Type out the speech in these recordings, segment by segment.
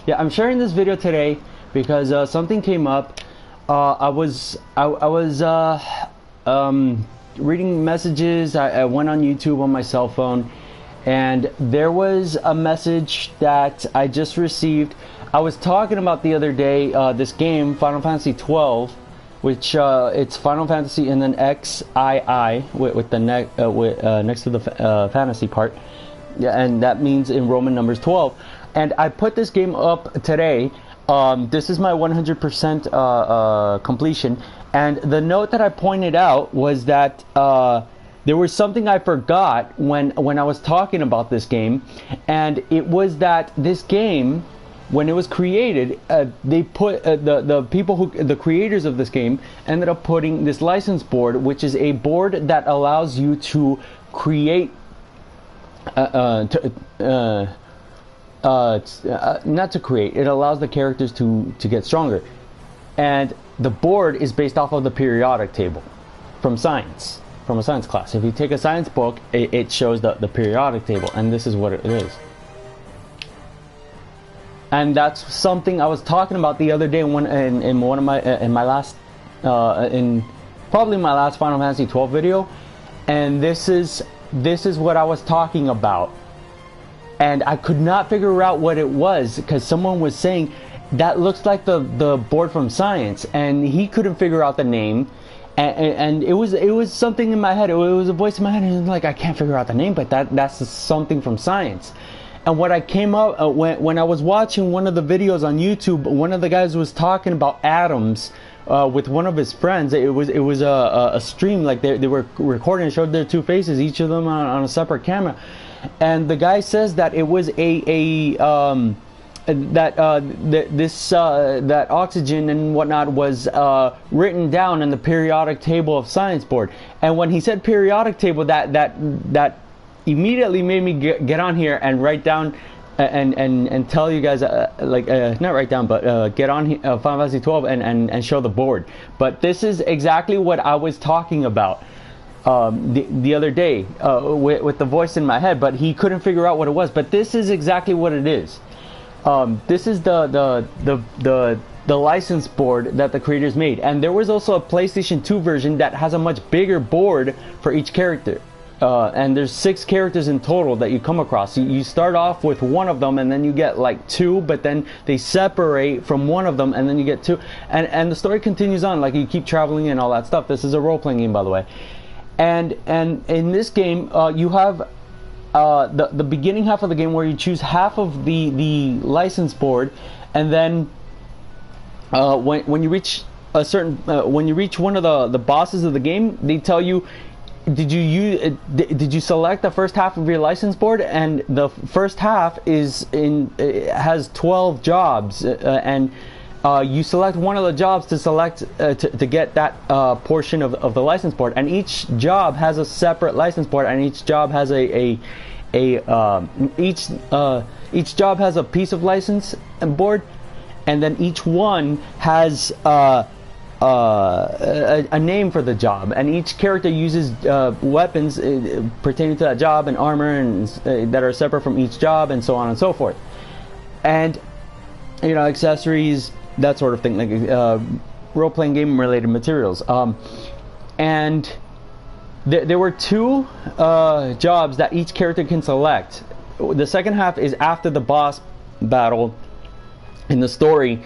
Yeah, I'm sharing this video today because something came up. I was reading messages. I went on YouTube on my cell phone, and there was a message that I just received. I was talking about the other day this game, Final Fantasy 12, which it's Final Fantasy and then XII with the next to the fantasy part. Yeah, and that means in Roman numbers 12. And I put this game up today. This is my 100% completion. And the note that I pointed out was that there was something I forgot when I was talking about this game. And it was that this game, when it was created, they put the creators of this game ended up putting this license board, which is a board that allows you to create not to create, it allows the characters to get stronger. And the board is based off of the periodic table from a science class. If you take a science book, it shows the periodic table, and this is what it is. And that's something I was talking about the other day in my last Final Fantasy 12 video. And this is what I was talking about. And I could not figure out what it was because someone was saying that looks like the board from science, and he couldn't figure out the name. And it was something in my head. It was a voice in my head, and like, I can't figure out the name, but that's something from science. And what I came up when I was watching one of the videos on YouTube, one of the guys was talking about atoms with one of his friends. It was a stream, like they were recording and showed their two faces, each of them on a separate camera. And the guy says that it was that oxygen and whatnot was written down in the periodic table of science board. And when he said periodic table, that immediately made me get on here and write down and tell you guys not write down, but get on Final Fantasy 12 and show the board. But this is exactly what I was talking about the other day with the voice in my head, but he couldn't figure out what it was. But this is exactly what it is. This is the license board that the creators made. And there was also a PlayStation 2 version that has a much bigger board for each character. And there's 6 characters in total that you come across. You start off with one of them, and then you get like 2, but then they separate from one of them, and then you get 2, and the story continues on. Like, you keep traveling and all that stuff. This is a role-playing game, by the way. And in this game, you have the beginning half of the game where you choose half of the license board, and then when you reach a certain when you reach one of the bosses of the game, they tell you, did you select the first half of your license board? And the first half has 12 jobs, and you select one of the jobs to get that portion of the license board. And each job has a separate license board, and each job has each job has a piece of license board, and then each one has a name for the job, and each character uses weapons pertaining to that job and armor and that are separate from each job, and so on and so forth, and accessories, that sort of thing, like role-playing game related materials. And there were 2 jobs that each character can select. The second half is after the boss battle in the story.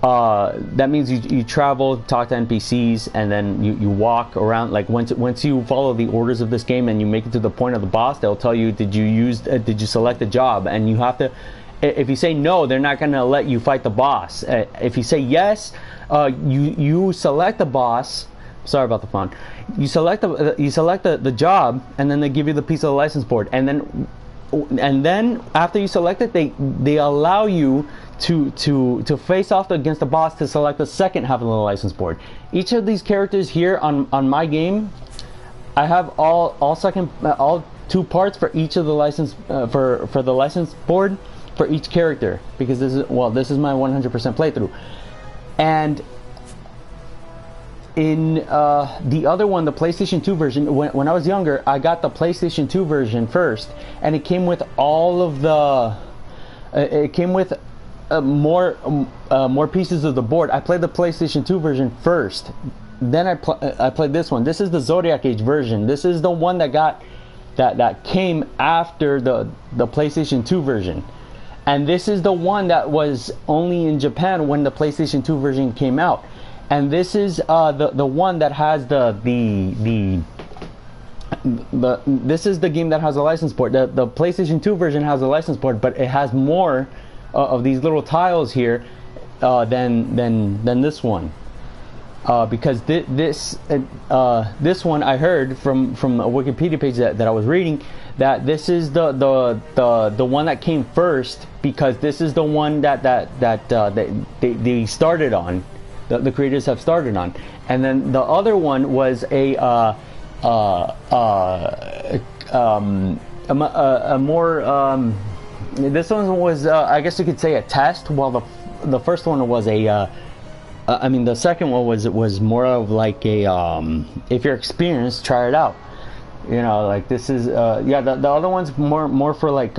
That means you travel, talk to NPCs, and then you walk around. Like, once you follow the orders of this game and you make it to the point of the boss, they'll tell you, did you select a job? And you have to, if you say no, they're not going to let you fight the boss. If you say yes, you select the boss. Sorry about the fun. You select the job, and then they give you the piece of the license board, and then after you select it, they allow you to face off against the boss to select the second half of the license board. Each of these characters here on my game, I have all 2 parts for each of the license for the license board for each character, because this is my 100% playthrough. And in the other one, the PlayStation 2 version, when I was younger, I got the PlayStation 2 version first, and it came with all of the more pieces of the board. I played the PlayStation 2 version first. Then I played this one. This is the Zodiac Age version. This is the one that came after the PlayStation 2 version. And this is the one that was only in Japan when the PlayStation 2 version came out. And this is the one that has this is the game that has a license port. The PlayStation 2 version has a license port, but it has more of these little tiles here than this one. Because this one I heard from a Wikipedia page that I was reading, that this is the one that came first, because this is the one that they started on, the creators have started on. And then the other one was a more this one was I guess you could say a test, while the first one was I mean, the second one was more of like a if you're experienced, try it out. You know, like this is yeah, the other one's more for like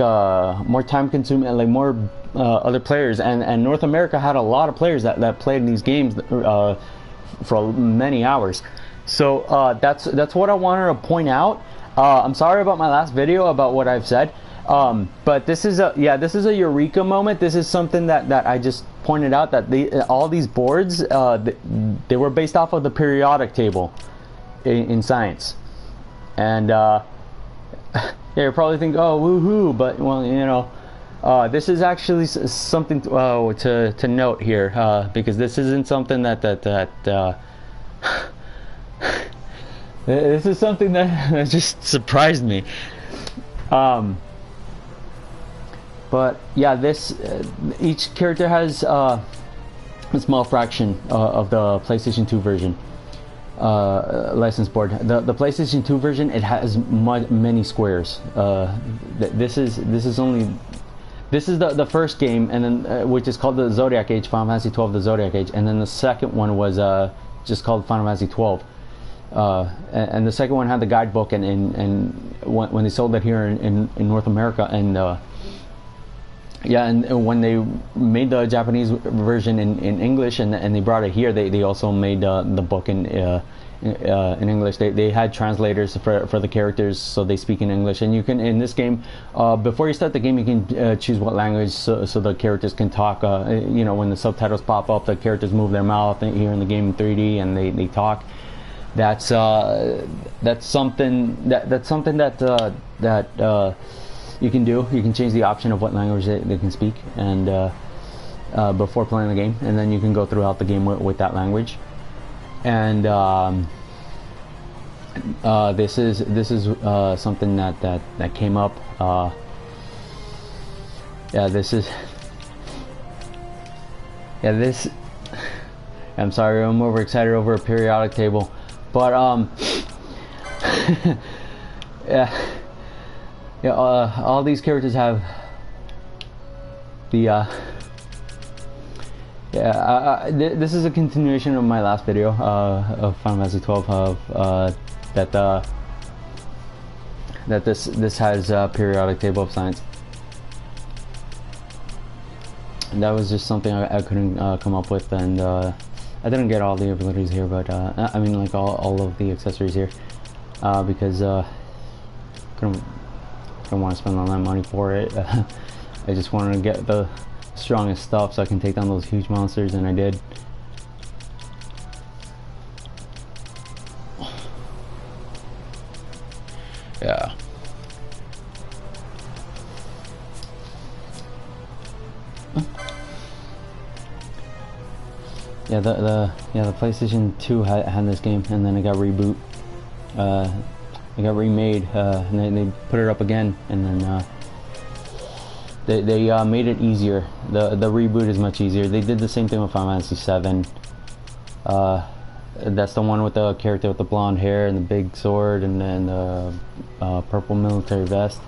more time consuming and like more other players, and North America had a lot of players that played these games for many hours. So that's what I wanted to point out. I'm sorry about my last video about what I've said, but this is a eureka moment. This is something that I just pointed out, that all these boards they were based off of the periodic table in science. And yeah, you probably think, oh, woohoo, but well, you know, this is actually something to note here, because this isn't something that this is something that just surprised me. But yeah, this each character has a small fraction of the PlayStation 2 version license board. The PlayStation 2 version, it has many squares. This is the first game, and then which is called the Zodiac Age, Final Fantasy 12, the Zodiac Age, and then the second one was just called Final Fantasy 12. And the second one had the guidebook, and when they sold it here in North America, and yeah, and when they made the Japanese version in English, and they brought it here, they also made the book in English. They had translators for the characters, so they speak in English. And you can, in this game, before you start the game, you can choose what language, so the characters can talk. You know, when the subtitles pop up, the characters move their mouth here in the game in 3D, and they talk. That's something that you can do. You can change the option of what language they can speak, and before playing the game, and then you can go throughout the game with that language. And this is something that came up. Yeah, this. I'm sorry, I'm overexcited over a periodic table, but yeah. Yeah, all these characters have the this is a continuation of my last video of Final Fantasy 12, of that this has a periodic table of science. And that was just something I couldn't come up with, and I didn't get all the abilities here, but I mean, like all of the accessories here, because couldn't want to spend all that money for it. I just wanted to get the strongest stuff so I can take down those huge monsters, and I did. Yeah. Yeah, the PlayStation 2 had this game, and then it got reboot. It got remade, and then they put it up again, and then they made it easier. The reboot is much easier. They did the same thing with Final Fantasy 7. That's the one with the character with the blonde hair and the big sword and the purple military vest.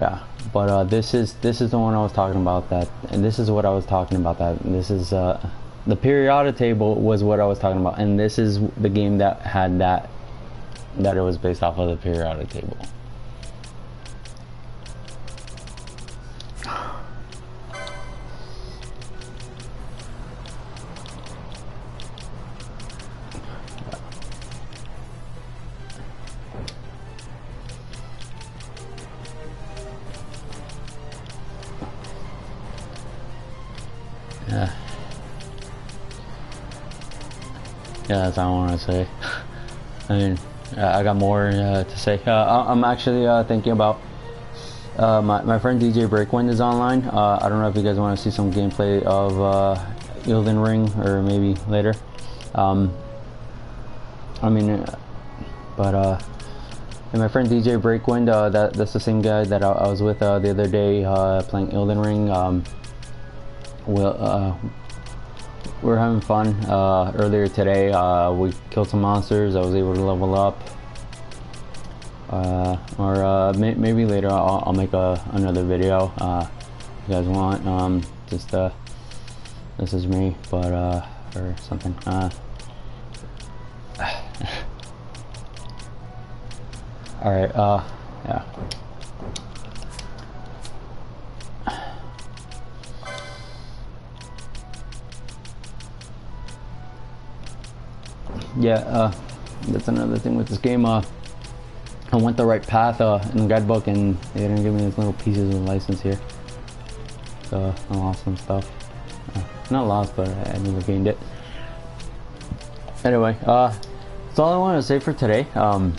Yeah, but this is the one I was talking about. And this is what I was talking about. This is the periodic table was what I was talking about, and this is the game that had that it was based off of the periodic table. Yeah, that's all I want to say. I mean, I got more to say. I'm actually thinking about my friend DJ Breakwind is online. I don't know if you guys want to see some gameplay of Elden Ring, or maybe later. I mean, but and my friend DJ Breakwind, that's the same guy that I was with the other day playing Elden Ring. We're having fun. Earlier today, we killed some monsters. I was able to level up. Or maybe later I'll make another video. If you guys want, just this is me, but or something. All right. Yeah. Yeah, that's another thing with this game. I went the right path in the guidebook, and they didn't give me these little pieces of license here. So I lost some stuff. Not lost, but I never gained it. Anyway, that's all I wanted to say for today. Or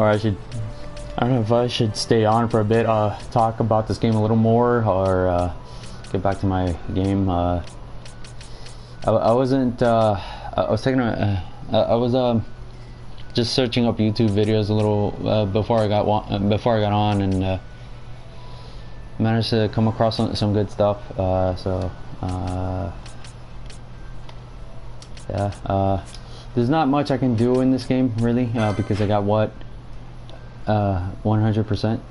I don't know if I should stay on for a bit, talk about this game a little more, or get back to my game. I wasn't. I was taking a. I was just searching up YouTube videos a little before I got on, and managed to come across some good stuff. Yeah. There's not much I can do in this game really, because I got 100%.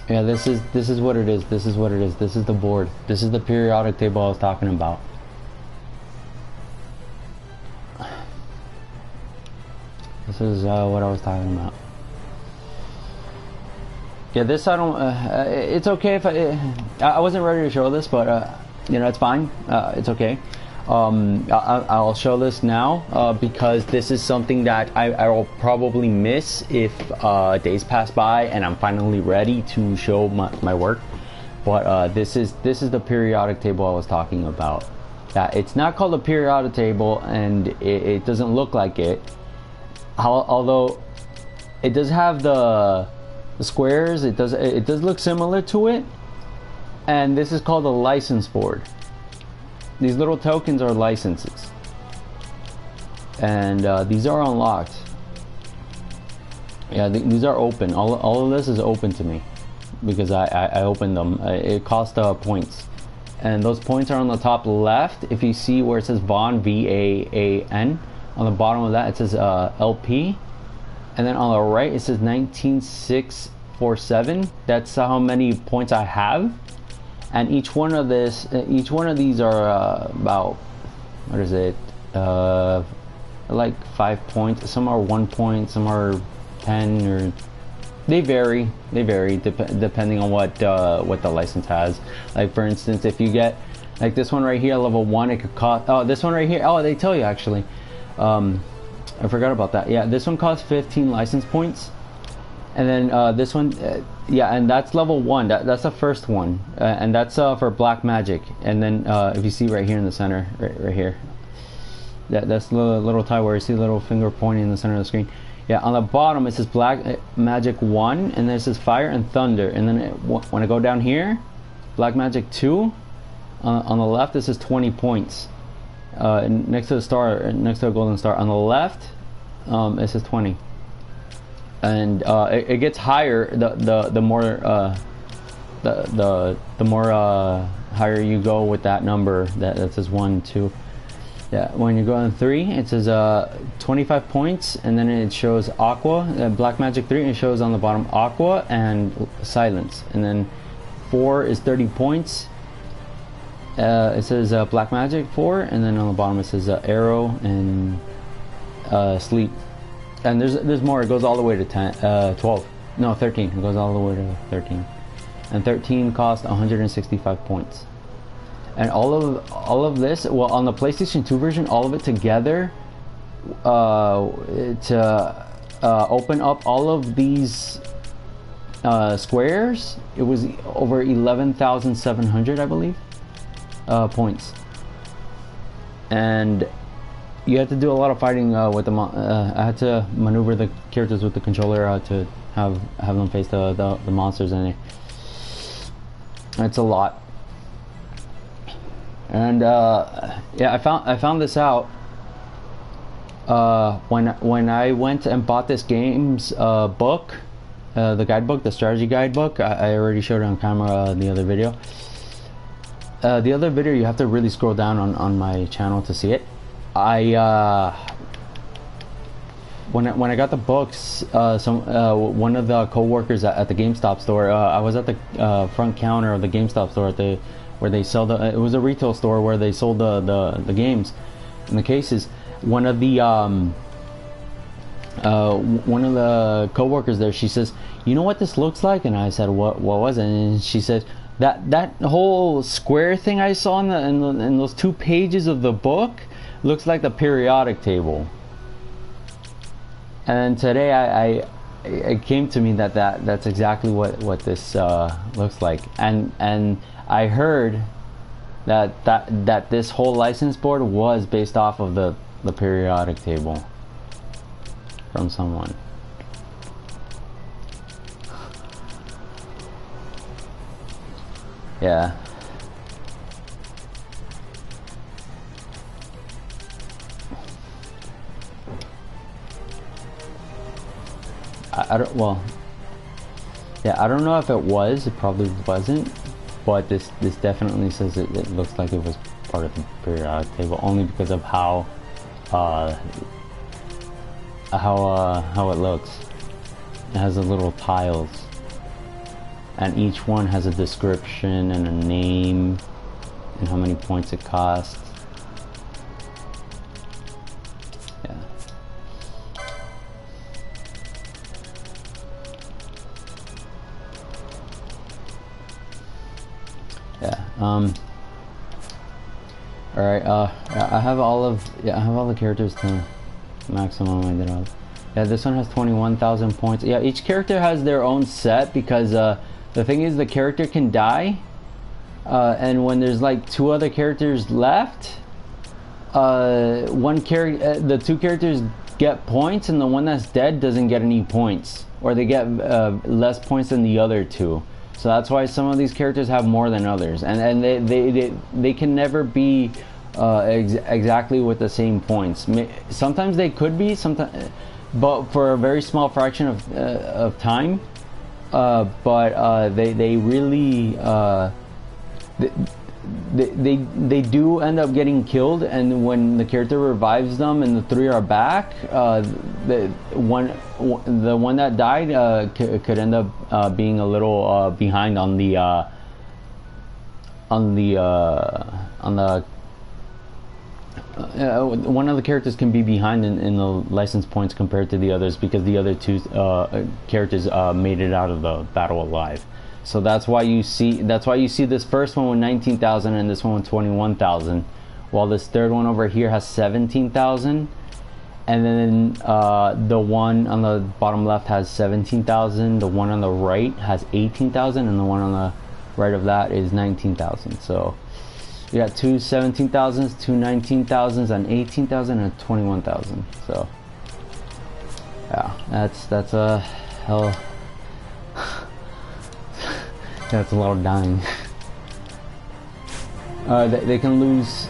Yeah, this is what it is. This is what it is. This is the board. This is the periodic table I was talking about. This is what I was talking about. Yeah, this I don't. It's okay if I wasn't ready to show this, but you know, it's fine. It's okay. I'll show this now because this is something that I will probably miss if days pass by and I'm finally ready to show my work. But this is the periodic table I was talking about. It's not called a periodic table, and it doesn't look like it. Although it does have the squares, it does look similar to it. And this is called a license board. These little tokens are licenses, and these are unlocked. Yeah, these are open. All of this is open to me because I opened them. It cost points, and those points are on the top left. If you see where it says Van, VAAN, on the bottom of that it says LP, and then on the right it says 19647. That's how many points I have. And each one of these are about, what is it? Like 5 points. Some are 1 point. Some are 10, or they vary. They vary depending on what the license has. Like for instance, if you get like this one right here, level 1, it could cost. Oh, this one right here. Oh, they tell you actually. I forgot about that. Yeah, this one costs 15 license points. And then this one, yeah, and that's level 1. That's the first one, and that's for black magic. And then if you see right here in the center, right here, that's the little tie where you see the little finger pointing in the center of the screen. Yeah, on the bottom it says black magic 1, and then it says fire and thunder. And then when I go down here, black magic 2. On the left it says 20 points. Next to the star, next to a golden star. On the left, it says 20. And it gets higher the more the more higher you go with that number. That says 1, 2. Yeah, when you go on 3, it says 25 points, and then it shows aqua, black magic 3, and it shows on the bottom aqua and silence. And then 4 is 30 points. It says black magic 4, and then on the bottom it says arrow and sleep. And there's more. It goes all the way to 12. No, 13. It goes all the way to 13. And 13 costs 165 points. And all of this, well, on the PlayStation 2 version, all of it together, to open up all of these squares, it was over 11,700, I believe, points. And you had to do a lot of fighting with the I had to maneuver the characters with the controller to have them face the monsters, and it's a lot. And yeah, I found this out when I went and bought this game's book, the guidebook, the strategy guidebook. I already showed it on camera the other video. The other video, you have to really scroll down on my channel to see it. When I got the books, one of the co-workers at the GameStop store, I was at the front counter of the GameStop store where they sell it was a retail store where they sold the games and the cases. One of the co-workers there, she says, "You know what this looks like?" And I said, what was it?" And she said, that whole square thing I saw in those 2 pages of the book looks like the periodic table. And today it came to me that's exactly what this looks like. And I heard that this whole license board was based off of the periodic table from someone. Yeah. I don't, well, yeah, I don't know if it was, it probably wasn't, but this definitely says it looks like it was part of the periodic table, only because of how it looks. It has the little tiles, and each one has a description and a name and how many points it costs. Yeah. Yeah. All right. I have all the characters to maximum. I did all. Yeah, this one has 21,000 points. Yeah, each character has their own set because the thing is, the character can die, and when there's like 2 other characters left, the 2 characters get points, and the one that's dead doesn't get any points, or they get less points than the other 2. So that's why some of these characters have more than others, and they can never be exactly with the same points. Sometimes they could be, sometimes, but for a very small fraction of time. But they really they do end up getting killed, and when the character revives them and the 3 are back, the one that died could end up being a little behind on the one of the characters can be behind in the license points compared to the others, because the other 2 characters made it out of the battle alive. So that's why you see this first one with 19,000 and this one with 21,000, while this third one over here has 17,000, and then the one on the bottom left has 17,000, the one on the right has 18,000, and the one on the right of that is 19,000. So you got 2 17,000s, 2 19,000s, and 18,000, and 21,000. So yeah, that's a hell. That's a lot of dying. They can lose.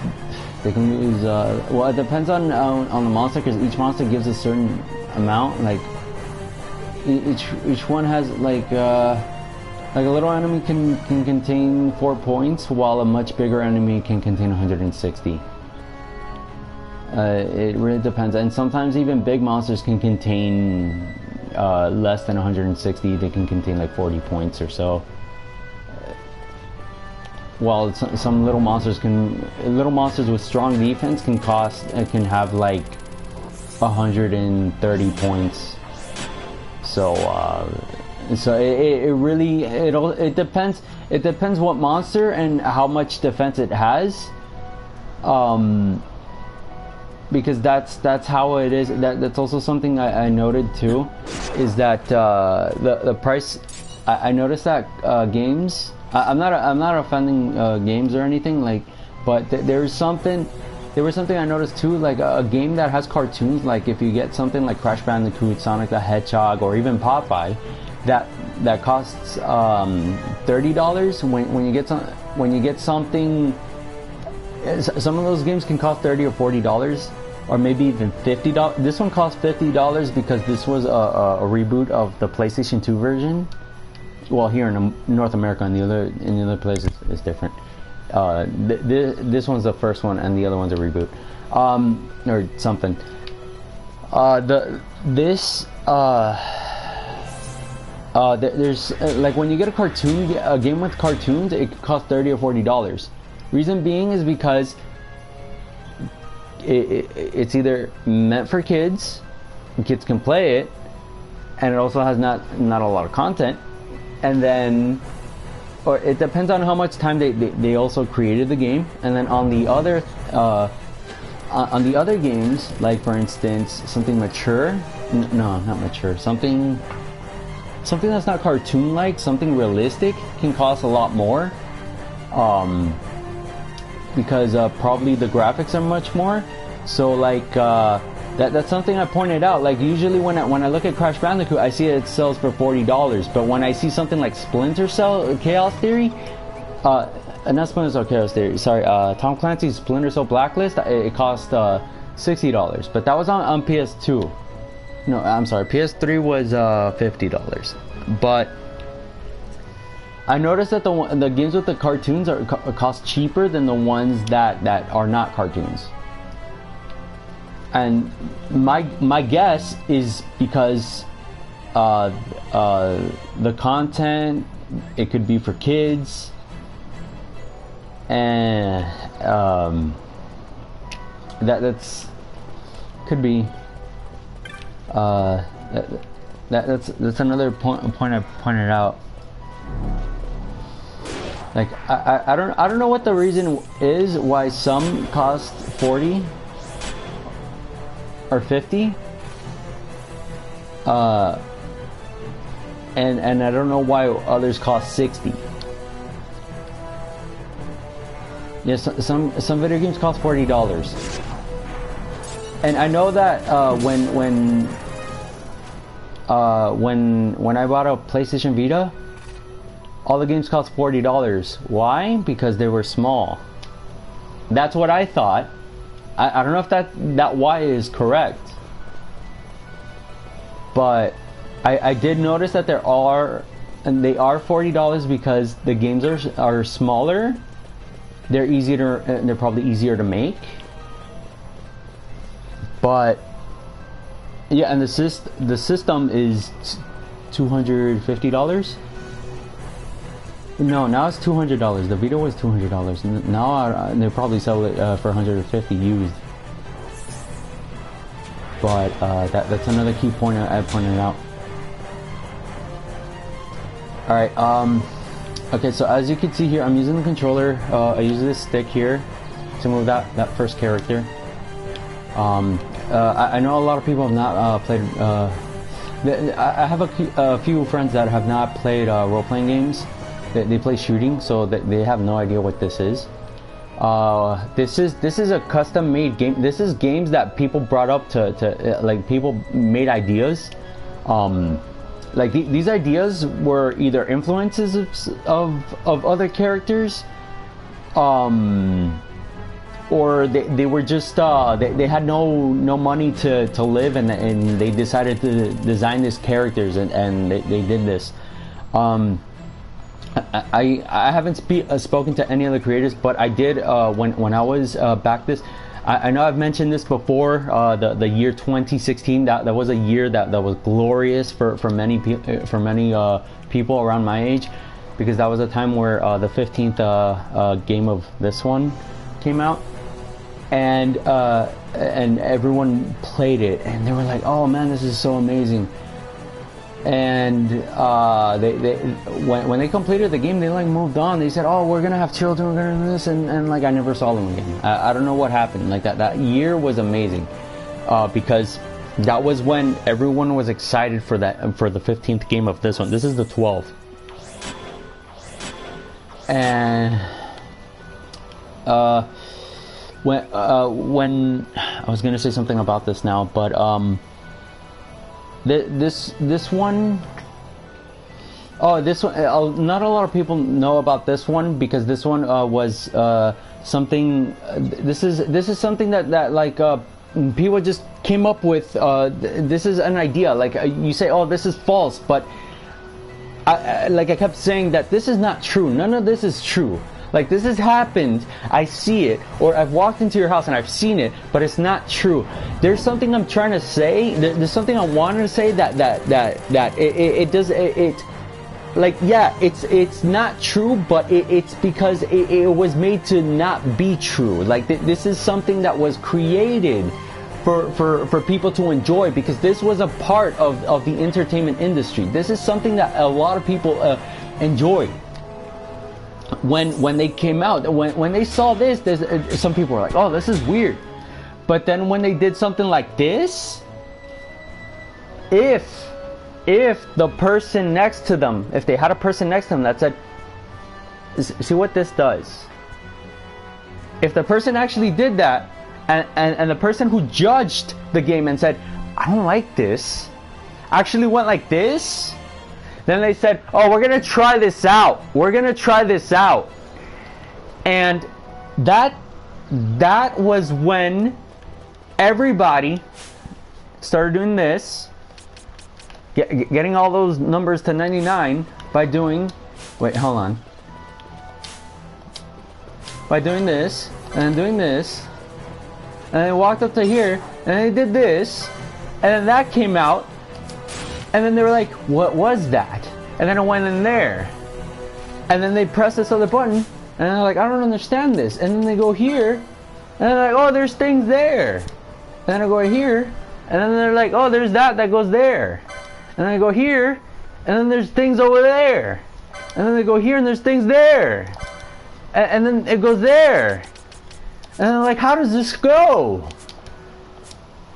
Well, it depends on the monster, because each monster gives a certain amount. Like each one has like a little enemy can contain 4 points, while a much bigger enemy can contain 160. It really depends, and sometimes even big monsters can contain less than 160. They can contain like 40 points or so. While some little monsters with strong defense can have like 130 points. So it depends. It depends what monster and how much defense it has. Because that's how it is. That's also something I noted too, is that the price I noticed that games. I'm not offending games or anything like, but there was something I noticed too, like a game that has cartoons. Like if you get something like Crash Bandicoot, Sonic the Hedgehog, or even Popeye, that costs $30. When you get something, some of those games can cost $30 or $40, or maybe even $50. This one cost $50 because this was a reboot of the PlayStation 2 version. Well, here in North America, and in the other places it's different. This one's the first one, and the other one's a reboot, or something. There's like when you get a game with cartoons, it could cost $30 or $40. Reason being is because it's either meant for kids, and kids can play it, and it also has not a lot of content, and then, or it depends on how much time they also created the game. And then on the other games, like for instance something mature, no, not mature, something that's not cartoon like, something realistic, can cost a lot more, because probably the graphics are much more. So like that's something I pointed out. Like usually when I look at Crash Bandicoot, I see it sells for $40, but when I see something like Splinter Cell Chaos Theory, not Splinter Cell Chaos Theory, sorry, Tom Clancy's Splinter Cell Blacklist, it cost $60, but that was on PS2. No, I'm sorry, PS3 was $50. But I noticed that the games with the cartoons cost cheaper than the ones that are not cartoons. And my guess is because the content, it could be for kids, and that's could be that's another point I pointed out. Like I don't know what the reason is why some cost 40 or 50, and I don't know why others cost 60. Yes, some video games cost $40, and I know that when I bought a PlayStation Vita, all the games cost $40. Why? Because they were small. That's what I thought. I don't know if that why is correct, but I did notice that they are $40 because the games are smaller. They're probably easier to make. But yeah, and the system is $250. No, now it's $200. The Vita was $200. Now they probably sell it for $150 used. But that's another key point I pointed out. All right. Okay. So as you can see here, I'm using the controller. I use this stick here to move that first character. I know a lot of people have not played. I have a few friends that have not played role-playing games. They play shooting, so they have no idea what this is. This is a custom-made game. This is games that people brought up to like people made ideas. Like these ideas were either influences of other characters, or they were just they had no money to live, and they decided to design these characters, and they did this. I haven't spoken to any of the creators, but I did when I was back this. I know I've mentioned this before. The year 2016, that was a year that was glorious for many people around my age, because that was a time where the 15th game of this one came out, and everyone played it, and they were like, "Oh man, this is so amazing." And when they completed the game, they like moved on. They said, "Oh, we're gonna have children, we're gonna do this," and like I never saw them again. I don't know what happened. Like that year was amazing, because that was when everyone was excited for the 15th game of this one. This is the 12th. And when I was gonna say something about this now, but this one. Oh, this one. Not a lot of people know about this one because this one was something. This is something that like people just came up with. This is an idea. Like you say, oh, this is false, but like I kept saying that this is not true. None of this is true. Like this has happened. I see it, or I've walked into your house and I've seen it, but it's not true. There's something I'm trying to say. There's something I wanted to say that it does it. Like, yeah, it's not true, but it's because it was made to not be true. Like this is something that was created for people to enjoy, because this was a part of the entertainment industry. This is something that a lot of people enjoyed when they came out. When they saw this, some people were like, oh, this is weird. But then when they did something like this, if the person next to them, if they had a person next to them that said, see what this does, if the person actually did that, and the person who judged the game and said, I don't like this, actually went like this, then they said, oh, we're gonna try this out, and that was when everybody started doing this, getting all those numbers to 99 by doing, wait, hold on, by doing this, and doing this, and they walked up to here, and they did this, and then that came out, and then they were like, what was that? And then it went in there, and then they press this other button, and they're like, I don't understand this, and then they go here, and they're like, oh, there's things there, and then I go here, and then they're like, oh, there's that goes there. And then I go here, and then there's things over there. And then they go here, and there's things there. And then it goes there. And I'm like, how does this go?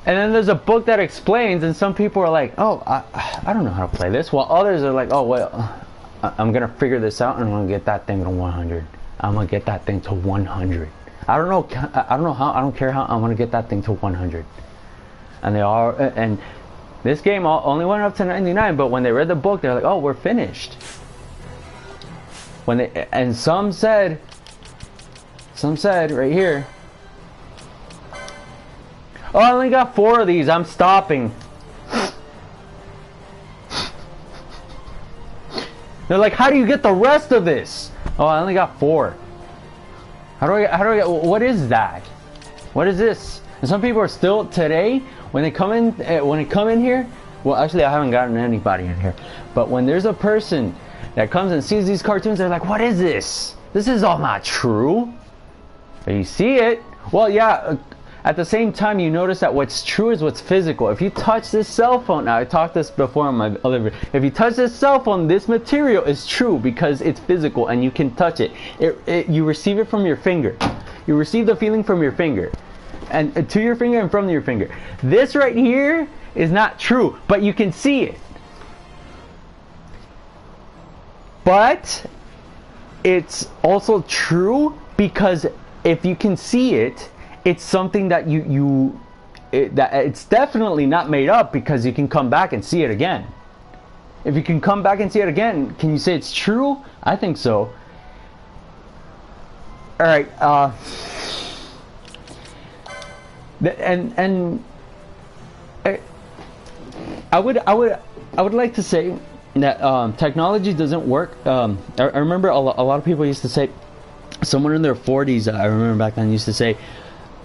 And then there's a book that explains, and some people are like, oh, I don't know how to play this. While others are like, oh, well, I'm going to figure this out, and I'm going to get that thing to 100. I'm going to get that thing to 100. I don't know how, I don't care how, I'm going to get that thing to 100. And they are, and this game only went up to 99, but when they read the book, they're like, oh, we're finished. When they, and some said right here, oh, I only got 4 of these, I'm stopping. They're like, how do you get the rest of this? Oh, I only got 4. How do I get, what is that? What is this? And some people are still today, when they come in here, well, actually I haven't gotten anybody in here, but when there's a person that comes and sees these cartoons, they're like, what is this? This is all not true. But you see it. Well, yeah, at the same time, you notice that what's true is what's physical. If you touch this cell phone, now I talked this before on my other video, if you touch this cell phone, this material is true because it's physical and you can touch it. You receive it from your finger. You receive the feeling from your finger. And to your finger and from your finger. This right here is not true, but you can see it. But it's also true because if you can see it, it's something that it's definitely not made up, because you can come back and see it again. If you can come back and see it again, can you say it's true? I think so. All right. And I would like to say that technology doesn't work. I remember a lot of people used to say, someone in their 40s, I remember back then, used to say,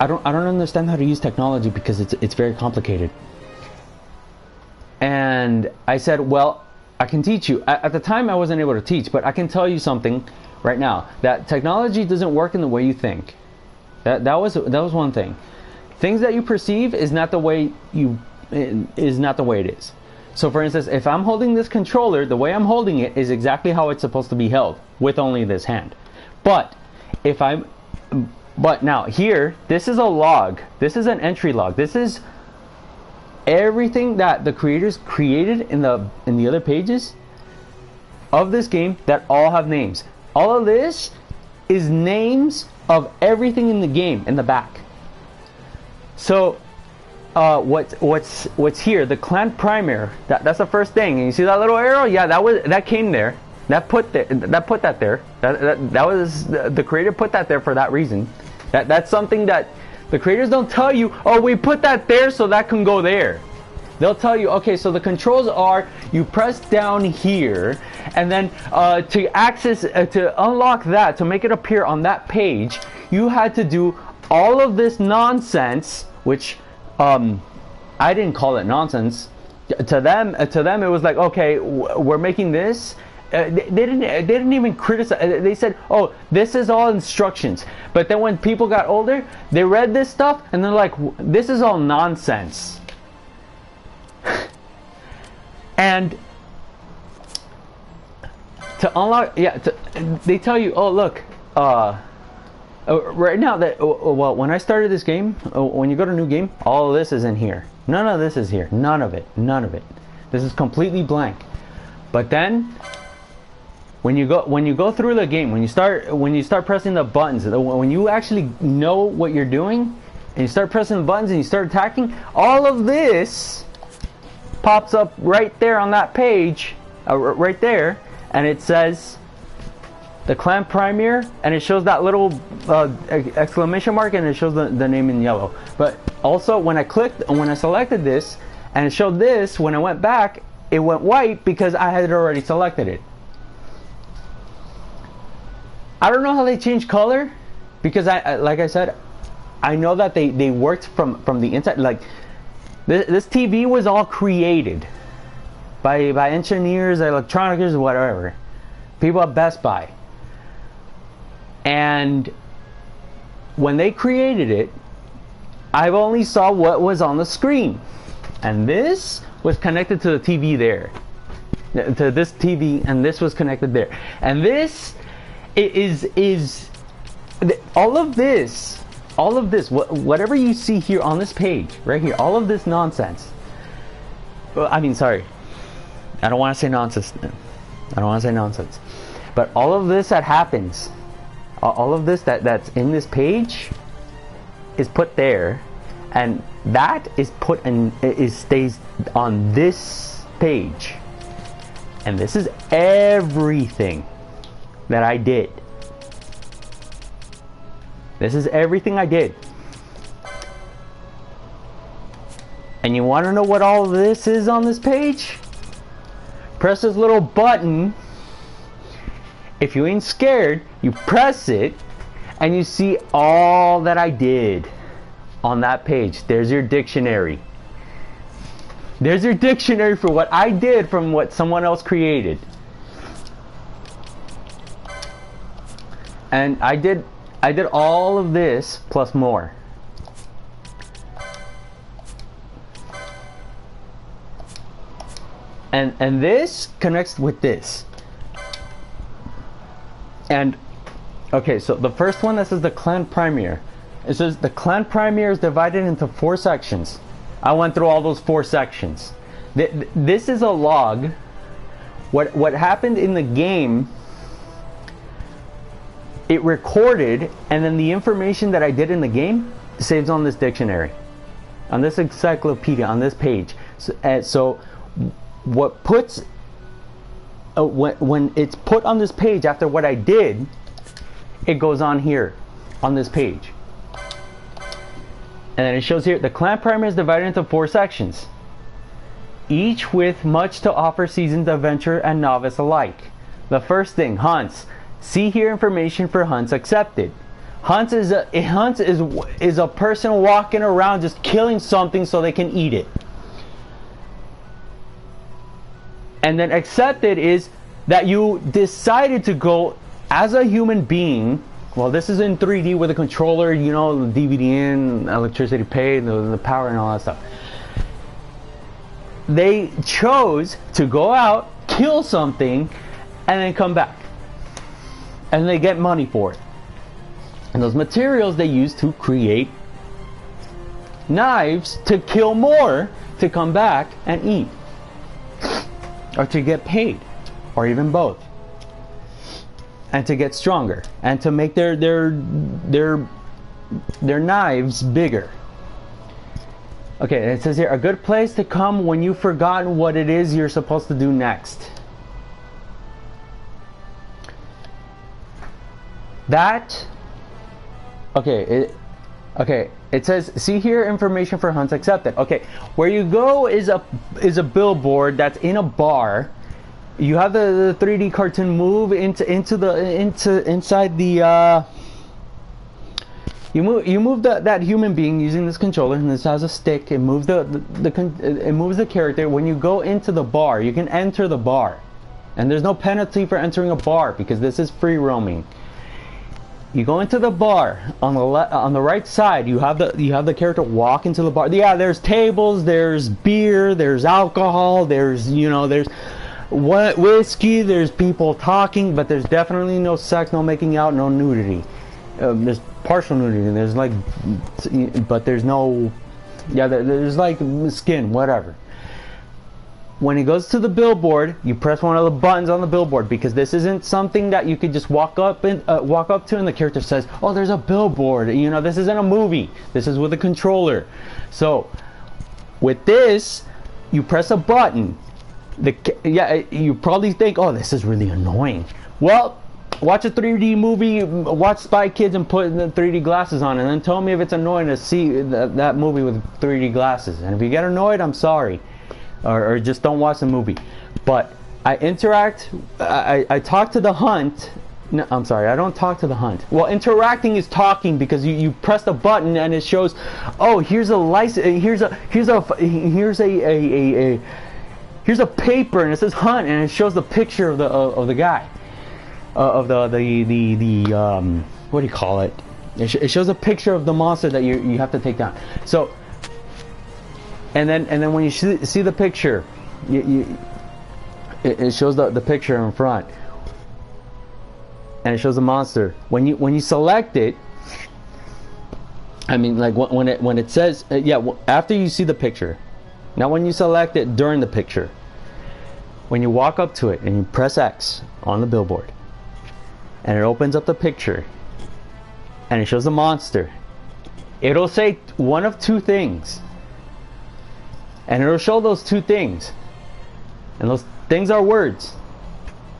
I don't understand how to use technology because it's very complicated. And I said, well, I can teach you. At the time I wasn't able to teach, but I can tell you something right now, that technology doesn't work in the way you think. That was one thing. Things that you perceive is not the way it is. So for instance, if I'm holding this controller, the way I'm holding it is exactly how it's supposed to be held, with only this hand. But now here, this is a log. This is an entry log. This is everything that the creators created in the other pages of this game that all have names. All of this is names of everything in the game in the back. So what's here, the clan primer, that's the first thing. And you see that little arrow? Yeah, that came there. That put that there. That was the creator put that there for that reason. That's something that the creators don't tell you. Oh, we put that there so that can go there. They'll tell you, okay, so the controls are you press down here, and then to access, to unlock that, to make it appear on that page, you had to do all of this nonsense, which I didn't call it nonsense. To them, it was like, okay, we're making this. They didn't even criticize. They said, oh, this is all instructions. But then when people got older, they read this stuff, and they're like, this is all nonsense. And to unlock, yeah, they tell you, oh look, right now that, well, when I started this game, when you go to new game, all of this is in here. None of this is here. None of it. None of it. This is completely blank. But then, when you go through the game, when you start pressing the buttons, when you actually know what you're doing, and you start pressing the buttons and you start attacking, all of this pops up right there on that page, right there, and it says the clan premier, and it shows that little exclamation mark, and it shows the name in yellow. But also when I selected this and it showed this, when I went back it went white because I had already selected it. I don't know how they changed color, because like I said, I know that they worked from the inside. Like this TV was all created by engineers, electronicers, whatever, people at Best Buy. And when they created it, I've only saw what was on the screen, and this was connected to the TV there, to this TV, and this was connected there, and this is all of this, whatever you see here on this page, right here, all of this nonsense. Well, I mean, sorry, I don't want to say nonsense. I don't want to say nonsense. But all of this that happens, all of this that's in this page, is put there, and that is put in, stays on this page, and this is everything that I did. This is everything I did. And you want to know what all of this is on this page? Press this little button. If you ain't scared, you press it, and you see all that I did on that page. There's your dictionary. There's your dictionary for what I did from what someone else created. And I did all of this plus more. And this connects with this. And okay, so the first one, that says the clan premier. It says the clan premier is divided into 4 sections. I went through all those 4 sections. This is a log. What happened in the game, it recorded, and then the information that I did in the game saves on this dictionary, on this encyclopedia, on this page. So what puts when it's put on this page after what I did, it goes on here on this page, and then it shows here the clan primer is divided into 4 sections, each with much to offer seasoned adventurer and novice alike. The first thing, hunts. See here information for hunts accepted. Hunts is a person walking around just killing something so they can eat it. And then accepted is that you decided to go as a human being. Well, this is in 3D with a controller, you know, the DVD in, electricity paid, the power and all that stuff. They chose to go out, kill something, and then come back. And they get money for it. And those materials they use to create knives to kill more, to come back and eat. Or to get paid. Or even both. and to get stronger and to make their knives bigger. Okay, it says here, a good place to come when you've forgotten what it is you're supposed to do next. That, okay, it says, see here information for hunts accepted. Okay, where you go is a billboard that's in a bar. You have the 3D cartoon move inside the you move that human being using this controller, and this has a stick. It moves it moves the character. When you go into the bar, you can enter the bar, and there's no penalty for entering a bar because this is free roaming. You go into the bar on the right side. You have the character walk into the bar. Yeah, there's tables, there's beer, there's alcohol, there's whiskey, there's people talking, but there's definitely no sex, no making out, no nudity. There's partial nudity. There's like, but there's no, yeah, there's like skin, whatever. When it goes to the billboard, you press one of the buttons on the billboard, because this isn't something that you could just walk up to and the character says, oh, there's a billboard. This isn't a movie. This is with a controller. So with this, you press a button. You probably think, oh, this is really annoying. Well, watch a 3D movie, watch Spy Kids and put the 3D glasses on, and then tell me if it's annoying to see that movie with 3D glasses. And if you get annoyed, I'm sorry. Or just don't watch the movie. But I talk to the hunt. No, I'm sorry, I don't talk to the hunt. Well, interacting is talking, because you press the button and it shows, oh, here's a license, here's a paper, and it says hunt, and it shows the picture of the guy, of the what do you call it? It shows a picture of the monster that you have to take down. So. And then when you see the picture, it shows the picture in front, and it shows the monster. When you select it, I mean, like when it says after you see the picture, not when you select it, during the picture. When you walk up to it and you press X on the billboard, and it opens up the picture, and it shows the monster, it'll say one of two things. And it'll show those two things. And those things are words.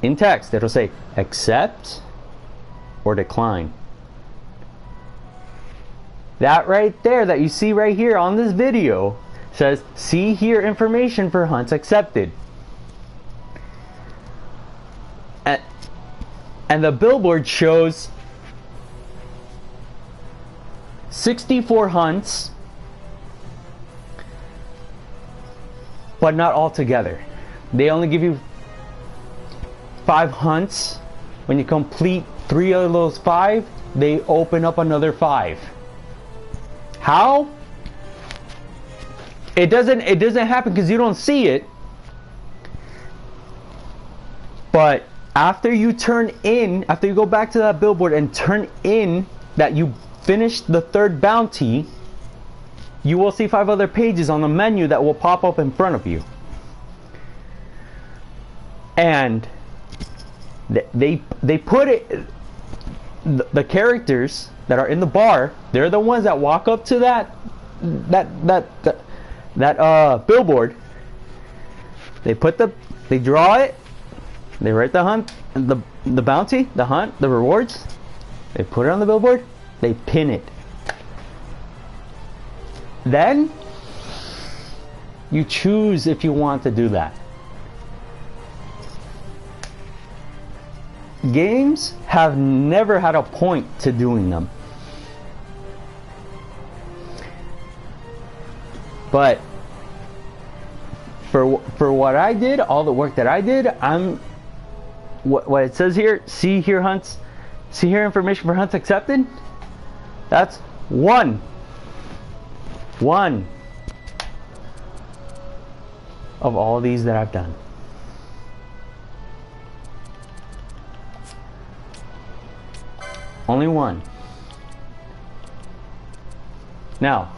In text, it'll say accept or decline. That right there that you see right here on this video says, see here information for hunts accepted. And the billboard shows 64 hunts, but not all together. They only give you 5 hunts. When you complete 3 of those 5, they open up another 5. How? It doesn't happen because you don't see it. But after you go back to that billboard and turn in that you finished the 3rd bounty, you will see 5 other pages on the menu that will pop up in front of you. And they put it, the characters that are in the bar, they're the ones that walk up to that billboard. They draw it, they write the hunt, the bounty, the hunt, the rewards. They put it on the billboard, they pin it. Then you choose if you want to do that. Games have never had a point to doing them. But for what I did, all the work that I did, what it says here, see here information for hunts accepted. That's one of all these that I've done. Only one. Now,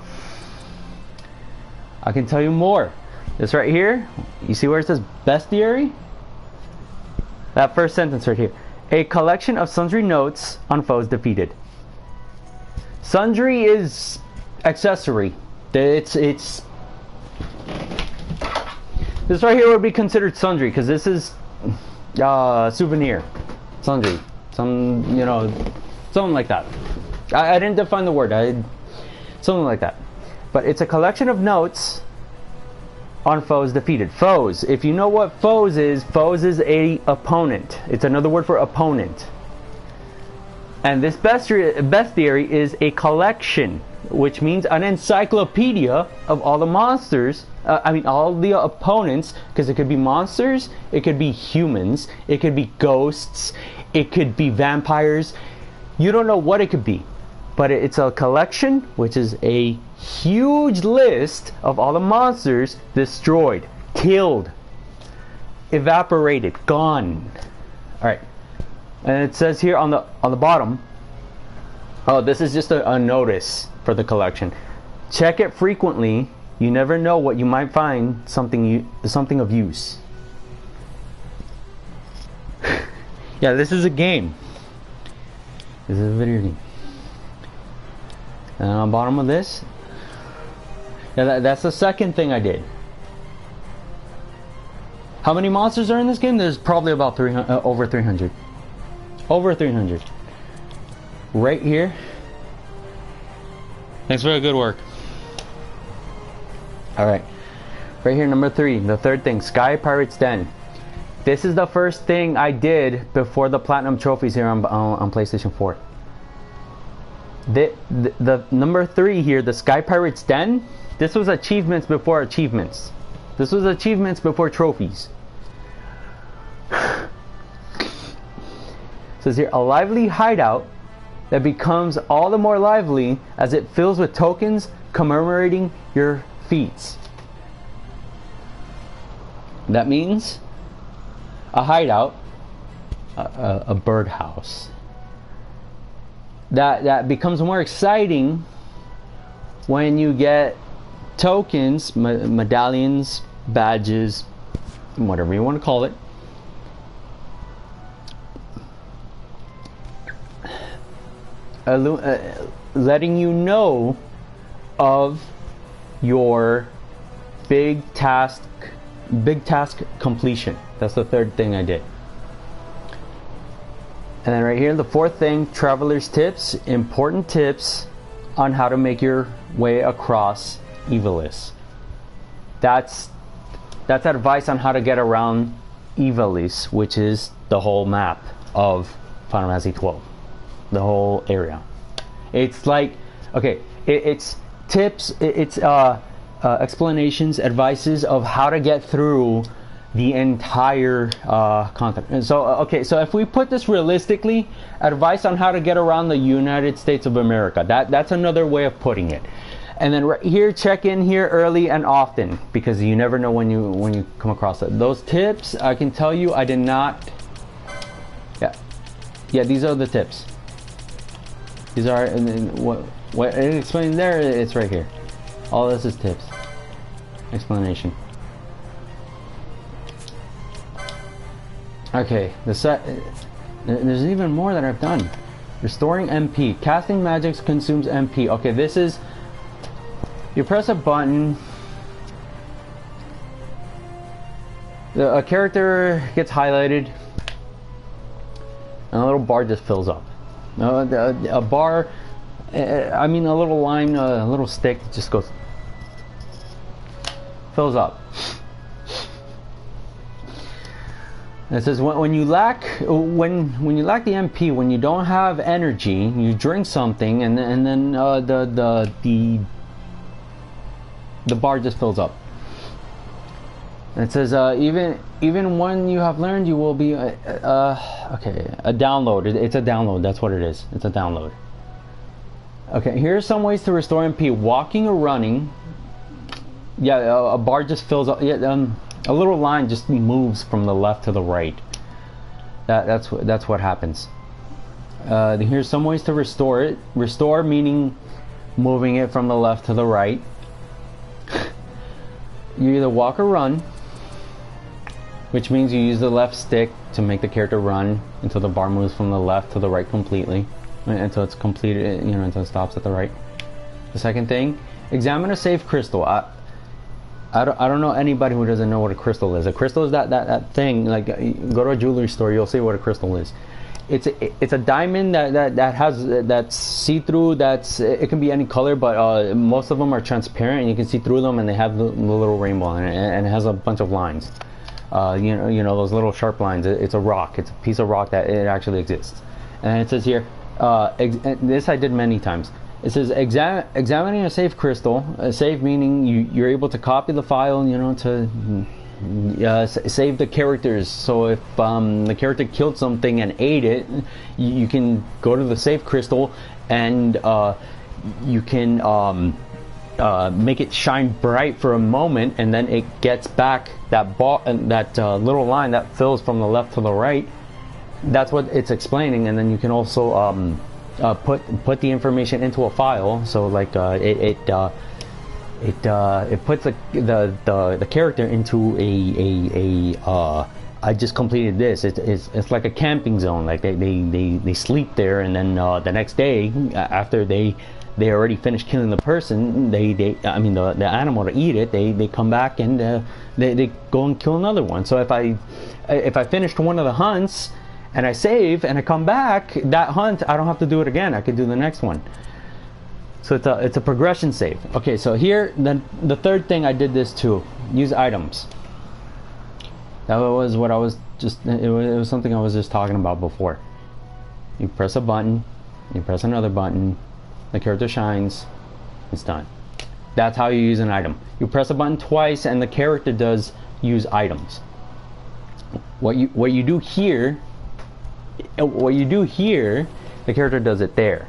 I can tell you more. This right here, you see where it says bestiary? That first sentence right here. A collection of sundry notes on foes defeated. Sundry is accessory. It's this right here would be considered sundry because this is souvenir, sundry, something like that. I didn't define the word. Something like that. But it's a collection of notes on foes defeated. Foes. If you know what foes is a opponent. It's another word for opponent. And this bestiary is a collection, which means an encyclopedia of all the monsters. All the opponents, because it could be monsters, it could be humans, it could be ghosts, it could be vampires. You don't know what it could be. But it's a collection, which is a huge list of all the monsters destroyed, killed, evaporated, gone. All right, and it says here on the bottom. Oh, this is just a notice for the collection. Check it frequently. You never know what you might find. Something of use. Yeah, this is a game. This is a video game. And on the bottom of this, yeah, that's the second thing I did. How many monsters are in this game? There's probably about 300, over 300. Over 300. Right here. Thanks for the good work. Alright. Right here, number 3. The third thing, Sky Pirate's Den. This is the first thing I did before the Platinum Trophies here on PlayStation 4. The number 3 here, the Sky Pirate's Den, this was achievements before achievements. This was achievements before trophies. It says here, a lively hideout that becomes all the more lively as it fills with tokens commemorating your feats. That means a hideout, a birdhouse. That becomes more exciting when you get tokens, medallions, badges, whatever you want to call it. Letting you know of your big task completion. That's the third thing I did. And then right here, the fourth thing, Traveler's Tips, important tips on how to make your way across Evilis. That's advice on how to get around Evilis, which is the whole map of Final Fantasy 12. The whole area. It's like, okay, it's tips, it's explanations, advices of how to get through the entire content. And so, okay, so if we put this realistically, advice on how to get around the United States of America. That's another way of putting it. And then right here, check in here early and often, because you never know when you come across it. Those tips, I can tell you, I did not. Yeah, these are the tips. These are, and then what it explains there, it's right here. All this is tips. Explanation. Okay, there's even more that I've done. Restoring MP. Casting magics consumes MP. Okay, this is, you press a button, a character gets highlighted, and a little bar just fills up. A bar, I mean a little line, a little stick just goes, fills up. It says when you lack the MP, when you don't have energy, you drink something, and then the bar just fills up. And it says even when you have learned, you will be okay, a download. It's a download. That's what it is. It's a download. Okay, here are some ways to restore MP: walking or running. Yeah, a bar just fills up. Yeah, a little line just moves from the left to the right. That's what happens. Here's some ways to restore it. Restore meaning moving it from the left to the right. You either walk or run. which means you use the left stick to make the character run until the bar moves from the left to the right completely, until it's completed, you know, until it stops at the right. The second thing, examine a safe crystal. I don't know anybody who doesn't know what a crystal is. A crystal is that thing, like, go to a jewelry store, you'll see what a crystal is. It's a diamond that's see-through. It can be any color, but most of them are transparent, and you can see through them, and they have the little rainbow on it, and it has a bunch of lines. You know those little sharp lines. It's a rock. It's a piece of rock that it actually exists. And it says here, this I did many times. It says examining a safe crystal. A safe meaning you're able to copy the file, you know, to save the characters. So if the character killed something and ate it, you can go to the safe crystal and you can make it shine bright for a moment, and then it gets back that little line that fills from the left to the right. That's what it's explaining. And then you can also put the information into a file. So like it puts the character into a I just completed this. It's like a camping zone. Like they sleep there, and then the next day, after they already finished killing the person, the animal to eat it, they come back and they go and kill another one. So if I finished one of the hunts and I save and I come back, that hunt I don't have to do it again. I could do the next one. So it's a progression save. Okay, so here then the third thing I did this too. Use items. That was what I was just. It was something I was just talking about before. You press a button, you press another button, the character shines, it's done. That's how you use an item. You press a button twice, and the character does use items. What you do here, the character does it there.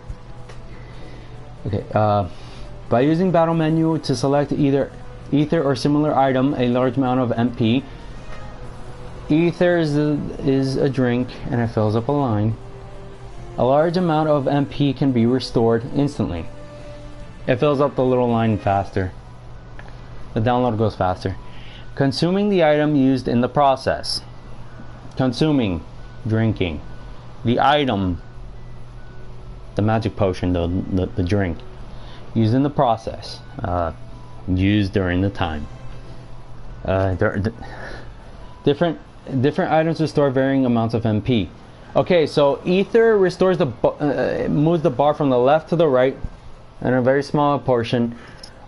Okay, by using battle menu to select either ether or similar item, a large amount of MP. Ether is a drink, and it fills up a line. A large amount of MP can be restored instantly. It fills up the little line faster. The download goes faster. Consuming the item used in the process. Consuming, drinking. The item, the magic potion, the drink, used in the process, used during the time. Different items restore varying amounts of MP. Okay, so ether restores moves the bar from the left to the right in a very small portion.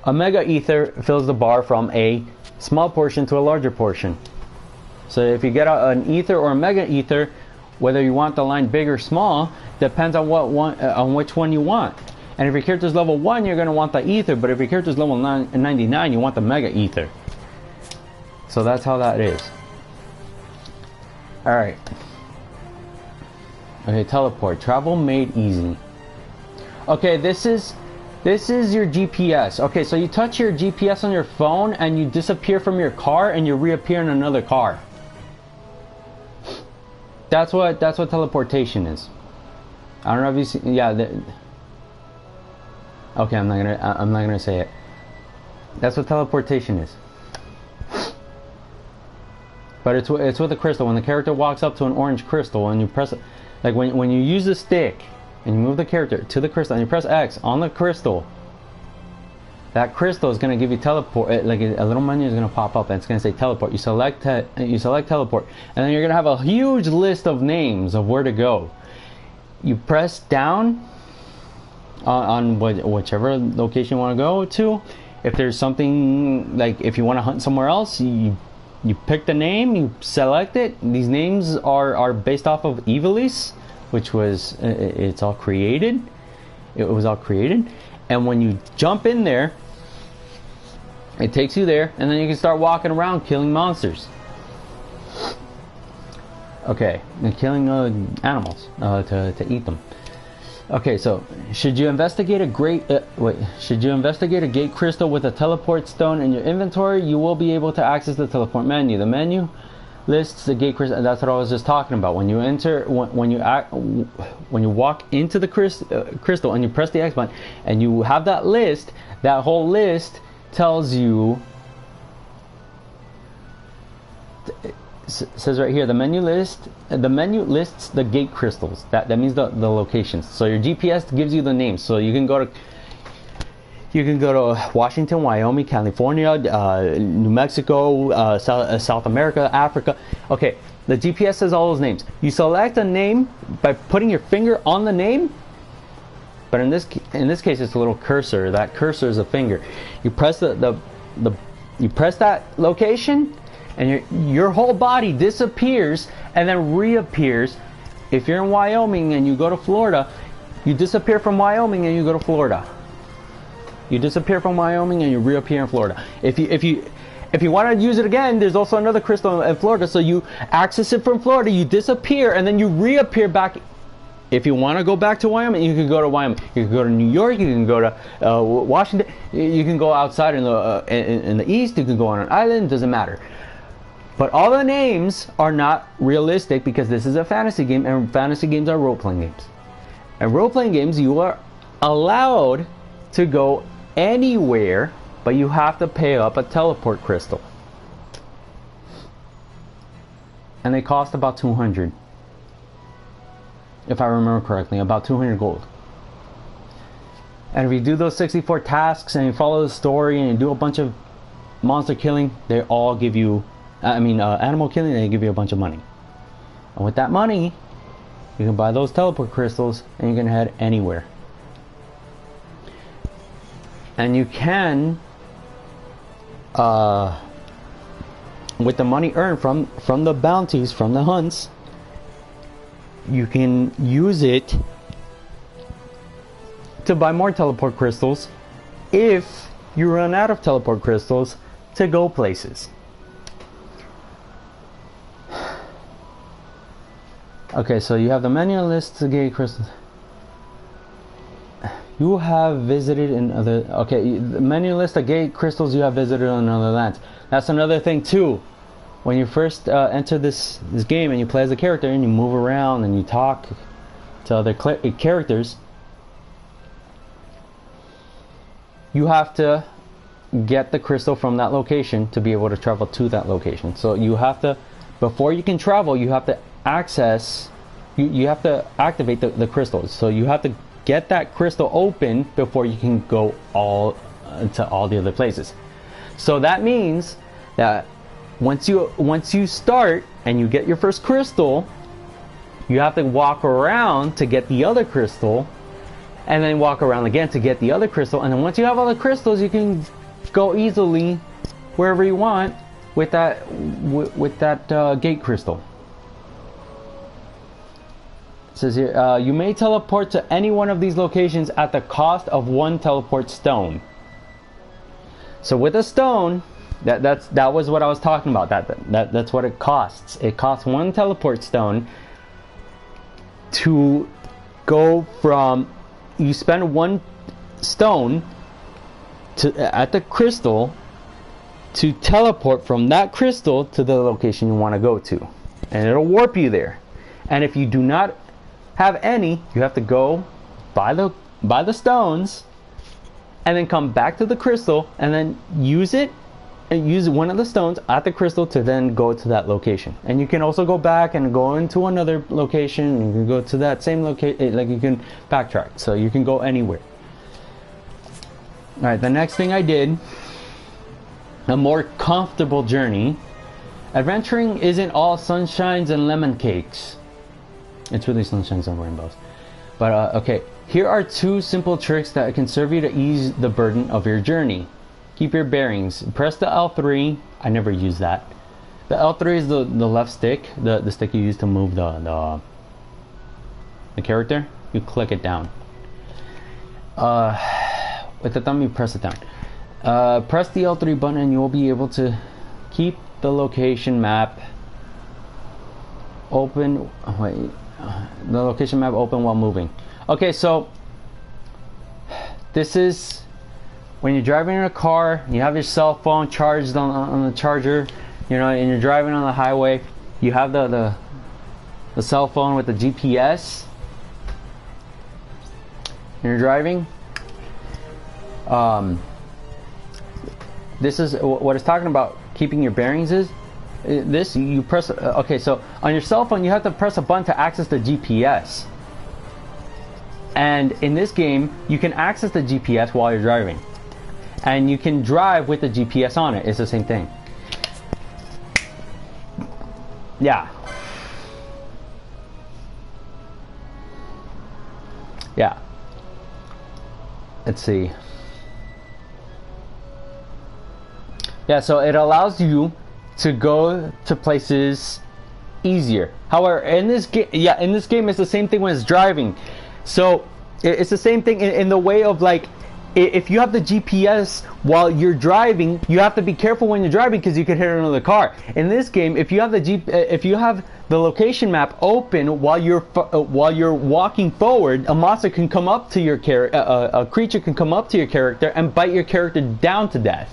A mega ether fills the bar from a small portion to a larger portion. So if you get an ether or a mega ether, whether you want the line big or small depends on which one you want. And if your character's level 1, you're going to want the ether, but if your character's level 99, you want the mega ether. So that's how that is. Alright. Okay, teleport. Travel made easy. Okay, this is your GPS. Okay, so you touch your GPS on your phone and you disappear from your car and you reappear in another car. That's what teleportation is. I don't know if you see. Yeah. Okay, I'm not gonna say it. That's what teleportation is. But it's with a crystal. When the character walks up to an orange crystal and you press it, like when you use the stick and you move the character to the crystal and you press X on the crystal, that crystal is going to give you teleport. Like a little menu is going to pop up and it's going to say teleport. You select teleport, and then you're going to have a huge list of names of where to go. You press down on whichever location you want to go to. If there's something, like if you want to hunt somewhere else, you pick the name, you select it. These names are based off of Evilis, which was it's all created. It was all created, and when you jump in there, it takes you there, and then you can start walking around killing monsters. Okay, and killing animals to eat them. Okay, so should you investigate a gate crystal with a teleport stone in your inventory, you will be able to access the teleport menu. The menu lists the gate crystal. That's what I was just talking about. When you walk into the crystal and you press the X button and you have that list, that whole list tells you says right here, the menu lists the gate crystals. That means the locations. So your GPS gives you the names. So you can go to Washington, Wyoming, California, New Mexico, South America, Africa. Okay, the GPS says all those names. You select a name by putting your finger on the name, but in this case it's a little cursor. That cursor is a finger. You press you press that location, and your whole body disappears and then reappears. If you're in Wyoming and you go to Florida, you disappear from Wyoming and you go to Florida. You disappear from Wyoming and you reappear in Florida. If you want to use it again, there's also another crystal in Florida. So you access it from Florida, you disappear, and then you reappear back. If you want to go back to Wyoming, you can go to Wyoming. You can go to New York. You can go to Washington. You can go outside in the east. You can go on an island. It doesn't matter. But all the names are not realistic because this is a fantasy game, and fantasy games are role-playing games. And role-playing games, you are allowed to go anywhere, but you have to pay up a teleport crystal. And they cost about 200. If I remember correctly, about 200 gold. And if you do those 64 tasks and you follow the story and you do a bunch of monster killing, they all give you, animal killing, they give you a bunch of money. And with that money, you can buy those teleport crystals and you can head anywhere. And you can, with the money earned from the bounties, from the hunts, you can use it to buy more teleport crystals if you run out of teleport crystals to go places. Okay, so you have the menu list to get crystals. You have visited in other... Okay, the menu list of gate crystals you have visited on other lands. That's another thing too. When you first enter this game and you play as a character and you move around and you talk to other characters, you have to get the crystal from that location to be able to travel to that location. So you have to, before you can travel, you have to access, you have to activate the crystals. So you have to get that crystal open before you can go to all the other places. So that means that once you start and you get your first crystal, you have to walk around to get the other crystal, and then walk around again to get the other crystal, and then once you have all the crystals, you can go easily wherever you want with that gate crystal. It says here, you may teleport to any one of these locations at the cost of one teleport stone. So with a stone, that was what I was talking about. That's what it costs. It costs one teleport stone to go from. You spend one stone at the crystal to teleport from that crystal to the location you want to go to, and it'll warp you there. And if you do not have any, you have to go buy the stones, and then come back to the crystal, and then use it. And use one of the stones at the crystal to then go to that location. And you can also go back and go into another location. You can go to that same location, like you can backtrack. So you can go anywhere. Alright, the next thing I did, a more comfortable journey. Adventuring isn't all sunshines and lemon cakes. It's really sunshines and rainbows. But okay, here are 2 simple tricks that can serve you to ease the burden of your journey. Keep your bearings. Press the L3. I never use that. The L3 is the left stick, the stick you use to move the character. You click it down. With the thumb, you press it down. Press the L3 button, and you will be able to keep the location map open. The location map open while moving. Okay, so this is. When you're driving in a car, you have your cell phone charged on the charger, you know, and you're driving on the highway, you have the cell phone with the GPS. And you're driving. This is what it's talking about. Keeping your bearings is this you press. Okay, so on your cell phone you have to press a button to access the GPS. And in this game, you can access the GPS while you're driving. And you can drive with the GPS on it. It's the same thing. Yeah. Yeah. Let's see. Yeah, so it allows you to go to places easier. However, in this game, it's the same thing when it's driving. So it's the same thing in the way of like, if you have the GPS while you're driving, you have to be careful when you're driving because you could hit another car. In this game, if you have the location map open while you're walking forward, a monster can come up to your a creature can come up to your character and bite your character down to death.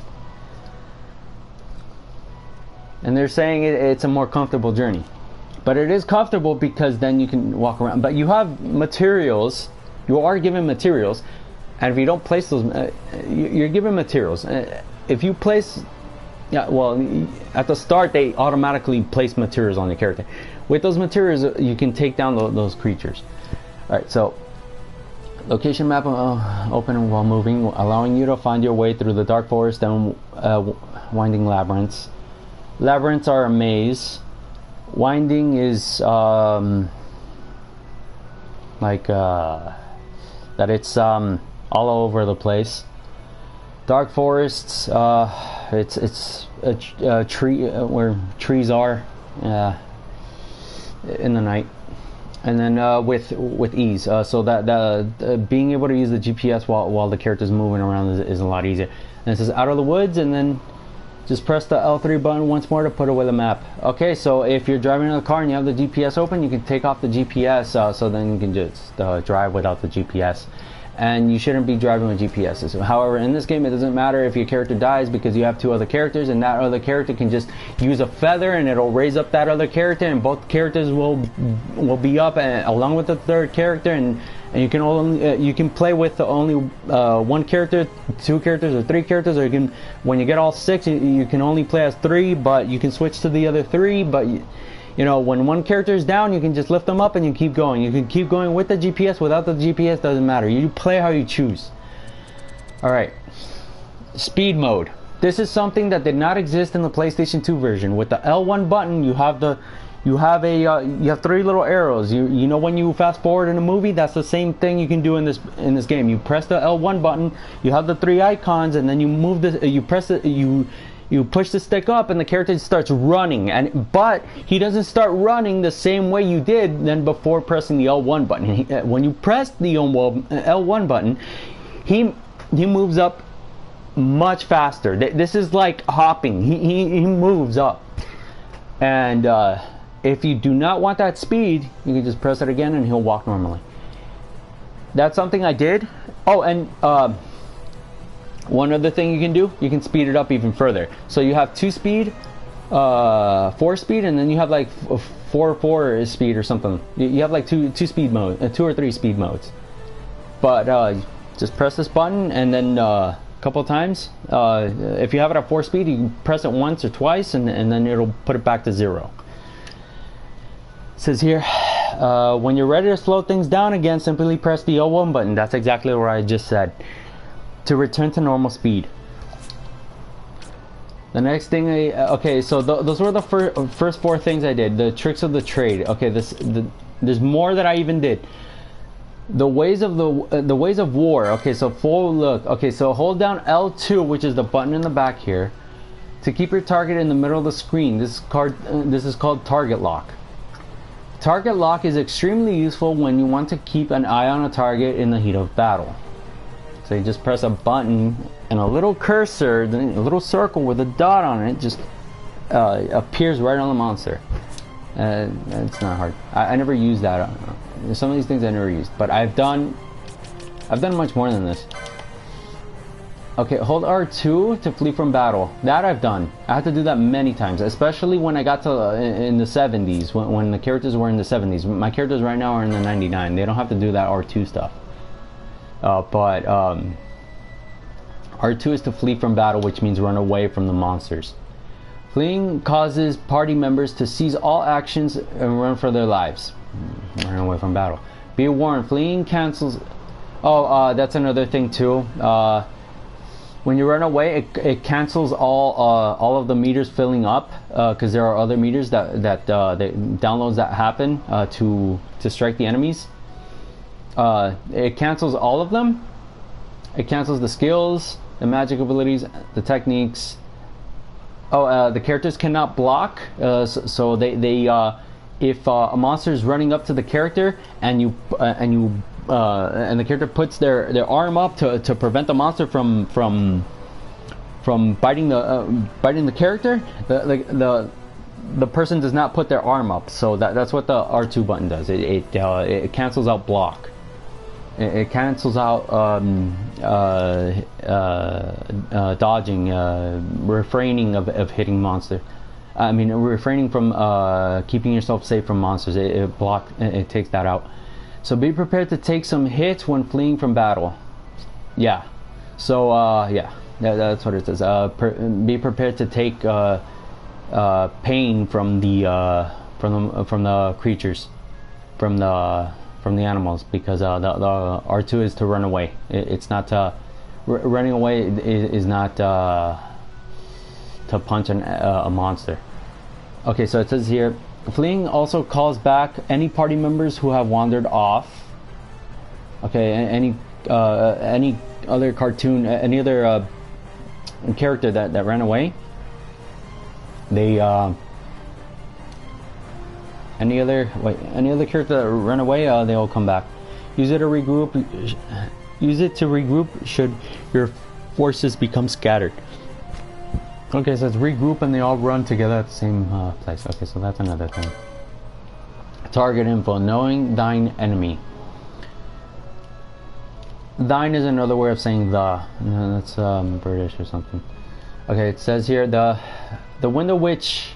And they're saying it's a more comfortable journey. But it is comfortable because then you can walk around. But you have materials. You are given materials. And if you don't place those, you're given materials. If you place... Yeah, well, at the start, they automatically place materials on your character. With those materials, you can take down those creatures. Alright, so... Location map open while moving, allowing you to find your way through the dark forest and winding labyrinths. Labyrinths are a maze. Winding is that it's all over the place. Dark forests, it's a tree where trees are in the night, and then with ease. So that being able to use the GPS while the character's moving around is a lot easier. And it says out of the woods, and then just press the L3 button once more to put away the map. Okay, so if you're driving in a car and you have the GPS open, you can take off the GPS, so then you can just drive without the GPS. And you shouldn't be driving with GPS. However, in this game, it doesn't matter if your character dies because you have two other characters, and that other character can just use a feather and it'll raise up that other character, and both characters will be up along with the third character, and you can only you can play with only one character, two characters, or three characters, or you can, when you get all six, you can only play as three, but you can switch to the other three. But you know, when one character is down, you can just lift them up and you keep going. You can keep going with the GPS, without the GPS, doesn't matter. You play how you choose. Alright. Speed mode. This is something that did not exist in the PlayStation 2 version. With the L1 button, you have three little arrows. You know, when you fast forward in a movie, that's the same thing you can do in this game. You press the L1 button, you have the three icons, and then you move this, you push the stick up and the character starts running, but he doesn't start running the same way you did than before pressing the L1 button. When you press the L1 button, he moves up much faster. This is like hopping. He moves up. And if you do not want that speed, you can just press it again and he'll walk normally. That's something I did. Oh, and one other thing you can do, you can speed it up even further. So you have 2 speed, 4 speed, and then you have like 4 speed or something. You have like two speed mode, 2 or 3 speed modes. But just press this button, and then a couple times. If you have it at 4 speed, you can press it once or twice, and then it'll put it back to 0. It says here, when you're ready to slow things down again, simply press the L1 button. That's exactly what I just said. To return to normal speed. The next thing okay, so those were the first 4 things I did. The tricks of the trade. Okay, there's more that I even did. The ways of war. Okay, so full look. Okay, so hold down L2, which is the button in the back here, to keep your target in the middle of the screen. This is called target lock. Target lock is extremely useful when you want to keep an eye on a target in the heat of battle. So you just press a button, and a little cursor, a little circle with a dot on it, just appears right on the monster. It's not hard. I never used that. Some of these things I never used, but I've done much more than this. Okay, hold R2 to flee from battle. That I've done. I had to do that many times, especially when I got to in the 70s, when the characters were in the 70s. My characters right now are in the 99. They don't have to do that R2 stuff. But R2 is to flee from battle, which means run away from the monsters. Fleeing causes party members to cease all actions and run for their lives. Run away from battle. Be warned, fleeing cancels... Oh, that's another thing too. When you run away, it cancels all of the meters filling up, because there are other meters that downloads that happen to strike the enemies. It cancels all of them. It cancels the skills, the magic abilities, the techniques. Oh, the characters cannot block. So they if a monster is running up to the character and the character puts their arm up to prevent the monster from biting the character, the person does not put their arm up. So that's what the R2 button does. It cancels out block. It cancels out dodging, refraining of hitting monster. I mean, refraining from keeping yourself safe from monsters. It takes that out. So be prepared to take some hits when fleeing from battle. Yeah. So yeah, that's what it says. Be prepared to take pain from the creatures, from the animals, because the R2 is to run away. It's not to running away is not to punch a monster. Okay, so it says here, fleeing also calls back any party members who have wandered off. Okay, any other cartoon, any other character that ran away. They any other character that ran away, they all come back. Use it to regroup. Use it to regroup should your forces become scattered. Okay, so it's regroup and they all run together at the same place. Okay, so that's another thing. Target info: knowing thine enemy. Thine is another way of saying the. No, that's British or something. Okay, it says here the window which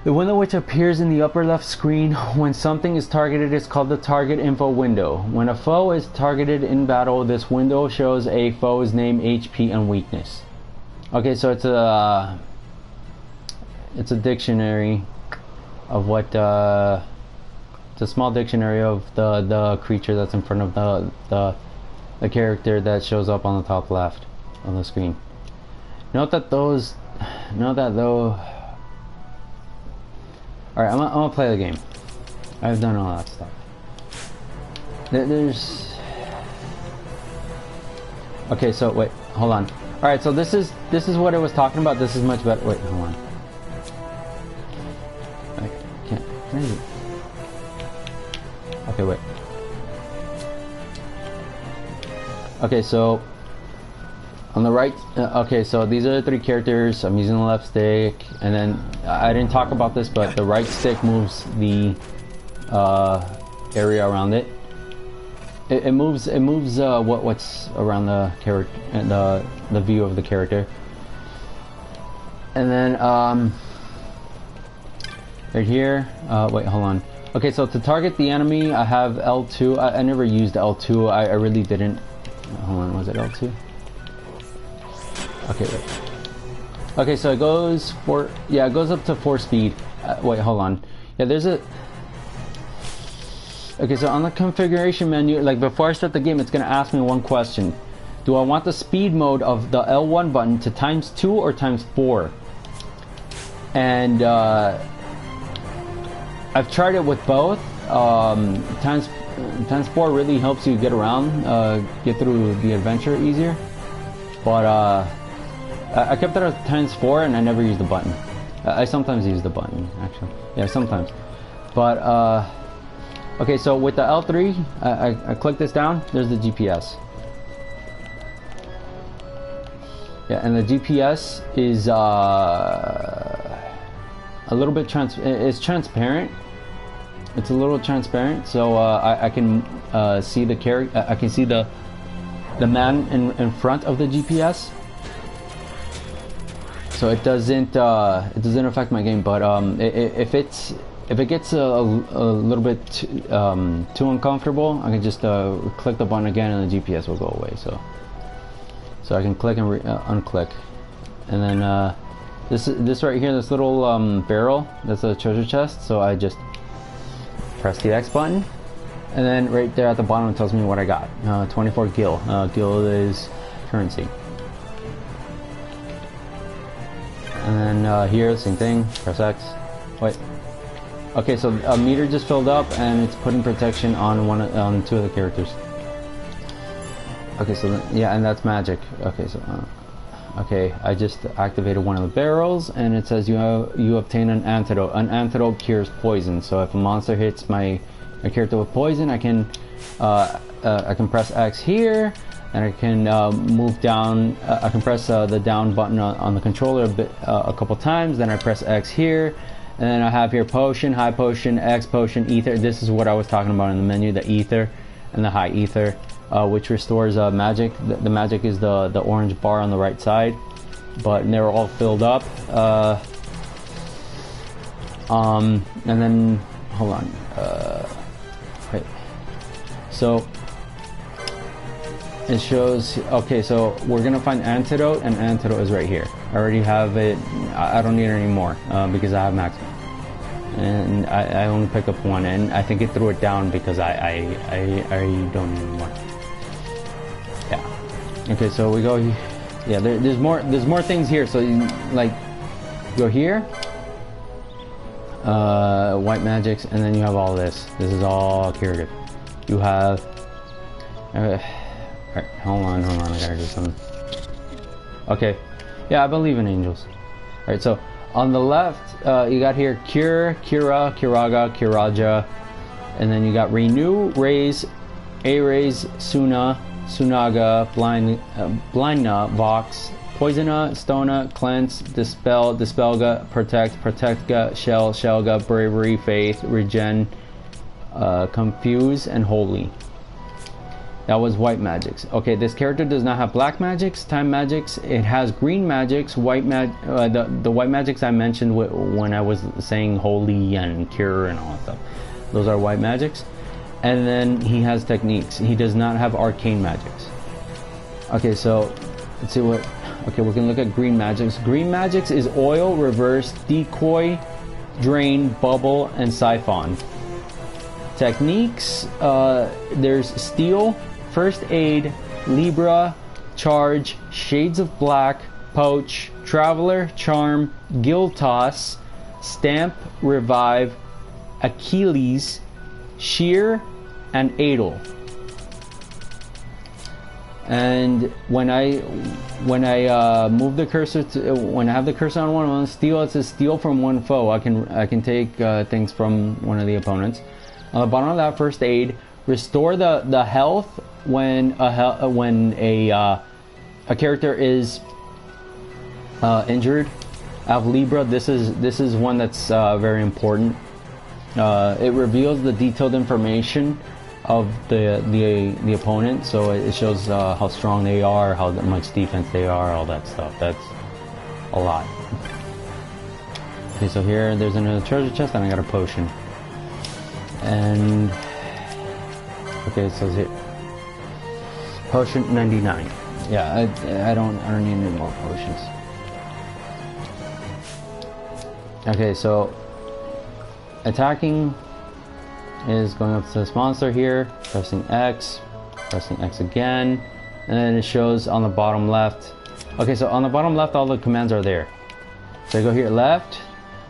appears in the upper left screen when something is targeted is called the target info window. When a foe is targeted in battle, this window shows a foe's name, HP, and weakness. Okay, so it's a dictionary of what it's a small dictionary of the creature that's in front of the character that shows up on the top left on the screen. Note that though. Alright, I'm gonna play the game. I've done all that stuff. There's... Okay, so wait, hold on. Alright, so this is what I was talking about. This is much better. Wait, hold on. I can't... Okay, wait. Okay, so... On the right, okay, so these are the three characters. I'm using the left stick, and then I didn't talk about this, but the right stick moves the area around it. It moves what's around the character and the view of the character. And then right here, wait, hold on. Okay, so to target the enemy, I have L2. I never used L2. I really didn't. Hold on, was it L2? Okay, wait. Okay, so it goes it goes up to 4 speed. Wait, hold on. Yeah, there's a... Okay, so on the configuration menu, like before I start the game, it's gonna ask me one question. Do I want the speed mode of the L1 button to ×2 or ×4? And I've tried it with both. ×4 really helps you get around, get through the adventure easier. But I kept it at ×4 and I never used the button. I sometimes use the button, actually. Yeah, sometimes. But, okay, so with the L3, I click this down, there's the GPS. Yeah, and the GPS is a little bit it's transparent. It's a little transparent, so I can see the character. I can see the man in front of the GPS. So it doesn't affect my game, but if it gets a little bit too uncomfortable, I can just click the button again and the GPS will go away. So I can click and unclick, and then This right here, this little barrel, that's a treasure chest. So I just press the X button, and then right there at the bottom it tells me what I got. 24 gil. Gil is currency. And then here, same thing. Press X. Wait. Okay, so a meter just filled up, and it's putting protection on two of the characters. Okay, so yeah, and that's magic. Okay, so okay, I just activated one of the barrels, and it says you obtain an antidote. An antidote cures poison. So if a monster hits my character with poison, I can press X here, and I can move down. I can press the down button on the controller a couple times. Then I press X here, and then I have here potion, high potion, X potion, ether. This is what I was talking about in the menu: the ether and the high ether, which restores magic. The magic is the orange bar on the right side, but they're all filled up. And then hold on. Wait. So. It shows, okay, so we're gonna find antidote, and antidote is right here. I already have it. I don't need it anymore because I have maximum, and I only pick up one, and I think it threw it down because I don't need anymore. Yeah. Okay, so we go. Yeah, there's more things here. So you, like, go here, white magics, and then you have all this. This is all curative. You have. Alright, hold on, I gotta do something. Okay, yeah, I believe in angels. Alright, so on the left, you got here Cure, Cura, Curaga, Curaja, and then you got Renew, Raise, A-Raise, Suna, Sunaga, Blindna, Vox, Poisona, Stona, Cleanse, Dispel, Dispelga, Protect, Protectga, Shell, Shellga, Bravery, Faith, Regen, Confuse, and Holy. That was white magics. Okay, this character does not have black magics, time magics. It has green magics, white the white magics I mentioned when I was saying holy and cure and all that stuff. Those are white magics. And then he has techniques. He does not have arcane magics. Okay, so let's see what. Okay, we can look at green magics. Green magics is oil, reverse, decoy, drain, bubble, and siphon. Techniques. There's steal, first aid, Libra, charge, shades of black, poach, traveler, charm, guild toss, stamp, revive, Achilles, shear, and Adel. And when I move the cursor to, when I have the cursor on one steal, it says steal from one foe. I can take things from one of the opponents. On the bottom of that, first aid, restore the health when a character is injured. I have Libra. This is one that's very important. It reveals the detailed information of the opponent, so it shows how strong they are, how much defense they are, all that stuff. That's a lot. Okay, so here there's another treasure chest, and I got a potion. And okay, it says here potion 99. Yeah, I don't need any more potions. Okay, so attacking is going up to this monster here, pressing X again, and then it shows on the bottom left. Okay, so on the bottom left, all the commands are there. So I go here, left,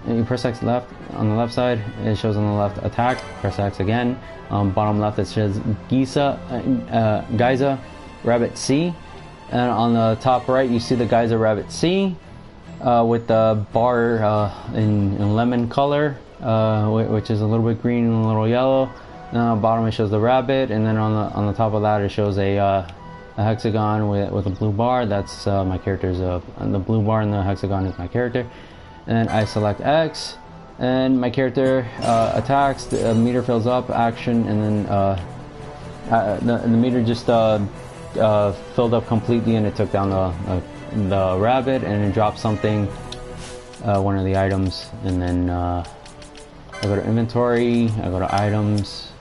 and you press X left on the left side. It shows on the left attack. Press X again. Bottom left it says Geyser Rabbit C, and on the top right you see the Geyser Rabbit C with the bar in lemon color, which is a little bit green and a little yellow. And on the bottom it shows the rabbit, and then on the top of that it shows a hexagon with a blue bar. That's my character's. The blue bar and the hexagon is my character. And then I select X, and my character attacks. The meter fills up, action, and then the meter just filled up completely, and it took down the rabbit, and it dropped something, one of the items, and then I go to inventory, I go to items.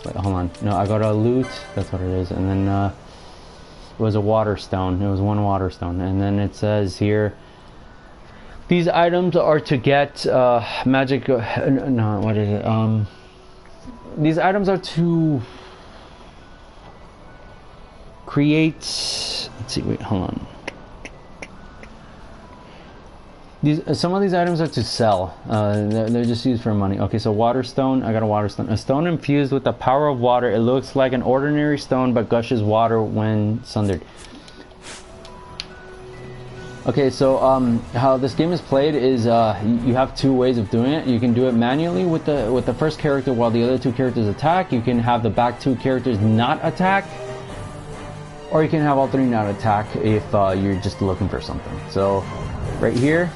Wait, hold on. No, I go to loot. That's what it is, and then it was a water stone. It was one water stone, and then it says here. These items are to get magic. No, what is it? These items are to create. Let's see. Wait, hold on. Some of these items are to sell. They're just used for money. Okay, so water stone. I got a water stone. A stone infused with the power of water. It looks like an ordinary stone, but gushes water when sundered. Okay, so how this game is played is you have two ways of doing it. You can do it manually with the first character while the other two characters attack. You can have the back two characters not attack, or you can have all three not attack if you're just looking for something. So right here.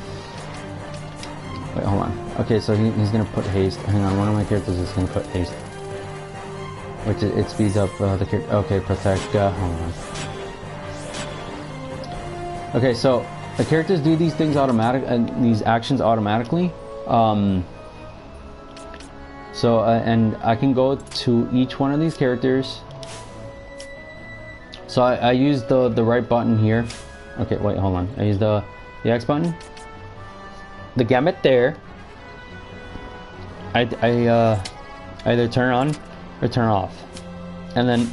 Wait, hold on. Okay, so he's gonna put haste. Hang on, one of my characters is gonna put haste, which it speeds up the character. Okay, protect. Hold on. Okay, so the characters do these things these actions automatically. And I can go to each one of these characters. So I use the right button here. Okay, wait, hold on. I use the X button. The gamut there. I either turn on or turn off, and then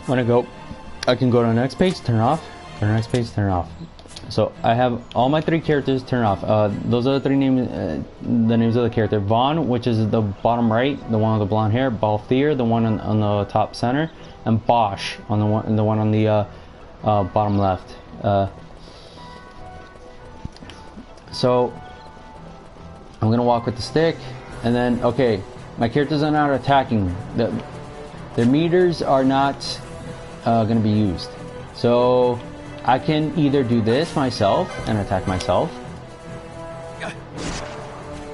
when I can go to the next page, turn off, go to the next page, turn off. So I have all my three characters turned off. Those are the three names, the names of the character. Vaughn, which is the bottom right, the one with the blonde hair. Balthier, the one on the top center, and Bosch on the one on the bottom left. So I'm gonna walk with the stick, and then okay, my characters are not attacking. Their meters are not gonna be used. So I can either do this myself and attack myself.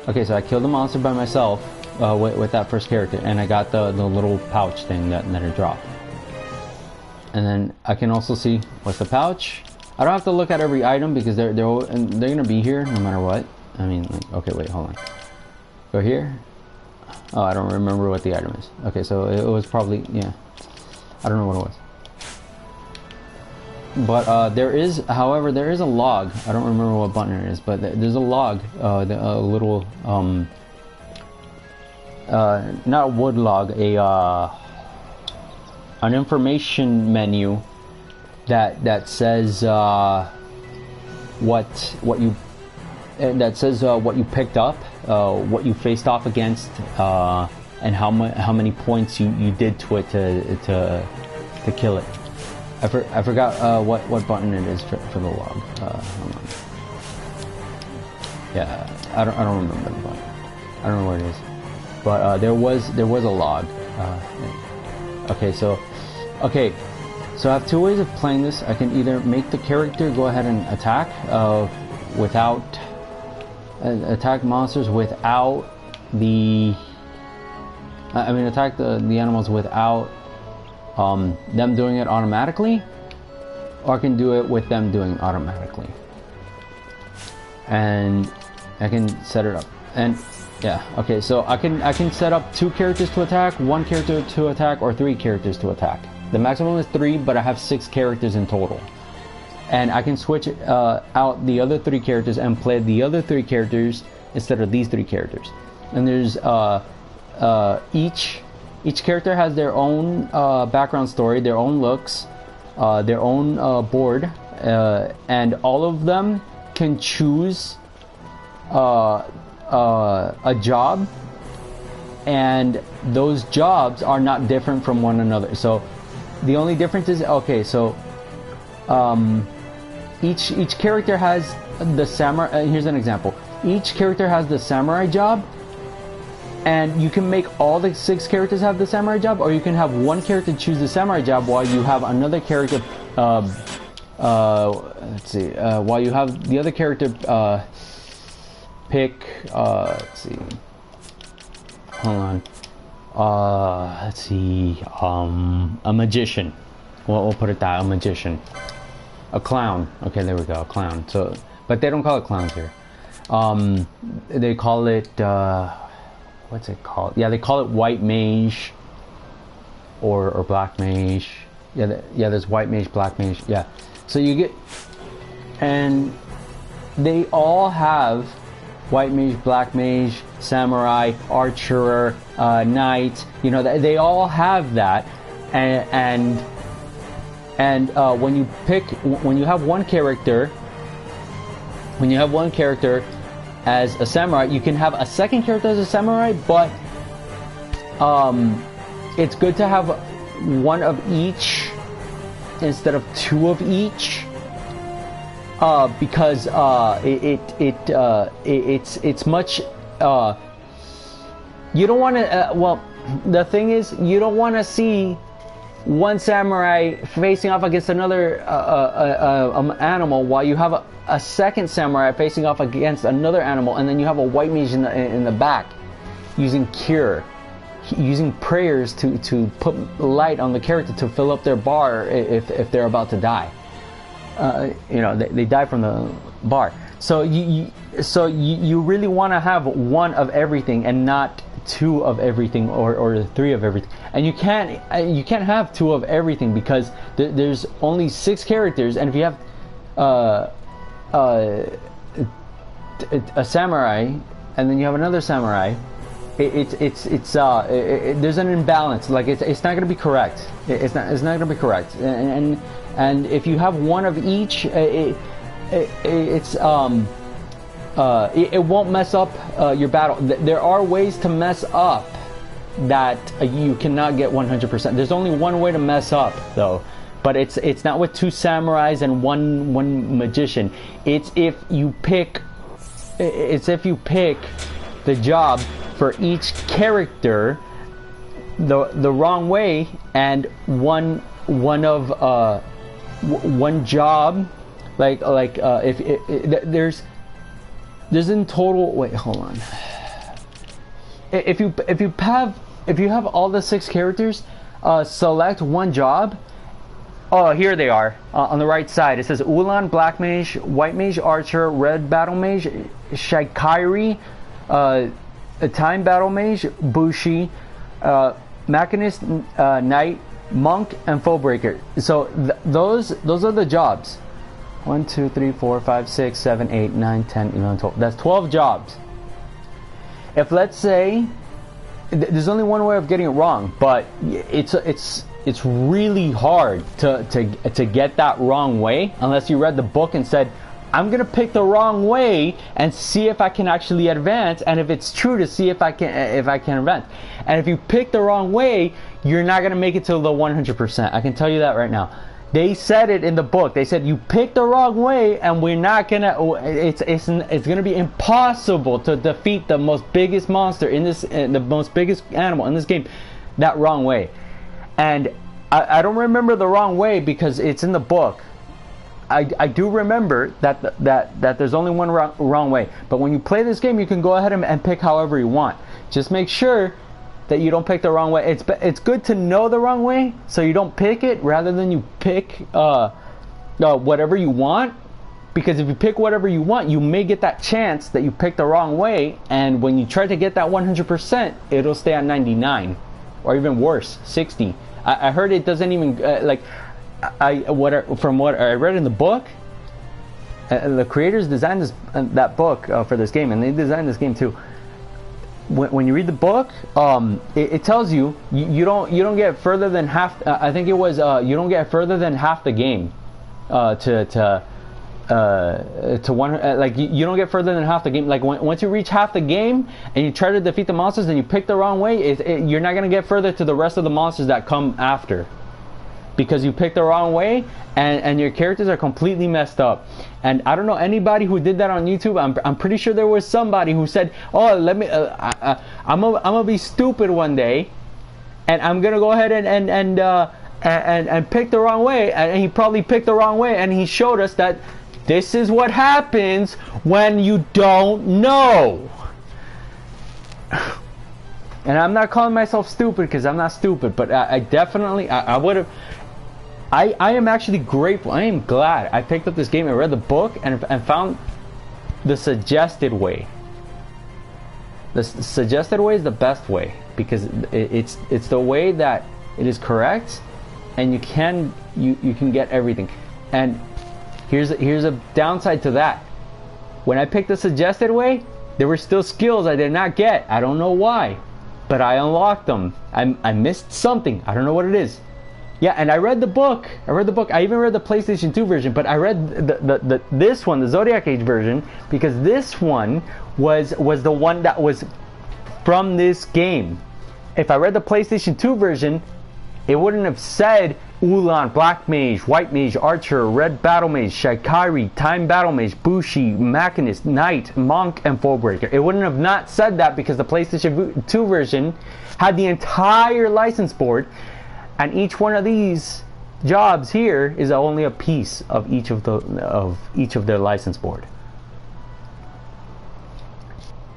Okay, so I killed the monster by myself with that first character, and I got the little pouch thing that it dropped. And then I can also see what's the pouch. I don't have to look at every item because they're gonna be here no matter what. I mean, like, okay, wait, hold on. Go here. Oh, I don't remember what the item is. Okay, so it was probably, yeah. I don't know what it was. But however, there is a log. I don't remember what button it is, but there's a log, a little, not a wood log, an information menu that says what you picked up, what you faced off against, and how many points you did to it to kill it. I forgot what button it is for the log. Hold on. Yeah, I don't remember the button. I don't know where it is, but there was a log. Okay, so I have two ways of playing this. I can either make the character go ahead and attack attack monsters without attack the animals without them doing it automatically, or I can do it with them doing it automatically, and I can set it up. And yeah, okay, so I can set up two characters to attack, one character to attack, or three characters to attack. The maximum is 3, but I have 6 characters in total, and I can switch out the other 3 characters and play the other 3 characters instead of these 3 characters. And there's each character has their own background story, their own looks, their own board, and all of them can choose a job, and those jobs are not different from one another. So the only difference is, okay, so each character has the samurai. Here's an example. Each character has the samurai job, and you can make all the 6 characters have the samurai job, or you can have one character choose the samurai job while you have another character let's see, while you have the other character pick, let's see, hold on, let's see, a magician. We'll put it that, a magician. A clown. Okay, there we go, a clown. So, but they don't call it clowns here. They call it, what's it called? Yeah, they call it white mage or black mage. Yeah, there's white mage, black mage. Yeah. So you get, and they all have white mage, black mage, samurai, archer, knight. You know, they all have that, and when you have one character as a samurai, you can have a second character as a samurai, but it's good to have one of each instead of two of each, because it's much you don't want to well, the thing is, you don't want to see one samurai facing off against another animal while you have a second samurai facing off against another animal, and then you have a white mage in the back using cure, using prayers to put light on the character to fill up their bar if they're about to die. You know, they die from the bar. So you really want to have one of everything and not two of everything or three of everything. And you can't have two of everything, because there's only 6 characters, and if you have a samurai and then you have another samurai, there's an imbalance. Like it's not going to be correct. It's not going to be correct. And if you have one of each, it won't mess up your battle. There are ways to mess up that you cannot get 100%. There's only one way to mess up, though, but it's not with 2 samurais and one magician. It's if you pick the job for each character the wrong way, and one job, like if there's in total, wait, hold on, if you have all the 6 characters, select one job. Oh, here they are on the right side. It says Ulan, Black Mage, White Mage, Archer, Red Battle Mage, Shaikiri, Time Battle Mage, Bushi, Machinist, Knight, Monk, and Foebreaker. So those are the jobs. 1, 2, 3, 4, 5, 6, 7, 8, 9, 10, 11, 12. That's 12 jobs. If, let's say, there's only one way of getting it wrong, but it's really hard to get that wrong way, unless you read the book and said, I'm gonna pick the wrong way and see if I can actually advance, and if it's true, to see if I can advance. And if you pick the wrong way, you're not gonna make it to the 100%. I can tell you that right now. They said it in the book. They said you pick the wrong way, and we're not gonna. It's gonna be impossible to defeat the most biggest monster in this, the most biggest animal in this game, that wrong way. And I don't remember the wrong way because it's in the book. I do remember that there's only one wrong way. But when you play this game, you can go ahead and pick however you want. Just make sure that you don't pick the wrong way. It's good to know the wrong way, so you don't pick it, rather than you pick whatever you want. Because if you pick whatever you want, you may get that chance that you picked the wrong way, and when you try to get that 100%, it'll stay at 99, or even worse, 60. I heard it doesn't even from what I read in the book, the creators designed that book for this game, and they designed this game too. When you read the book, it tells you you don't get further than half. I think it was you don't get further than half the game to one. Like you don't get further than half the game. Like once you reach half the game and you try to defeat the monsters and you pick the wrong way, you're not gonna get further to the rest of the monsters that come after, because you picked the wrong way, and your characters are completely messed up. And I don't know anybody who did that on YouTube. I'm pretty sure there was somebody who said, "Oh, let me. I'm gonna be stupid one day, and I'm gonna go ahead and pick the wrong way." And he probably picked the wrong way, and he showed us that this is what happens when you don't know. And I'm not calling myself stupid, because I'm not stupid, but I definitely I would have. I am actually grateful. I am glad I picked up this game and read the book and found the suggested way. The suggested way is the best way, because it's the way that it is correct, and you can get everything. And here's a downside to that. When I picked the suggested way, there were still skills I did not get. I don't know why, but I unlocked them. I missed something. I don't know what it is. Yeah, and I read the book. I even read the PlayStation 2 version, but I read this one, the Zodiac Age version, because this one was the one that was from this game. If I read the PlayStation 2 version, it wouldn't have said Ulan, Black Mage, White Mage, Archer, Red Battle Mage, Shikari, Time Battle Mage, Bushi, Machinist, Knight, Monk, and Foebreaker. It wouldn't have not said that because the PlayStation 2 version had the entire license board, and each one of these jobs here is only a piece of each of their license board.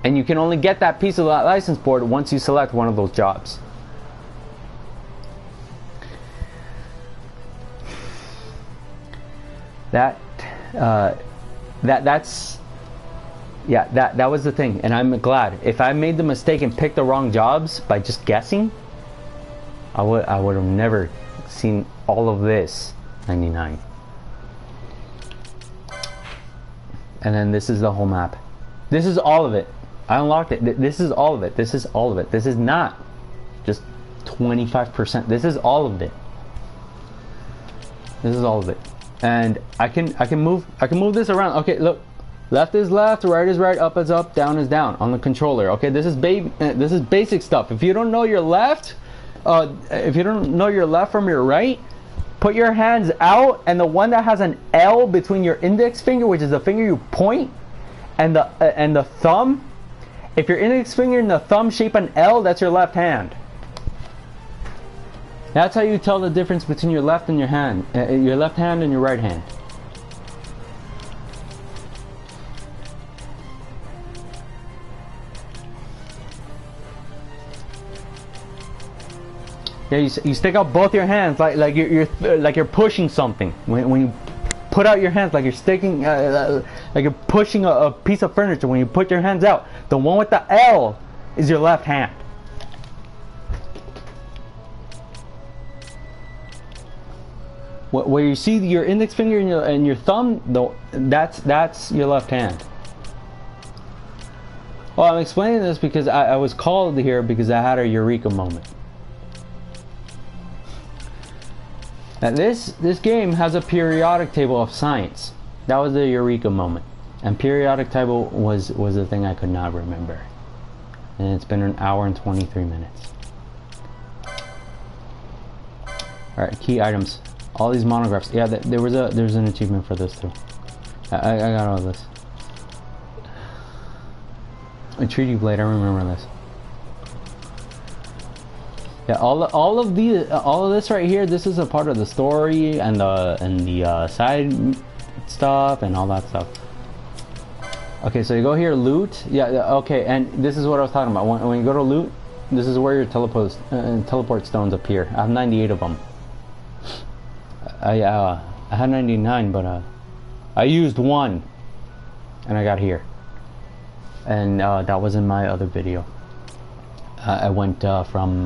And you can only get that piece of that license board once you select one of those jobs. That was the thing, and I'm glad. If I made the mistake and picked the wrong jobs by just guessing, I would have never seen all of this 99. And then this is the whole map. This is all of it. I unlocked it. This is all of it. This is all of it. This is not just 25%. This is all of it. This is all of it. And I can move this around. Okay, look. Left is left, right is right, up is up, down is down on the controller. Okay, this is basic stuff. If you don't know your left, from your right, put your hands out, and the one that has an L between your index finger, which is the finger you point, and the thumb. If your index finger and the thumb shape an L, that's your left hand. That's how you tell the difference between your left and your left hand and your right hand. Yeah, you stick out both your hands like you're pushing something. When you put out your hands, like you're sticking, like you're pushing a piece of furniture. When you put your hands out, the one with the L is your left hand. Where you see your index finger and your thumb, though, that's your left hand. Well, I'm explaining this because I was called here because I had a eureka moment. Now this game has a periodic table of science. That was the eureka moment. And periodic table was the thing I could not remember. And it's been an hour and 23 minutes. Alright, key items. All these monographs. Yeah, there's an achievement for this too. I got all this. A treaty blade, I remember this. Yeah, all of this right here, this is a part of the story and the side stuff and all that stuff. Okay, so you go here, loot. Yeah, okay, and this is what I was talking about. When you go to loot, this is where your teleport stones appear. I have 98 of them. I had 99, but I used one, and I got here. And that was in my other video. I went from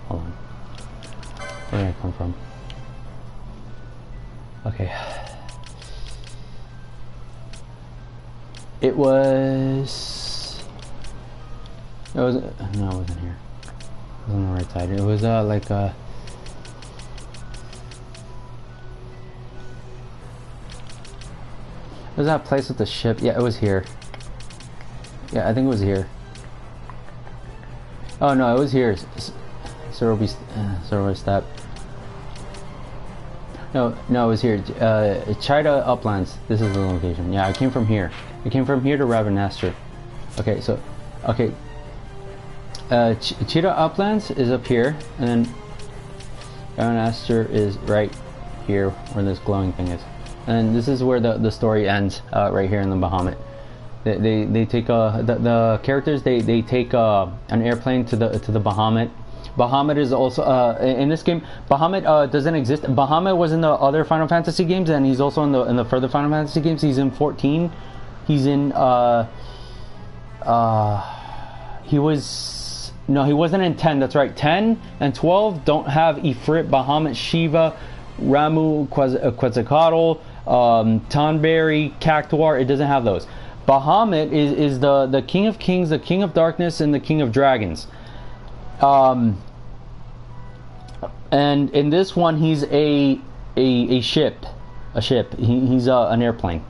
hold on, where did I come from? Okay, it was no, it wasn't here. It was on the right side. It was like was that place with the ship? Yeah, it was here. Yeah, I think it was here. Oh no, it was here. Sorrowy Step. No, it was here. Chida Uplands. This is the location. Yeah, I came from here. I came from here to Ragenarker. Okay, so, okay. Chida Uplands is up here, and then Ragenarker is right here, where this glowing thing is. And this is where the story ends, right here in the Bahamut. They take the characters. They take an airplane to the Bahamut. Bahamut is also in this game. Bahamut doesn't exist. Bahamut was in the other Final Fantasy games, and he's also in the further Final Fantasy games. He's in 14. He's in he wasn't in 10. That's right. 10 and 12 don't have Ifrit, Bahamut, Shiva, Ramu, Quetzalcoatl, Tonberry, Cactuar, it doesn't have those. Bahamut is the King of Kings, the King of Darkness, and the King of Dragons. And in this one, he's a ship. He's an airplane.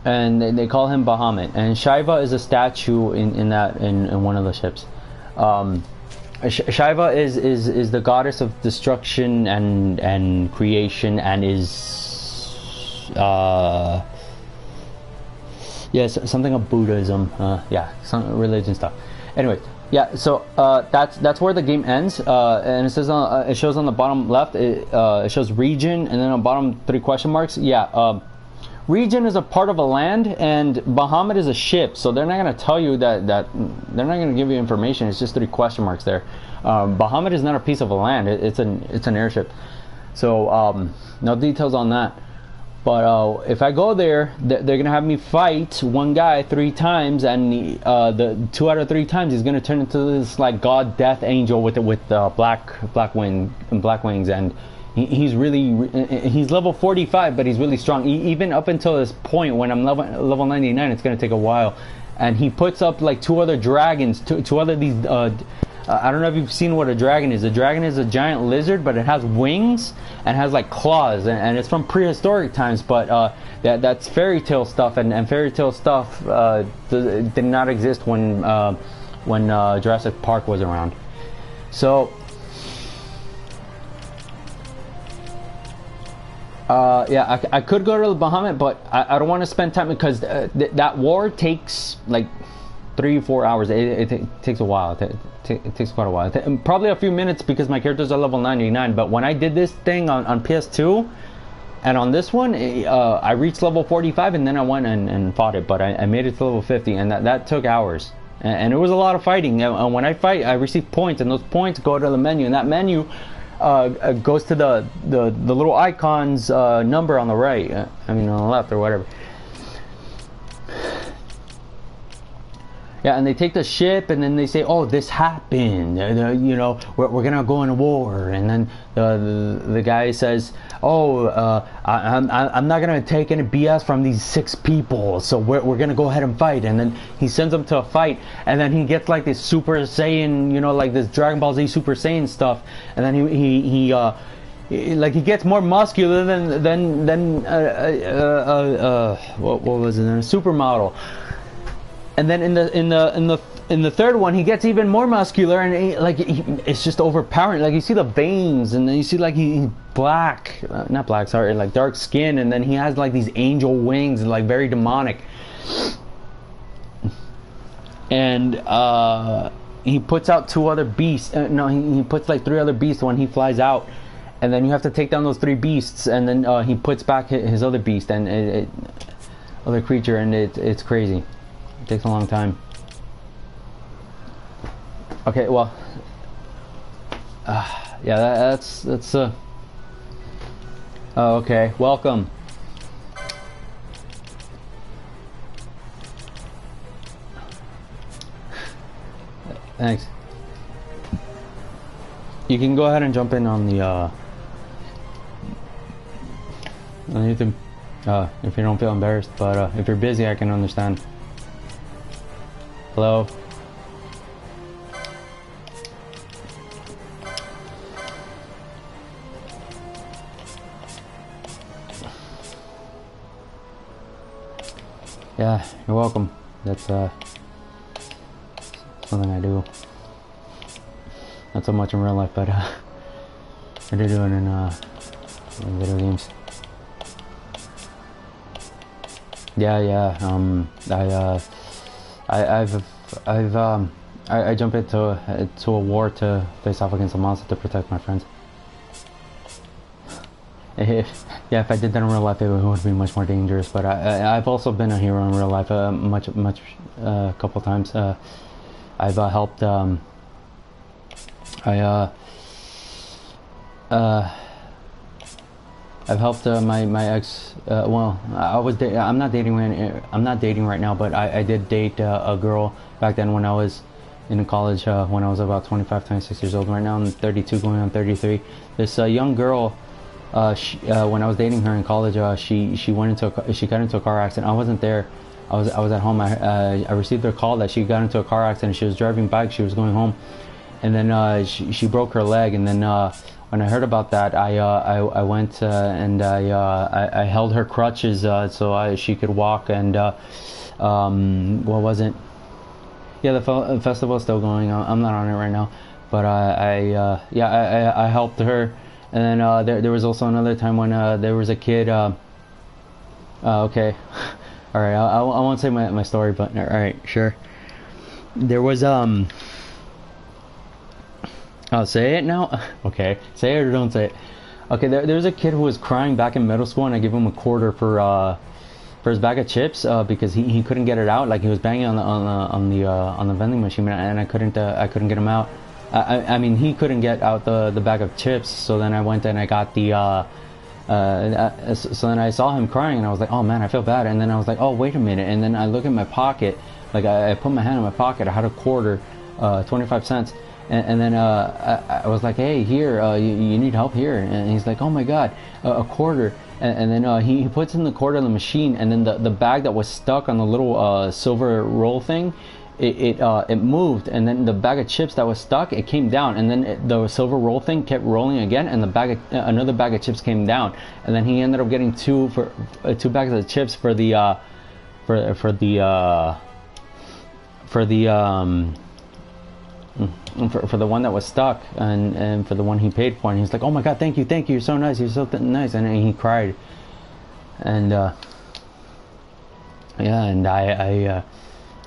And they call him Bahamut. And Shiva is a statue in one of the ships. Shiva is the goddess of destruction and creation, and is yes, something of Buddhism. Yeah, some religion stuff. Anyway, yeah. So that's where the game ends. And it says it shows on the bottom left. It shows region, and then on the bottom 3 question marks. Yeah. Region is a part of a land, and Bahamut is a ship, so they're not going to tell you that they're not going to give you information. It's just 3 question marks there. Bahamut is not a piece of a land; it's an airship. So no details on that. But if I go there, they're going to have me fight one guy 3 times, and the 2 out of 3 times he's going to turn into this like god death angel with black wings, and he's level 45, but he's really strong. Even up until this point, when I'm level 99, it's going to take a while. And he puts up like 2 other dragons, two other these. I don't know if you've seen what a dragon is. A dragon is a giant lizard, but it has wings and has like claws, and it's from prehistoric times. But that's fairy tale stuff, and fairy tale stuff did not exist when Jurassic Park was around. So. Yeah, I could go to the Bahamut, but I don't want to spend time because that war takes like 3-4 hours. It takes a while. It takes quite a while. Probably a few minutes because my characters are level 99. But when I did this thing on PS2 and on this one, I reached level 45 and then I went and fought it. But I made it to level 50, and that took hours. And it was a lot of fighting. And when I fight, I receive points, and those points go to the menu, and that menu goes to the little icon's number on the right. I mean on the left or whatever. Yeah, and they take the ship, and then they say, "Oh, this happened. You know, we're gonna go into war." And then the guy says, "Oh, I'm not gonna take any BS from these 6 people. So we're gonna go ahead and fight." And then he sends them to a fight, and then he gets like this Super Saiyan, you know, like this Dragon Ball Z Super Saiyan stuff. And then he gets more muscular than what was it? A supermodel. And then in the third one, he gets even more muscular, and it's just overpowering. Like you see the veins, and then you see like he's black, not black, sorry, like dark skin, and then he has like these angel wings, like very demonic. And he puts out 2 other beasts. No, he puts like 3 other beasts when he flies out, and then you have to take down those 3 beasts, and then he puts back his other beast and other creature, and it's crazy. It takes a long time. Okay, well, yeah, that's oh, okay, welcome. Thanks. You can go ahead and jump in on the on YouTube if you don't feel embarrassed, but if you're busy, I can understand. Hello. Yeah, you're welcome. That's something I do. Not so much in real life, but I do do it in video games. Yeah. I jump into a war to face off against a monster to protect my friends. Yeah, if I did that in real life, it would be much more dangerous. But I've also been a hero in real life, a couple times. I've helped. I've helped my ex. Well, I'm not dating right now, but I did date a girl back then when I was in college. When I was about 25, 26 years old. Right now I'm 32, going on 33. This young girl. when I was dating her in college, she got into a car accident. I wasn't there. I was at home. I received a call that she got into a car accident. She was driving back. She was going home, and then she broke her leg. And then when I heard about that, I went and I held her crutches so she could walk. And what was it? Yeah, the festival is still going. I'm not on it right now, but I helped her. And then there was also another time when there was a kid. Okay, all right. I won't say my story, but all right, sure. There was I'll say it now. Okay, say it or don't say it. Okay, there was a kid who was crying back in middle school, and I gave him a quarter for his bag of chips because he couldn't get it out. Like, he was banging on the vending machine, and I couldn't get him out. I mean, he couldn't get out the bag of chips. So then I went and I got so then I saw him crying, and I was like, oh man, I feel bad. And then I was like, oh, wait a minute. And then I look at my pocket, like I put my hand in my pocket. I had a quarter, 25 cents. And then I was like, hey, here, you need help here. And he's like, oh my god, a quarter. And then he puts in the quarter in the machine, and then the bag that was stuck on the little silver roll thing, it moved, and then the bag of chips that was stuck, it came down, and then the silver roll thing kept rolling again, and another bag of chips came down, and then he ended up getting two bags of chips for the one that was stuck, and for the one he paid for. And he's like, oh my god, thank you, you're so nice, nice. And he cried. And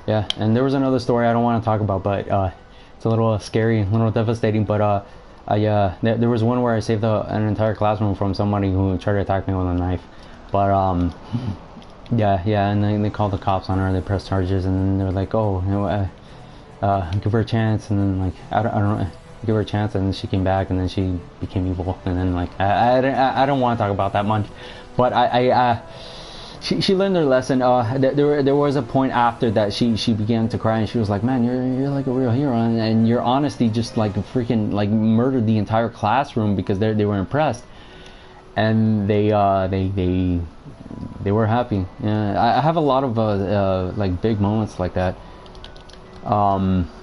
yeah, and there was another story I don't want to talk about, but it's a little scary, a little devastating. But there was one where I saved an entire classroom from somebody who tried to attack me with a knife. But yeah, and then they called the cops on her. They pressed charges, and then they were like, oh, you know, give her a chance. And then, like, I don't know, give her a chance. And then she came back, and then she became evil. And then, like, I don't want to talk about that much, but she learned her lesson. There was a point after that she began to cry, and she was like, man, you're like a real hero, and your honesty just like freaking like murdered the entire classroom because they were impressed, and they were happy. Yeah, I have a lot of like big moments like that.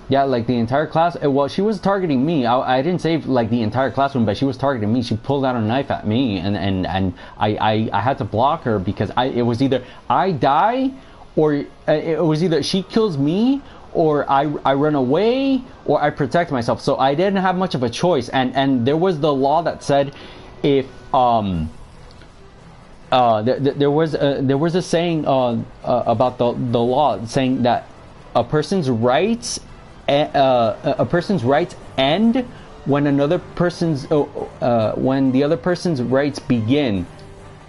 Yeah, like the entire class. Well, she was targeting me. I didn't say like the entire classroom, but she was targeting me. She pulled out a knife at me, and I had to block her because it was either I die, or it was either she kills me, or I run away, or I protect myself. So I didn't have much of a choice. And there was the law that said if there was a saying about the law saying that a person's rights end when when the other person's rights begin,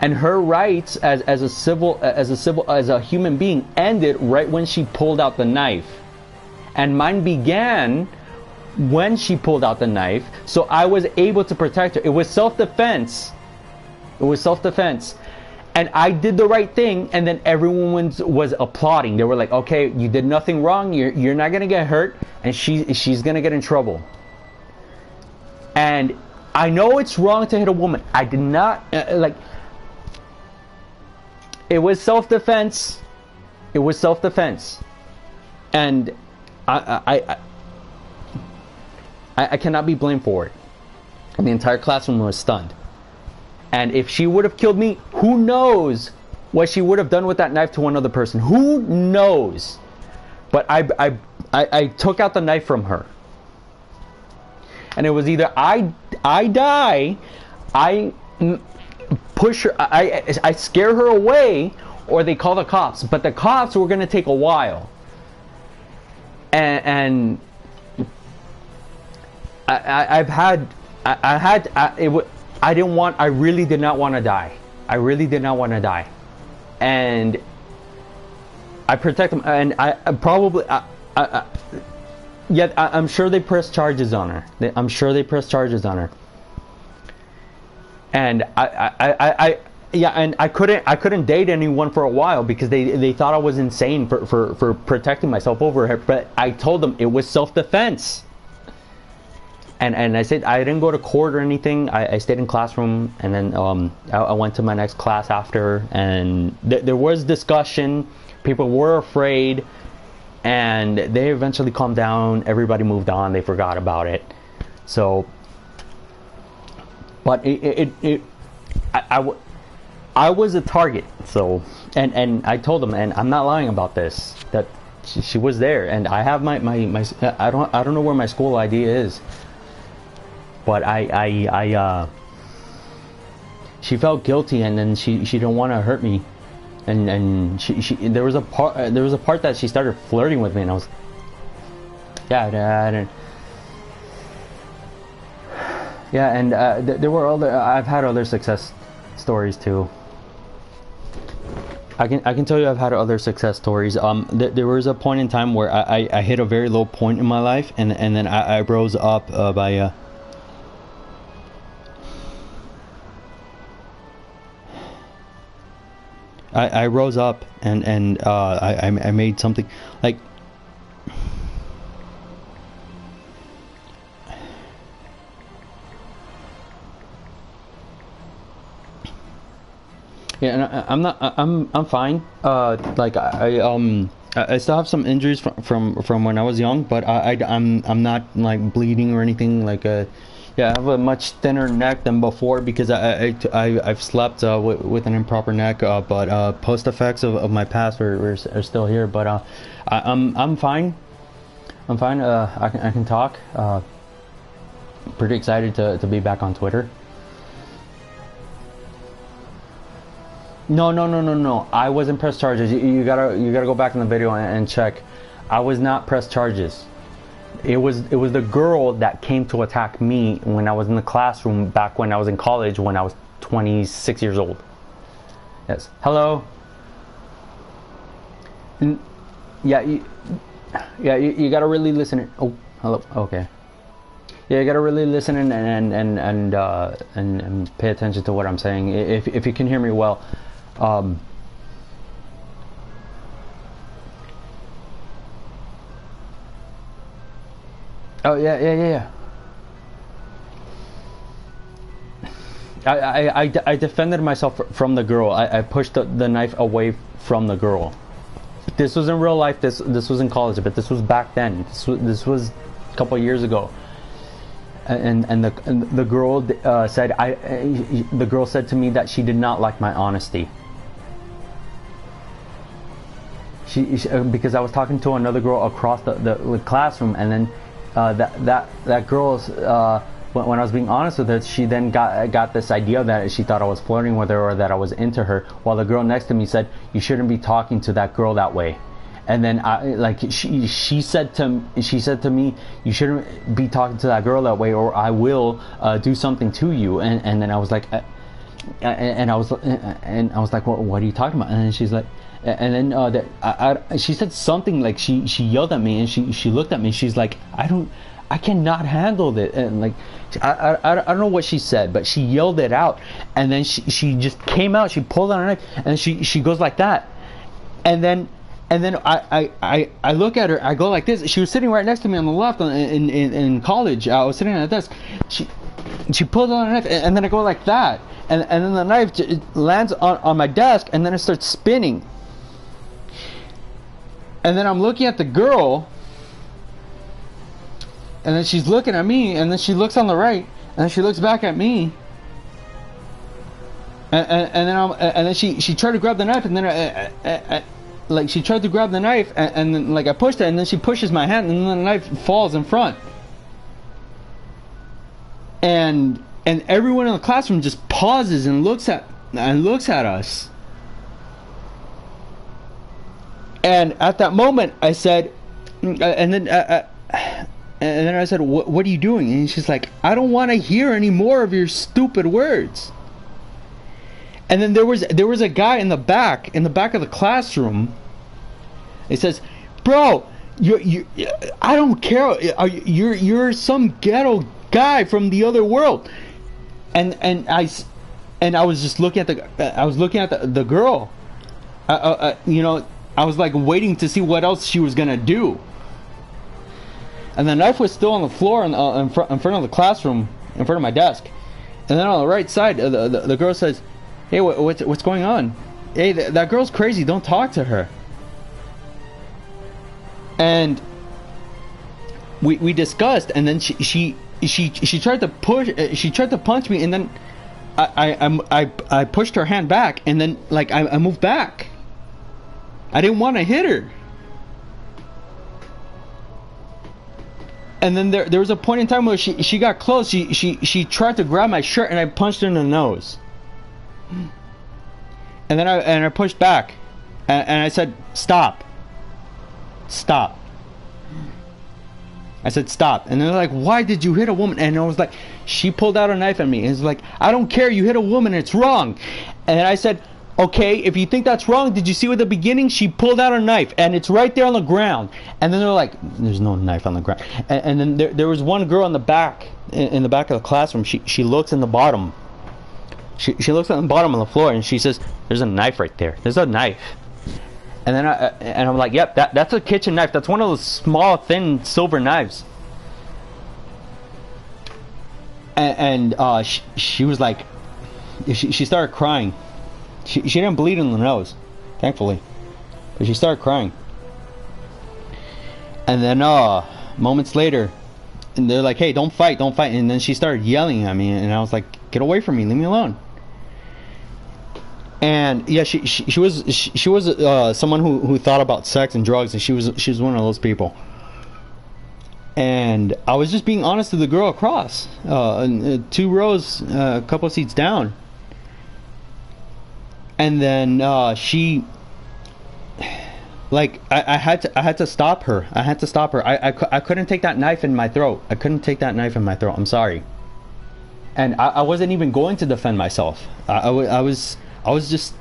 and her rights as a human being ended right when she pulled out the knife, and mine began when she pulled out the knife. So I was able to protect her. It was self-defense. And I did the right thing, and then everyone was applauding. They were like, okay, you did nothing wrong, you're not gonna get hurt, and she's gonna get in trouble. And I know it's wrong to hit a woman. I did not like, it was self-defense. And I cannot be blamed for it. And the entire classroom was stunned. And if she would have killed me, who knows what she would have done with that knife to another person? Who knows? But I took out the knife from her. And it was either I die, I push her, I scare her away, or they call the cops. But the cops were going to take a while. And I really did not want to die. And I protect them, and I'm sure they pressed charges on her. And I couldn't date anyone for a while because they thought I was insane for protecting myself over her. But I told them it was self-defense. And I said I didn't go to court or anything. I stayed in classroom, and then I went to my next class after, and there was discussion. People were afraid, and they eventually calmed down. Everybody moved on. They forgot about it. So, but I was a target. So, and I told them, and I'm not lying about this, that she was there, and I have my I don't know where my school ID is. But she felt guilty, and then she didn't want to hurt me, and she there was a part that she started flirting with me, and I was, yeah, I didn't, yeah, and there were I've had other success stories too. I can tell you I've had other success stories. There was a point in time where I hit a very low point in my life, and then I rose up by. I rose up and I made something like, yeah, and I'm fine. Like I still have some injuries from when I was young, but I'm not like bleeding or anything. Like yeah, I have a much thinner neck than before because I've slept with an improper neck. But post effects of my past are still here. But I'm fine. I'm fine. I can talk. Pretty excited to be back on Twitter. No. I wasn't pressed charges. You gotta go back in the video and check. I was not pressed charges. It was the girl that came to attack me when I was in the classroom back when I was in college when I was 26 years old. Yes. Hello. Yeah. You gotta really listen. Oh, hello. Okay. Yeah, you gotta really listen and pay attention to what I'm saying. If you can hear me well. Oh yeah. I defended myself from the girl. I pushed the knife away from the girl. This was in real life. This was in college, but this was back then. This was a couple of years ago. And the girl said the girl said to me that she did not like my honesty. She because I was talking to another girl across the classroom, and then that girl when I was being honest with her, she then got this idea that she thought I was flirting with her or that I was into her, while the girl next to me said, you shouldn't be talking to that girl that way. And then she said to me, you shouldn't be talking to that girl that way, or I will do something to you. And then I was like, and I was like, what are you talking about? And then she's like, and then she said something like she yelled at me, and she looked at me. She's like, I cannot handle this. And like, I don't know what she said, but she yelled it out. And then she just came out. She pulled out a knife, and she goes like that. And then I look at her. I go like this. She was sitting right next to me on the left in college. I was sitting at a desk. She pulled out a knife, and then I go like that. And then the knife lands on my desk, and then it starts spinning. And then I'm looking at the girl, and then she's looking at me, and then she looks on the right, and then she looks back at me, and then she tried to grab the knife, and then like she tried to grab the knife, and then like I pushed it, and then she pushes my hand, and then the knife falls in front, and everyone in the classroom just pauses and looks at us. And at that moment, I said, and then I said, what are you doing? And she's like, I don't want to hear any more of your stupid words. And then there was a guy in the back of the classroom. He says, bro, you I don't care. You're some ghetto guy from the other world. And I was just looking at the girl. You know, I was like waiting to see what else she was gonna do. and the knife was still on the floor in front of the classroom, in front of my desk. And then on the right side, the girl says, "Hey, what's going on? Hey, that girl's crazy. Don't talk to her." And we discussed, and then she tried to push, she tried to punch me, and then I pushed her hand back, and then like I moved back. I didn't want to hit her. And then there was a point in time where she got close. She tried to grab my shirt, and I punched her in the nose. And then I pushed back, and I said, "Stop, stop." I said, "Stop." And they're like, "Why did you hit a woman?" And I was like, she pulled out a knife at me. And it's like, "I don't care. You hit a woman. It's wrong." And I said, "Okay, if you think that's wrong, did you see at the beginning she pulled out a knife and it's right there on the ground?" And then they're like, "There's no knife on the ground." And then there was one girl in the back, in the back of the classroom. She looks in the bottom. She looks at the bottom of the floor, and she says, "There's a knife right there. There's a knife." And then I'm like, "Yep, that's a kitchen knife. That's one of those small, thin silver knives." And she was like, she started crying. She didn't bleed in the nose, thankfully, but she started crying. And then moments later, and they're like, "Hey, don't fight, don't fight." And then she started yelling at me, and I was like, "Get away from me, leave me alone." And yeah, she was someone who thought about sex and drugs, and she was one of those people. And I was just being honest to the girl across, 2 rows, a couple of seats down. And then she, like, I had to stop her. I had to stop her. I couldn't take that knife in my throat. I couldn't take that knife in my throat. I'm sorry. And I wasn't even going to defend myself. I was just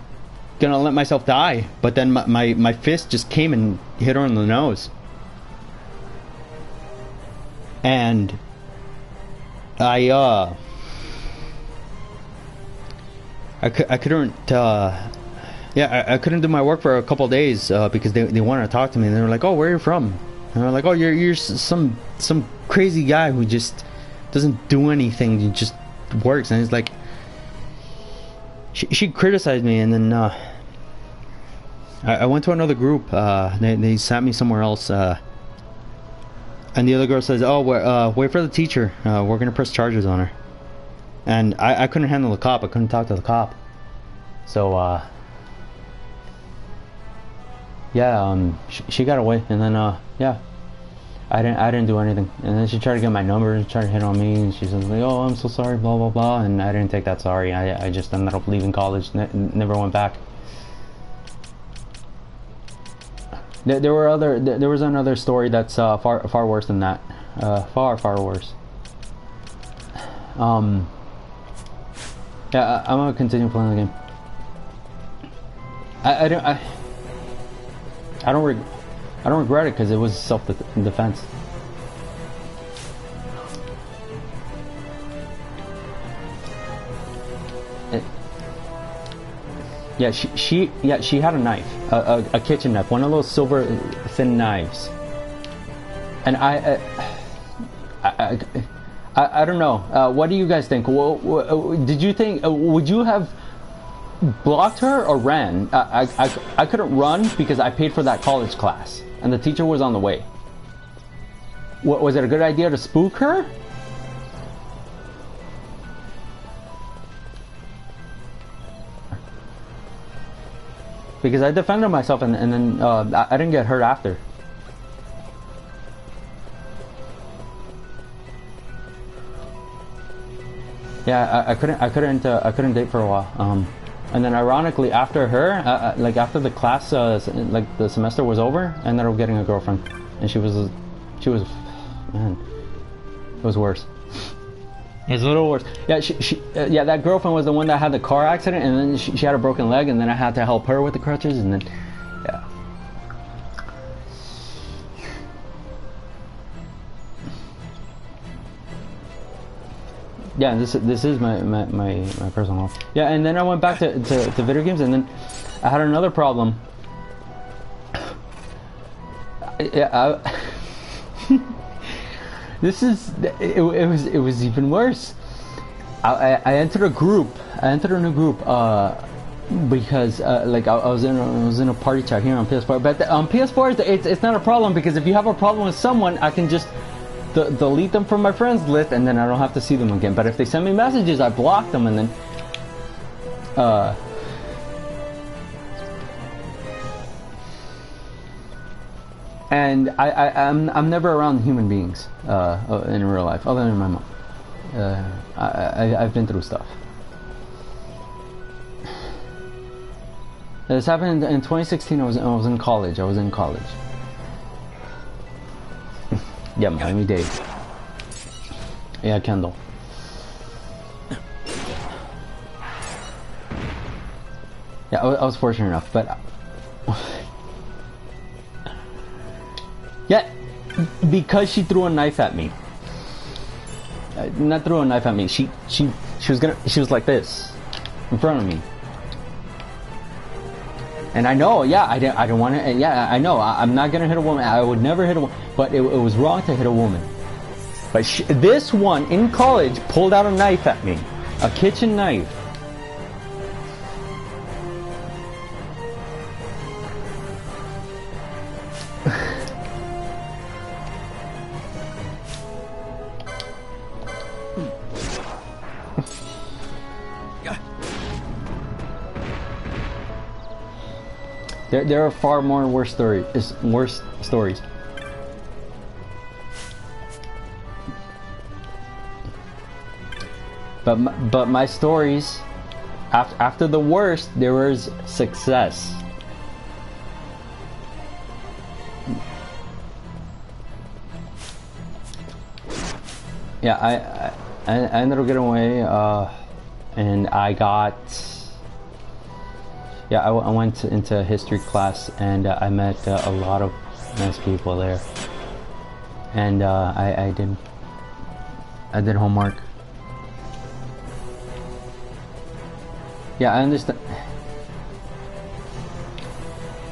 gonna let myself die. But then my fist just came and hit her in the nose. And I couldn't I couldn't do my work for a couple of days because they wanted to talk to me, and they were like, "Oh, where are you from?" And they're like, "Oh, you're some crazy guy who just doesn't do anything, he just works." And it's like, she criticized me, and then I went to another group. They sat me somewhere else, and the other girl says, "Oh, wait for the teacher, we're gonna press charges on her." And I couldn't handle the cop. I couldn't talk to the cop. So yeah, she got away, and then yeah, I didn't do anything. And then she tried to get my number and tried to hit on me, and she says like, "Oh, I'm so sorry, blah blah blah," and I didn't take that sorry. I just ended up leaving college, never went back. There was another story that's far worse than that, far worse. Yeah, I'm gonna continue playing the game. I don't regret it because it was self-defense. Yeah, she had a knife, a kitchen knife, one of those silver thin knives, and I don't know. What do you guys think? Did you think would you have blocked her or ran? I couldn't run because I paid for that college class, and the teacher was on the way. Was it a good idea to spook her? Because I defended myself, and then I didn't get hurt after. Yeah, I couldn't date for a while. And then ironically, after her, like after the class, like the semester was over, I ended up getting a girlfriend, and she was, man, it was worse. It's a little worse. Yeah, yeah, that girlfriend was the one that had the car accident, and then she had a broken leg, and then I had to help her with the crutches, and then, yeah. Yeah, this is my personal life. Yeah, and then I went back to video games, and then I had another problem. Yeah, This is it was even worse. I entered a group. I entered a new group because like I was in a party chat here on PS4. But on PS4 it's not a problem, because if you have a problem with someone, I can just delete them from my friends list, and then I don't have to see them again. But if they send me messages, I block them, and then and I'm never around human beings in real life, other than my mom. I've been through stuff. This happened in 2016. I was in college. Yeah, Miami-Dade. Yeah, Kendall. Yeah, I was fortunate enough, but yeah, because she threw a knife at me. Not threw a knife at me. She was like this in front of me. And I know, yeah, I don't want to. Yeah, I know, I'm not gonna hit a woman. I would never hit a woman. But it was wrong to hit a woman. But this one in college pulled out a knife at me, a kitchen knife. There are far more worse stories. But my stories, after the worst, there was success. Yeah, I ended up getting away, and I got. Yeah, I went into history class, and I met a lot of nice people there, and I did homework. Yeah, I understand.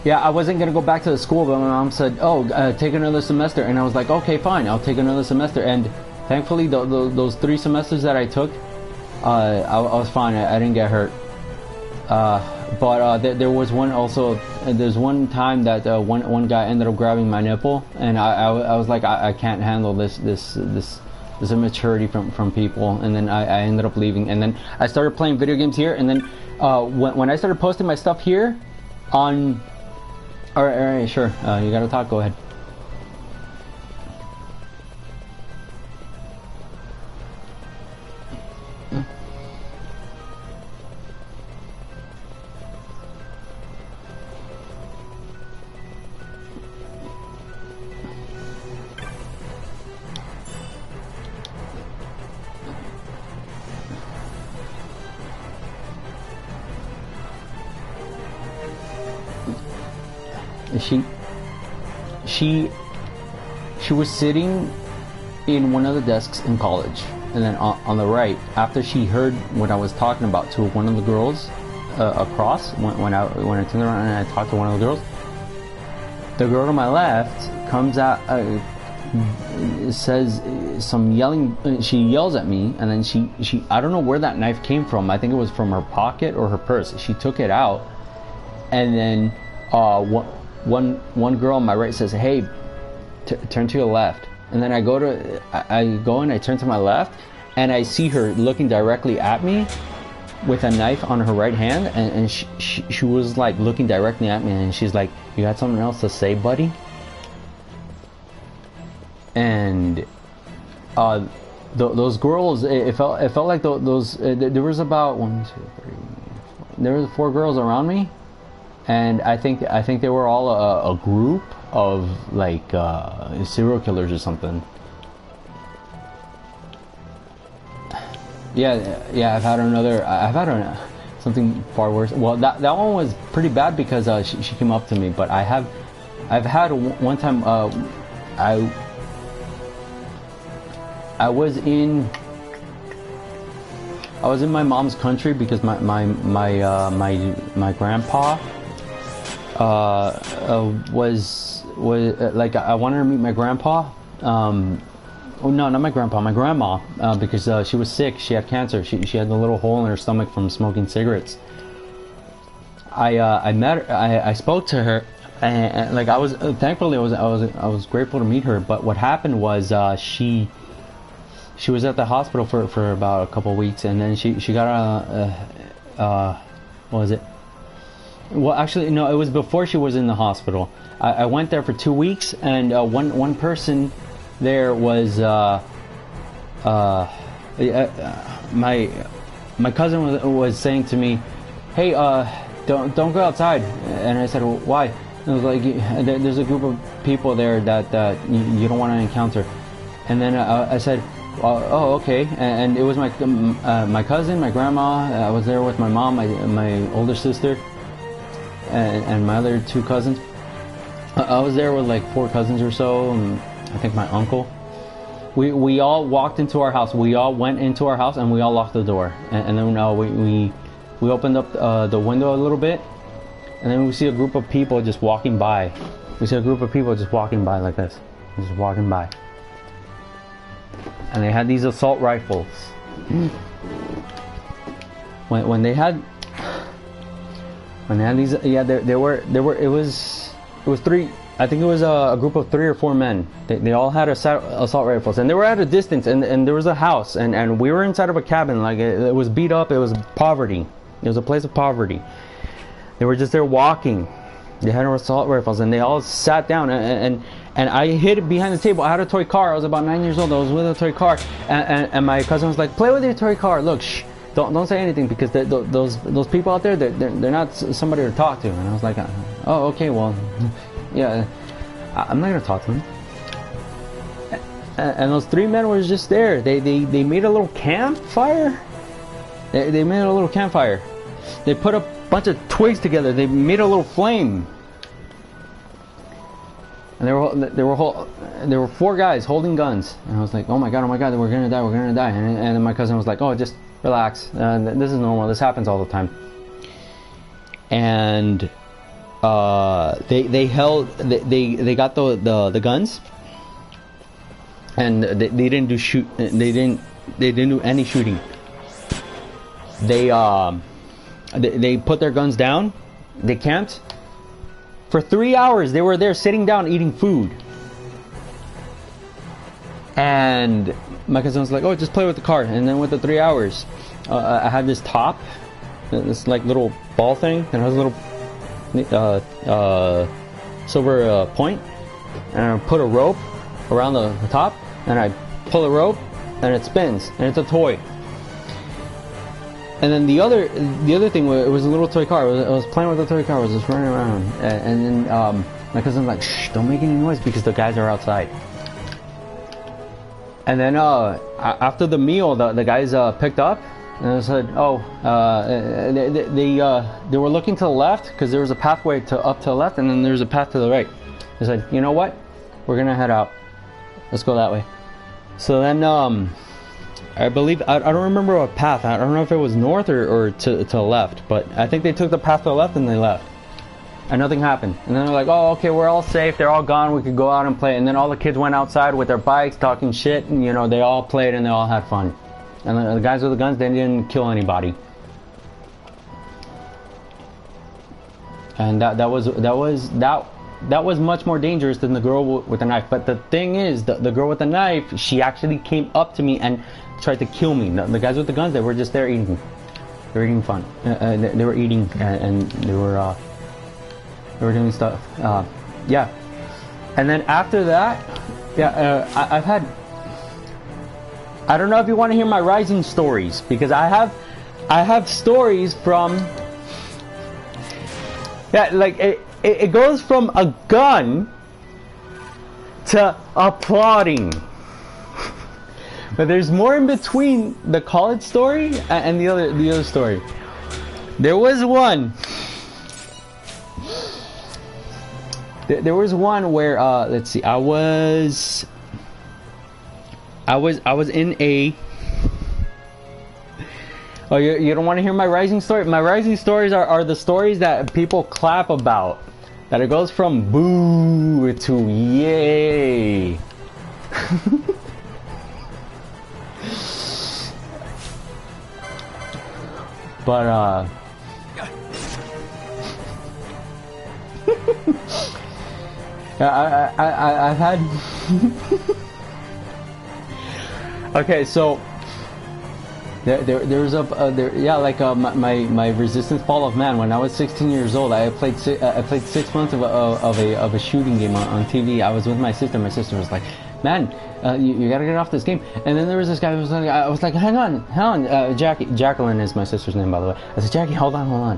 Yeah, I wasn't gonna go back to the school, but my mom said, "Oh, take another semester," and I was like, "Okay, fine, I'll take another semester." And thankfully, those 3 semesters that I took, I was fine. I didn't get hurt. But there was one also. There's one time that one guy ended up grabbing my nipple, and I was like, I can't handle this immaturity from people, and then I ended up leaving, and then I started playing video games here, and then when I started posting my stuff here on. All right, sure. You gotta talk. Go ahead. She was sitting in one of the desks in college, and then on the right, after she heard what I was talking about to one of the girls across, when I turned around and I talked to one of the girls, the girl to my left comes out, says some yelling. She yells at me, and then she I don't know where that knife came from. I think it was from her pocket or her purse. She took it out, and then one girl on my right says, "Hey, turn to your left." And then I go and I turn to my left, and I see her looking directly at me with a knife on her right hand, and she was like looking directly at me, and she's like, "You got something else to say, buddy?" And those girls, it felt like those there was about 1, 2, 3, 4, there were 4 girls around me. And I think they were all a group of like serial killers or something. Yeah. I've had something far worse. Well, that one was pretty bad because she came up to me. But I've had one time I was in my mom's country because my grandpa was like, I wanted to meet my grandpa, Oh no, not my grandpa, my grandma, because she was sick. She had cancer. She had the little hole in her stomach from smoking cigarettes. I met her, I spoke to her, and like I was thankfully I was grateful to meet her. But what happened was she was at the hospital for about a couple of weeks, and then she got what was it? Well, actually no, it was before she was in the hospital. I went there for 2 weeks, and one person there was my cousin was saying to me, "Hey, don't go outside." And I said, well, "Why?" And it was like, "There's a group of people there that you don't want to encounter." And then I said, "Oh, okay." And it was my cousin, my grandma. I was there with my mom, my older sister, and my other 2 cousins. I was there with like 4 cousins or so, and I think my uncle. We all walked into our house. We all went into our house, and we all locked the door. And then we opened up the window a little bit, and then we see a group of people just walking by. We see a group of people just walking by like this, just walking by. And they had these assault rifles. When they had these, yeah, there were it was 3. I think it was a group of 3 or 4 men. They all had assault rifles, and they were at a distance. And there was a house, and we were inside of a cabin. Like it was beat up. It was poverty. It was a place of poverty. They were just there walking. They had assault rifles, and they all sat down. And I hid behind the table. I had a toy car. I was about 9 years old. I was with a toy car, and my cousin was like, "Play with your toy car. Look, shh. Don't say anything, because those people out there, they're not somebody to talk to." And I was like, "Oh, okay, well, yeah, I'm not gonna talk to them." And those 3 men were just there. They made a little campfire. They made a little campfire. They put a bunch of twigs together. They made a little flame. And there were 4 guys holding guns. And I was like, oh my god, we're gonna die. And then my cousin was like, "Oh, just relax. This is normal. This happens all the time." And they got the guns, and they didn't do any shooting. They put their guns down. They camped for 3 hours. They were there sitting down eating food. And my cousin was like, "Oh, just play with the car." And then with the 3 hours, I had this top, this like little ball thing that has a little silver point, and I put a rope around the top, and I pull the rope, and it spins, and it's a toy. And then the other thing, it was a little toy car. I was playing with the toy car. I was just running around, and then my cousin was like, "Shh, don't make any noise, because the guys are outside." And then after the meal, the guys picked up, and I said, "Oh, they were looking to the left, because there was a pathway up to the left, and then there's a path to the right." I said, "You know what? We're gonna head out. Let's go that way." So then I believe, I don't remember what path. I don't know if it was north or to the left, but I think they took the path to the left and they left. And nothing happened. And then they're like, "Oh, okay, we're all safe. They're all gone. We could go out and play." And then all the kids went outside with their bikes, talking shit, and they all played and they all had fun. And the guys with the guns, they didn't kill anybody. And that was much more dangerous than the girl with the knife. But the thing is, the girl with the knife, she actually came up to me and tried to kill me. The guys with the guns, they were just there eating. They were eating fun. They were eating, and they were doing stuff. Yeah. And then after that, yeah, I've had. I don't know if you want to hear my rising stories, because I have stories from. Yeah, like it goes from a gun to applauding. But there's more in between the college story and the other story. There was one. There was one where let's see, I was in a. Oh, you don't want to hear my rising story? My rising stories are the stories that people clap about. That it goes from boo to yay. But I've had okay, so there's my Resistance Fall of Man. When I was 16 years old, I played 6 months of a shooting game on TV. I was with my sister. My sister was like, "Man, you gotta get off this game." And then there was this guy who was like, I was like, hang on, Jacqueline is my sister's name, by the way. I said, "Jackie, hold on."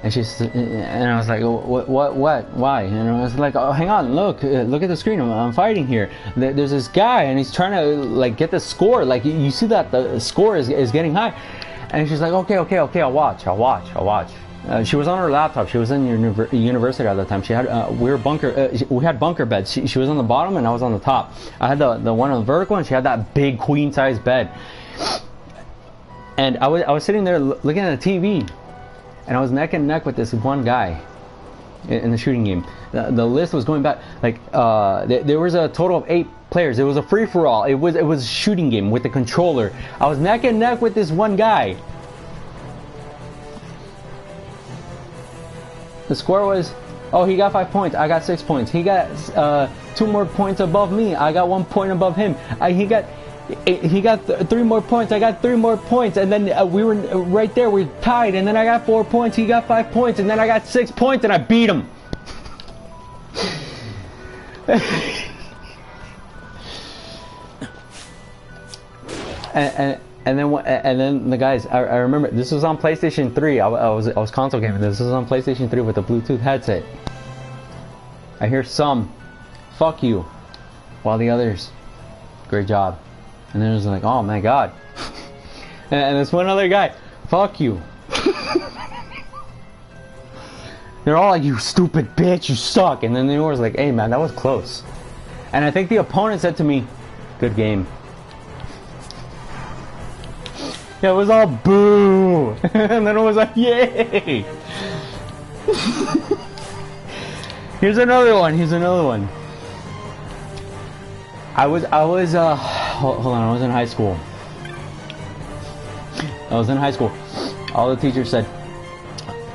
And and I was like, what, why? And I was like, oh, hang on, look at the screen. I'm fighting here. There's this guy, and he's trying to like get the score. Like you see that the score is getting high. And she's like, okay, I'll watch. She was on her laptop. She was in university at the time. She had we had bunker beds. She was on the bottom, and I was on the top. I had the one on the vertical, and she had that big queen size bed. And I was sitting there looking at the TV. And I was neck and neck with this one guy in the shooting game. The list was going back, like there was a total of 8 players. It was a free for all. It was a shooting game with the controller. I was neck and neck with this one guy. The score was, oh, he got 5 points. I got 6 points. He got 2 more points above me. I got 1 point above him. He got 3 more points. I got 3 more points, and then we were right there. We tied, and then I got 4 points. He got 5 points, and then I got 6 points, and I beat him. and then the guys. I remember this was on PlayStation 3. I was console gaming. This was on PlayStation 3 with a Bluetooth headset. I hear some, "Fuck you," while the others, "Great job." And then it was like, oh my god. And this one other guy, "Fuck you." They're all like, "You stupid bitch, you suck." And then the other was like, "Hey man, that was close." And I think the opponent said to me, "Good game." Yeah, it was all boo. And then it was like, yay. Here's another one. I was hold on, I was in high school. All the teachers said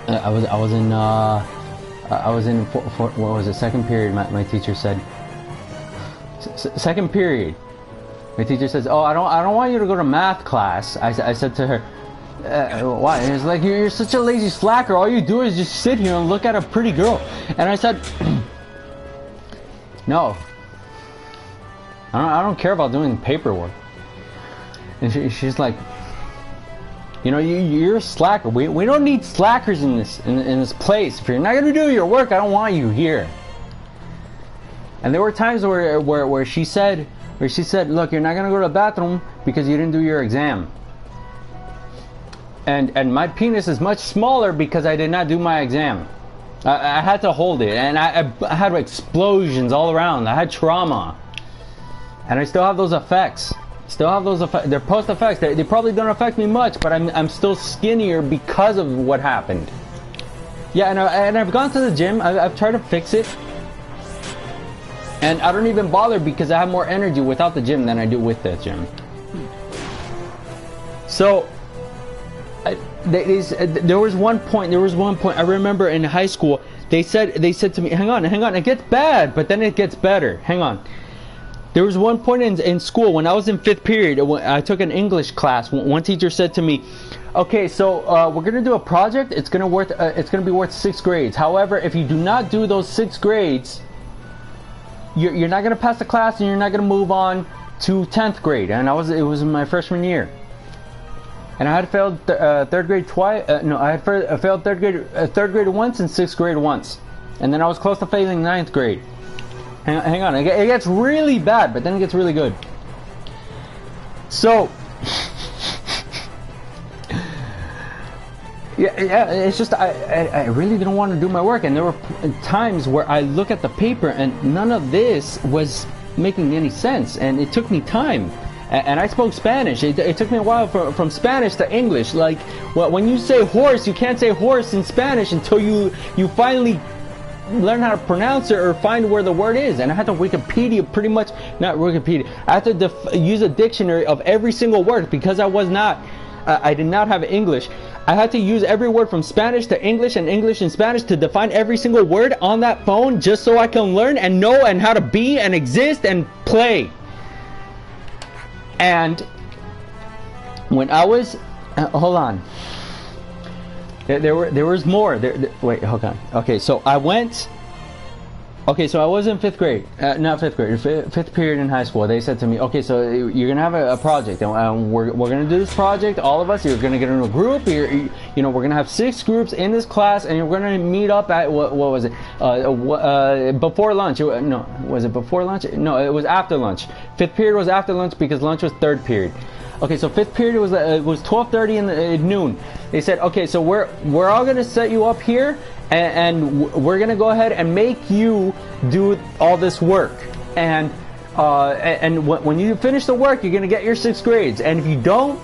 I was in what was it, second period. My teacher said second period. My teacher says, "Oh, I don't want you to go to math class." I said to her, "Why?" And it's like, you're such a lazy slacker. All you do is just sit here and look at a pretty girl." And I said, "No. I don't care about doing paperwork." And she's like, "You know, you're a slacker. We don't need slackers in this place. If you're not gonna do your work, I don't want you here." And there were times where she said, "Look, you're not gonna go to the bathroom because you didn't do your exam." And my penis is much smaller because I did not do my exam. I had to hold it, and I had explosions all around. I had trauma. And I still have those effects. They're post effects. They probably don't affect me much, but I'm still skinnier because of what happened. Yeah, and I've gone to the gym. I've tried to fix it, and I don't even bother because I have more energy without the gym than I do with the gym. So there was one point. I remember in high school they said to me, "Hang on, it gets bad, but then it gets better. Hang on." There was one point in school when I was in 5th period. I took an English class. One teacher said to me, "Okay, so we're gonna do a project. It's gonna be worth 6 grades. However, if you do not do those 6 grades, you're not gonna pass the class, and you're not gonna move on to 10th grade." And it was in my freshman year. And I had failed 3rd grade twice. I had failed 3rd grade once and 6th grade once, and then I was close to failing 9th grade. Hang on, it gets really bad, but then it gets really good. So, yeah, it's just I really didn't want to do my work, and there were times where I look at the paper and none of this was making any sense, and it took me time. And I spoke Spanish. It took me a while from Spanish to English. Like, well, when you say horse, you can't say horse in Spanish until you finally learn how to pronounce it or find where the word is. And I had to Wikipedia, pretty much, not Wikipedia, I had to use a dictionary of every single word because I did not have English. I had to use every word from Spanish to English and English and Spanish to define every single word on that phone just so I can learn and know and how to be and exist and play. And when I was, hold on, there was more. Wait, hold on. Okay, so I went. Okay, so I was in 5th grade, not 5th grade, 5th period in high school. They said to me, okay, so you're gonna have a project, and we're gonna do this project. All of us, you're gonna get in a group. You know, we're gonna have 6 groups in this class, and you're gonna meet up at what was it? Before lunch? No, was it before lunch? No, it was after lunch. 5th period was after lunch because lunch was 3rd period. Okay, so 5th period was 12:30 in noon. They said, okay, so we're all gonna set you up here. And we're gonna go ahead and make you do all this work, and when you finish the work, you're gonna get your 6 grades. And if you don't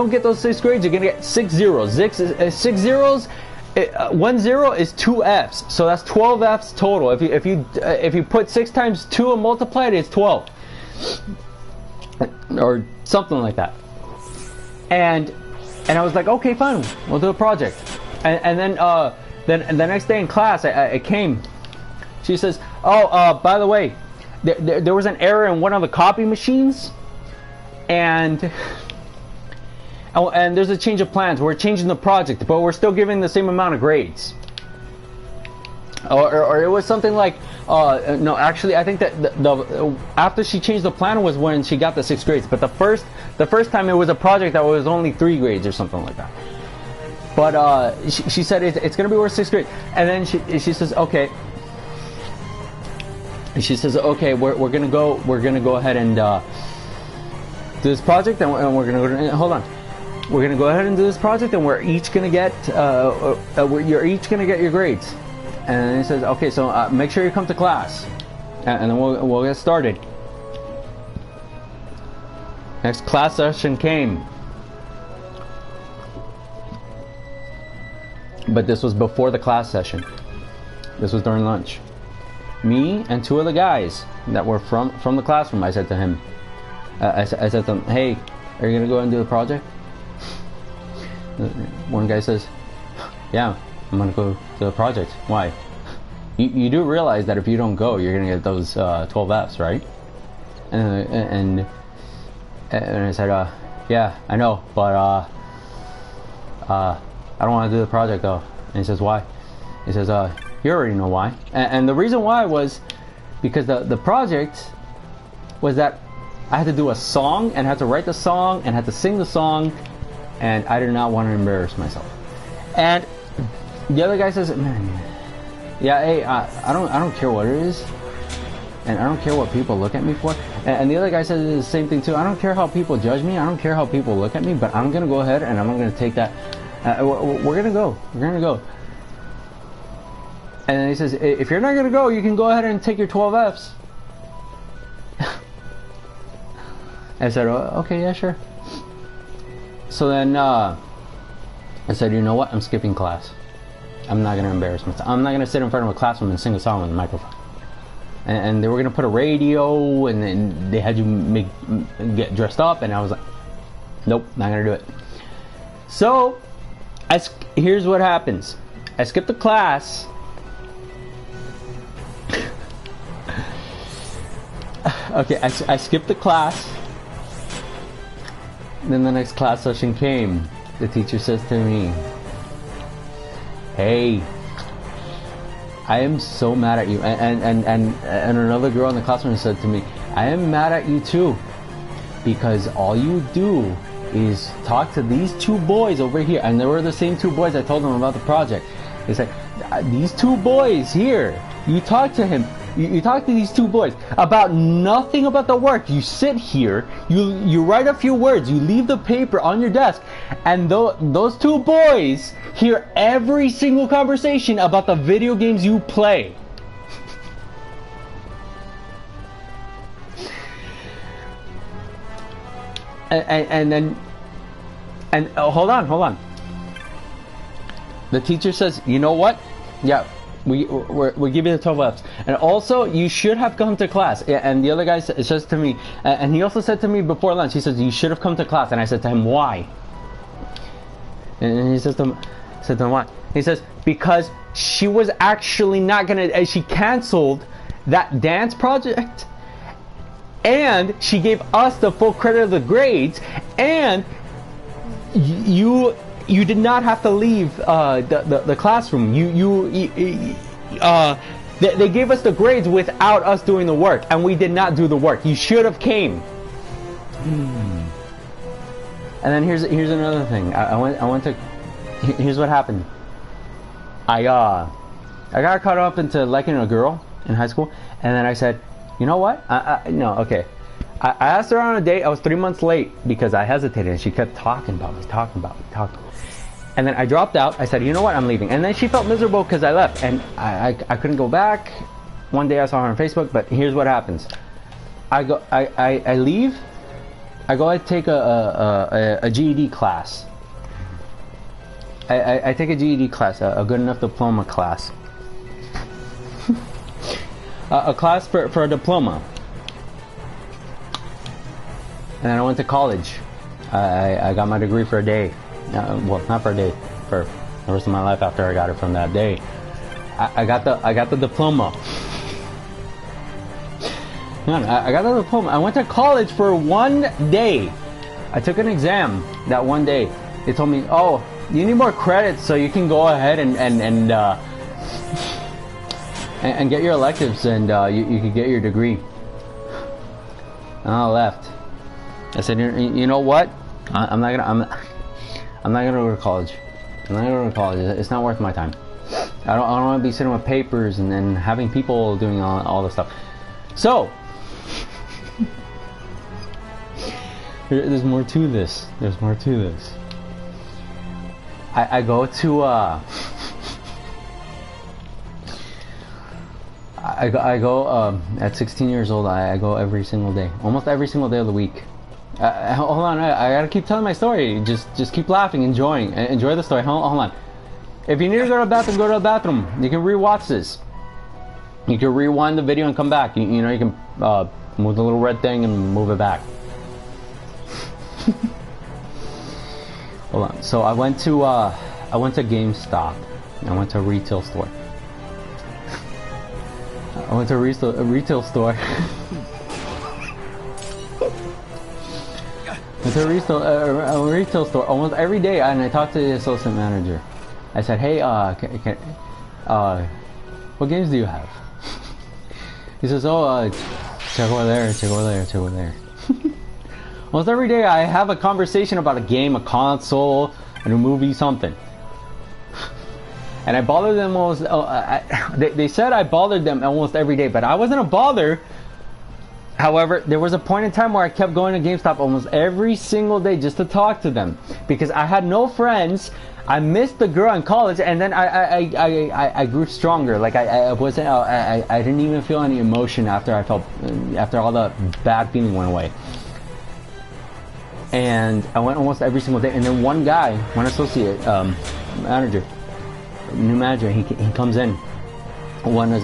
get those 6 grades, you're gonna get 6 zeros. 6 zeros. 1 0 is 2 Fs, so that's 12 Fs total. If you put 6 times 2 and multiply it, it's 12, or something like that. And I was like, okay, fine, we'll do a project. And then the next day in class, I came. She says, "Oh, by the way, there was an error in one of the copy machines, and there's a change of plans. We're changing the project, but we're still giving the same amount of grades." Or it was something like, no, actually, I think that the after she changed the plan was when she got the 6 grades. But the first time it was a project that was only 3 grades or something like that. But she said it's gonna be worth 6 grades, and then she says okay. She says okay, we're gonna go ahead and do this project, and we're gonna go. Hold on, we're gonna go ahead and do this project, and we're each gonna get you're each gonna get your grades. And then he says okay, so make sure you come to class, and then we'll get started. Next class session came. But this was before the class session. This was during lunch. Me and 2 of the guys that were from the classroom, I said to him, I said to them, hey, are you gonna go and do the project? One guy says, yeah, I'm gonna go do the project. Why? You do realize that if you don't go, you're gonna get those 12 Fs, right? And I said, yeah, I know, but I don't want to do the project though. And he says, why? He says, you already know why. And the reason why was because the project was that I had to do a song, and had to write the song, and had to sing the song, and I did not want to embarrass myself. And the other guy says, man, yeah, hey, I don't care what it is, and I don't care what people look at me for. And the other guy says the same thing too. I don't care how people judge me. I don't care how people look at me, but I'm gonna go ahead and I'm gonna take that. We're gonna go. We're gonna go. And then he says, if you're not gonna go, you can go ahead and take your 12 Fs. I said, okay, yeah, sure. So then I said, you know what? I'm skipping class. I'm not gonna embarrass myself. I'm not gonna sit in front of a classroom and sing a song on the microphone. And they were gonna put a radio, and then they had you get dressed up, and I was like, nope, not gonna do it. So here's what happens. I skipped the class. Okay, I skipped the class. Then the next class session came. The teacher says to me, hey, I am so mad at you. And another girl in the classroom said to me, I am mad at you too, because all you do is talk to these 2 boys over here. And they were the same 2 boys I told them about the project. They said, these 2 boys here, you talk to him. You talk to these 2 boys about nothing about the work. You sit here, you write a few words, you leave the paper on your desk, and those 2 boys hear every single conversation about the video games you play. And hold on. The teacher says, you know what? Yeah. We give you the 12 Fs, and also you should have come to class. And the other guy says to me, and he also said to me before lunch, he says you should have come to class. And I said to him, why? And he says to him, what? He says, because she was actually not gonna, she canceled that dance project, and she gave us the full credit of the grades, and you did not have to leave the classroom. They gave us the grades without us doing the work, and we did not do the work. You should have came. And then here's another thing. I went to. Here's what happened. I got caught up into liking a girl in high school, and then I said, you know what? No, okay. I asked her on a date. I was 3 months late because I hesitated, and she kept talking about me. And then I dropped out. I said, you know what? I'm leaving. And then she felt miserable because I left, and I couldn't go back. One day I saw her on Facebook, but here's what happens. I leave. I go and take a GED class. I take a GED class, a good enough diploma class. A class for a diploma. And then I went to college. I got my degree for a day. Well, not for a day, for the rest of my life after I got it from that day. I got the diploma. I got the diploma. I went to college for 1 day. I took an exam that one day. They told me, oh, you need more credits so you can go ahead and get your electives, and you can get your degree. And I left. I said, you know what? I'm not gonna go to college. I'm not gonna go to college. It's not worth my time. I don't want to be sitting with papers and then having people doing all this stuff. So there's more to this. There's more to this. I go to I go at 16 years old. I go every single day, almost every single day of the week. Hold on, I gotta keep telling my story. Just keep laughing, enjoy the story. Hold on. If you need to go to the bathroom, go to the bathroom. You can rewatch this. You can rewind the video and come back. You know, you can move the little red thing and move it back. Hold on. So I went to GameStop. I went to a retail store. I went to a retail store. Went to a retail store almost every day, and I talked to the assistant manager. I said, "Hey, what games do you have?" He says, "Oh, check over there, check over there, check over there." Almost every day I have a conversation about a game, a console, and a movie, something. And I bothered them almost, they said I bothered them almost every day, but I wasn't a bother. However, there was a point in time where I kept going to GameStop almost every single day just to talk to them. Because I had no friends, I missed the girl in college, and then I grew stronger. Like I didn't even feel any emotion after all the bad feeling went away. And I went almost every single day. And then one guy, one associate new manager, he comes in. One is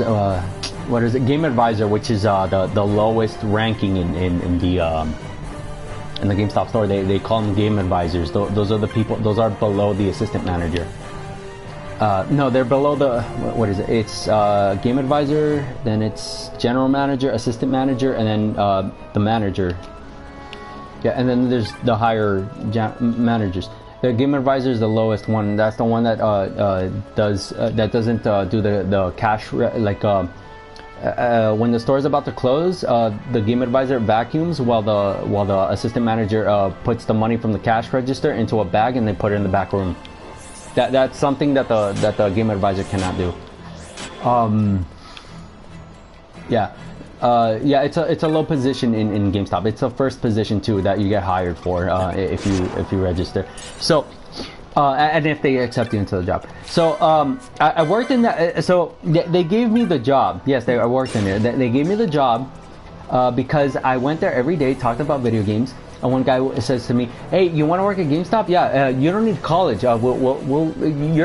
what is it? Game Advisor, which is the lowest ranking in the GameStop store. They call them Game Advisors. Those are the people. Those are below the assistant manager. No, they're below the, what is it? It's Game Advisor, then it's General Manager, Assistant Manager, and then the Manager. Yeah, and then there's the higher managers. The Game Advisor is the lowest one. That's the one that doesn't do the cash when the store is about to close. The Game Advisor vacuums while the Assistant Manager puts the money from the cash register into a bag and they put it in the back room. That's something that the Game Advisor cannot do. Yeah. It's a low position in GameStop. It's the first position too that you get hired for if you register. So, and if they accept you into the job. So I worked in that. So they gave me the job. Yes, I worked in there. They gave me the job because I went there every day, talked about video games. And one guy says to me, "Hey, you want to work at GameStop? Yeah, you don't need college. You're a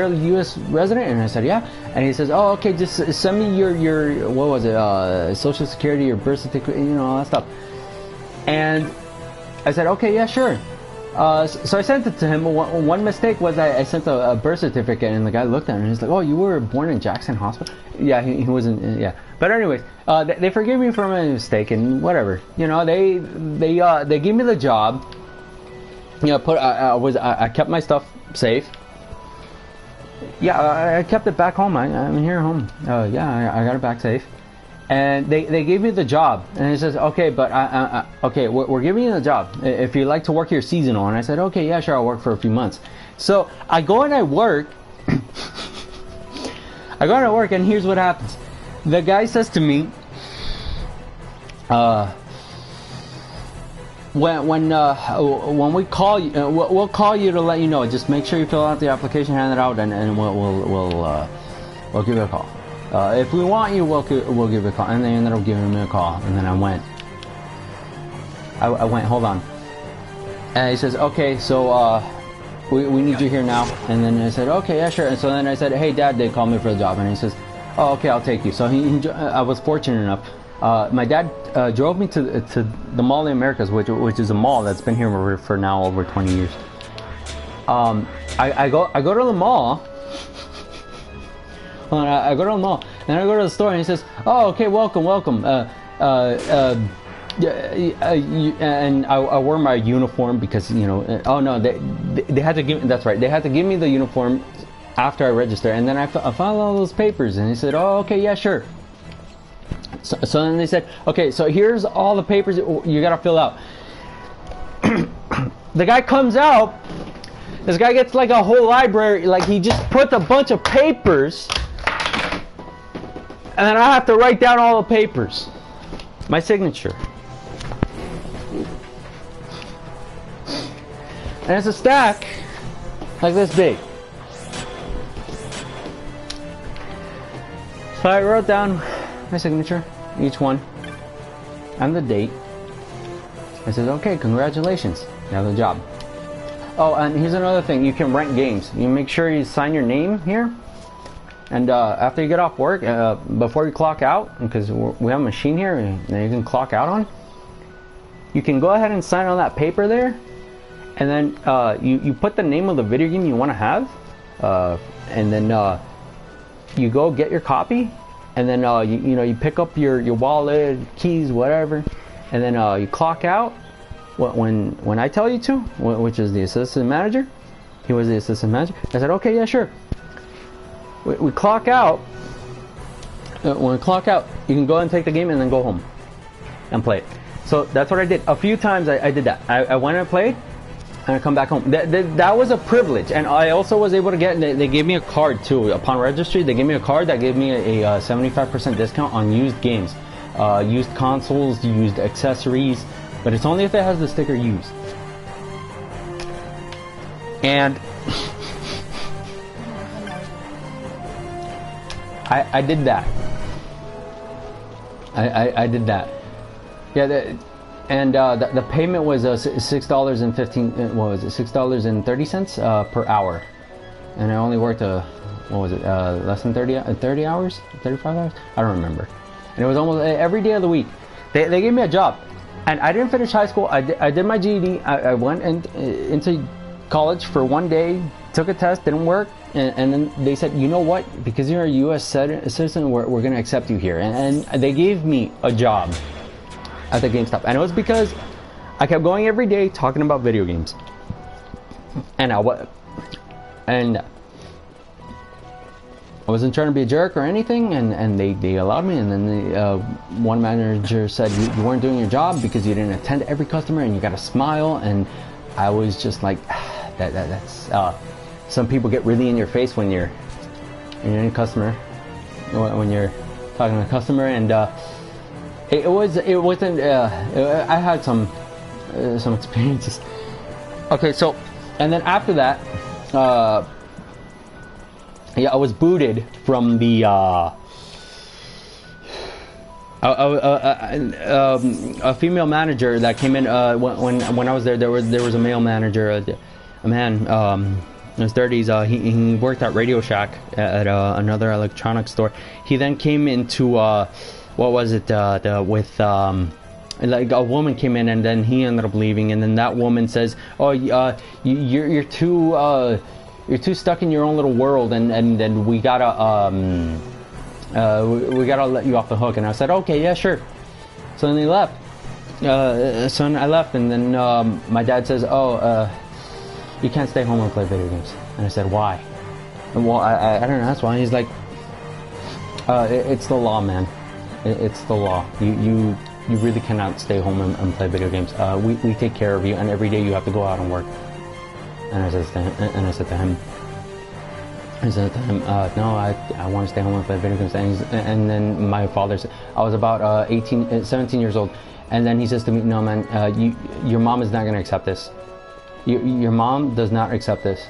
U.S. resident." And I said, "Yeah." And he says, "Oh, okay. Just send me your what was it? Social Security, your birth certificate, all that stuff." And I said, "Okay, yeah, sure." So I sent it to him. One mistake was I sent a birth certificate, and the guy looked at it and he's like, "Oh, you were born in Jackson Hospital?" Yeah, he wasn't. Yeah, but anyways, they forgave me for my mistake and whatever. You know, they gave me the job. You know, I kept my stuff safe. Yeah, I kept it back home. I'm here home. Yeah, I got it back safe. And they gave me the job, and it says, okay, but okay, we're giving you the job. If you like to work here seasonal, and I said, okay, yeah, sure, I'll work for a few months. So I go and I work. I go and I work, and here's what happens. The guy says to me, when we call you, we'll call you to let you know. Just make sure you fill out the application, hand it out, and we'll give you a call. If we want you, we'll give you a call. And they ended up giving me a call, and then I went, hold on. And he says, okay, so we need you here now. And then I said, okay, yeah, sure. And so then I said, hey, Dad, they called me for the job. And he says, oh, okay, I'll take you. So I was fortunate enough. My dad drove me to the Mall of the Americas, which is a mall that's been here for now over 20 years. I go to the mall. I go to the mall, and I go to the store, and he says, "Oh, okay, welcome. And I wore my uniform because, you know, oh no, they had to give. That's right, they had to give me the uniform after I register, and then I filed all those papers, and he said, "Oh, okay, yeah, sure." So then they said, "Okay, so here's all the papers you gotta fill out." The guy comes out. This guy gets like a whole library. Like, he just puts a bunch of papers. And then I have to write down all the papers. My signature. And it's a stack like this big. So I wrote down my signature, each one, and the date. I said, okay, congratulations, you have the job. Oh, and here's another thing, you can rent games. You make sure you sign your name here. And after you get off work, before you clock out, because we have a machine here that you can clock out on, you can go ahead and sign on that paper there, and then you put the name of the video game you want to have, and then you go get your copy, and then you pick up your wallet, keys, whatever, and then you clock out when I tell you to, which is the assistant manager. He was the assistant manager. I said, okay, yeah, sure. We clock out. When we clock out, you can go and take the game and then go home and play it. So that's what I did. A few times I did that. I went and played, and I come back home. That was a privilege. And I also was able to get, they gave me a card too. Upon registry, they gave me a card that gave me a 75% discount on used games, used consoles, used accessories, but it's only if it has the sticker used. And I did that. I did that. Yeah, and the payment was $6.15. What was it? $6.30 per hour, and I only worked what was it? Less than 30 hours, 35 hours. I don't remember. And it was almost every day of the week. They gave me a job, and I didn't finish high school. I did my GED. I went into college for one day, took a test, didn't work. And then they said, you know what, because you're a U.S. citizen, we're going to accept you here. And they gave me a job at the GameStop. And it was because I kept going every day talking about video games. And I wasn't trying to be a jerk or anything, and they allowed me. And then one manager said, you weren't doing your job because you didn't attend to every customer and you got to smile. And I was just like, that's... some people get really in your face when you're in a customer, when you're talking to a customer, and it wasn't. I had some experiences. Okay, so and then after that, yeah, I was booted from the. A female manager that came in when I was there. There was a male manager, a man. In his 30s, he worked at Radio Shack at another electronics store. He then came into what was it with like a woman came in, and then he ended up leaving, and then that woman says, "Oh, you're too stuck in your own little world, and we gotta we gotta let you off the hook." And I said, "Okay, yeah, sure." So then they left. So then I left, and then my dad says, "Oh, you can't stay home and play video games." And I said, "Why?" And well, I don't know. That's why. He's like, "It's the law, man. It's the law. You really cannot stay home and play video games. We take care of you, and every day you have to go out and work." And I said to him, "No, I want to stay home and play video games." And then my father said, I was about 17 years old, and then he says to me, "No, man, your mom is not going to accept this. Your mom does not accept this."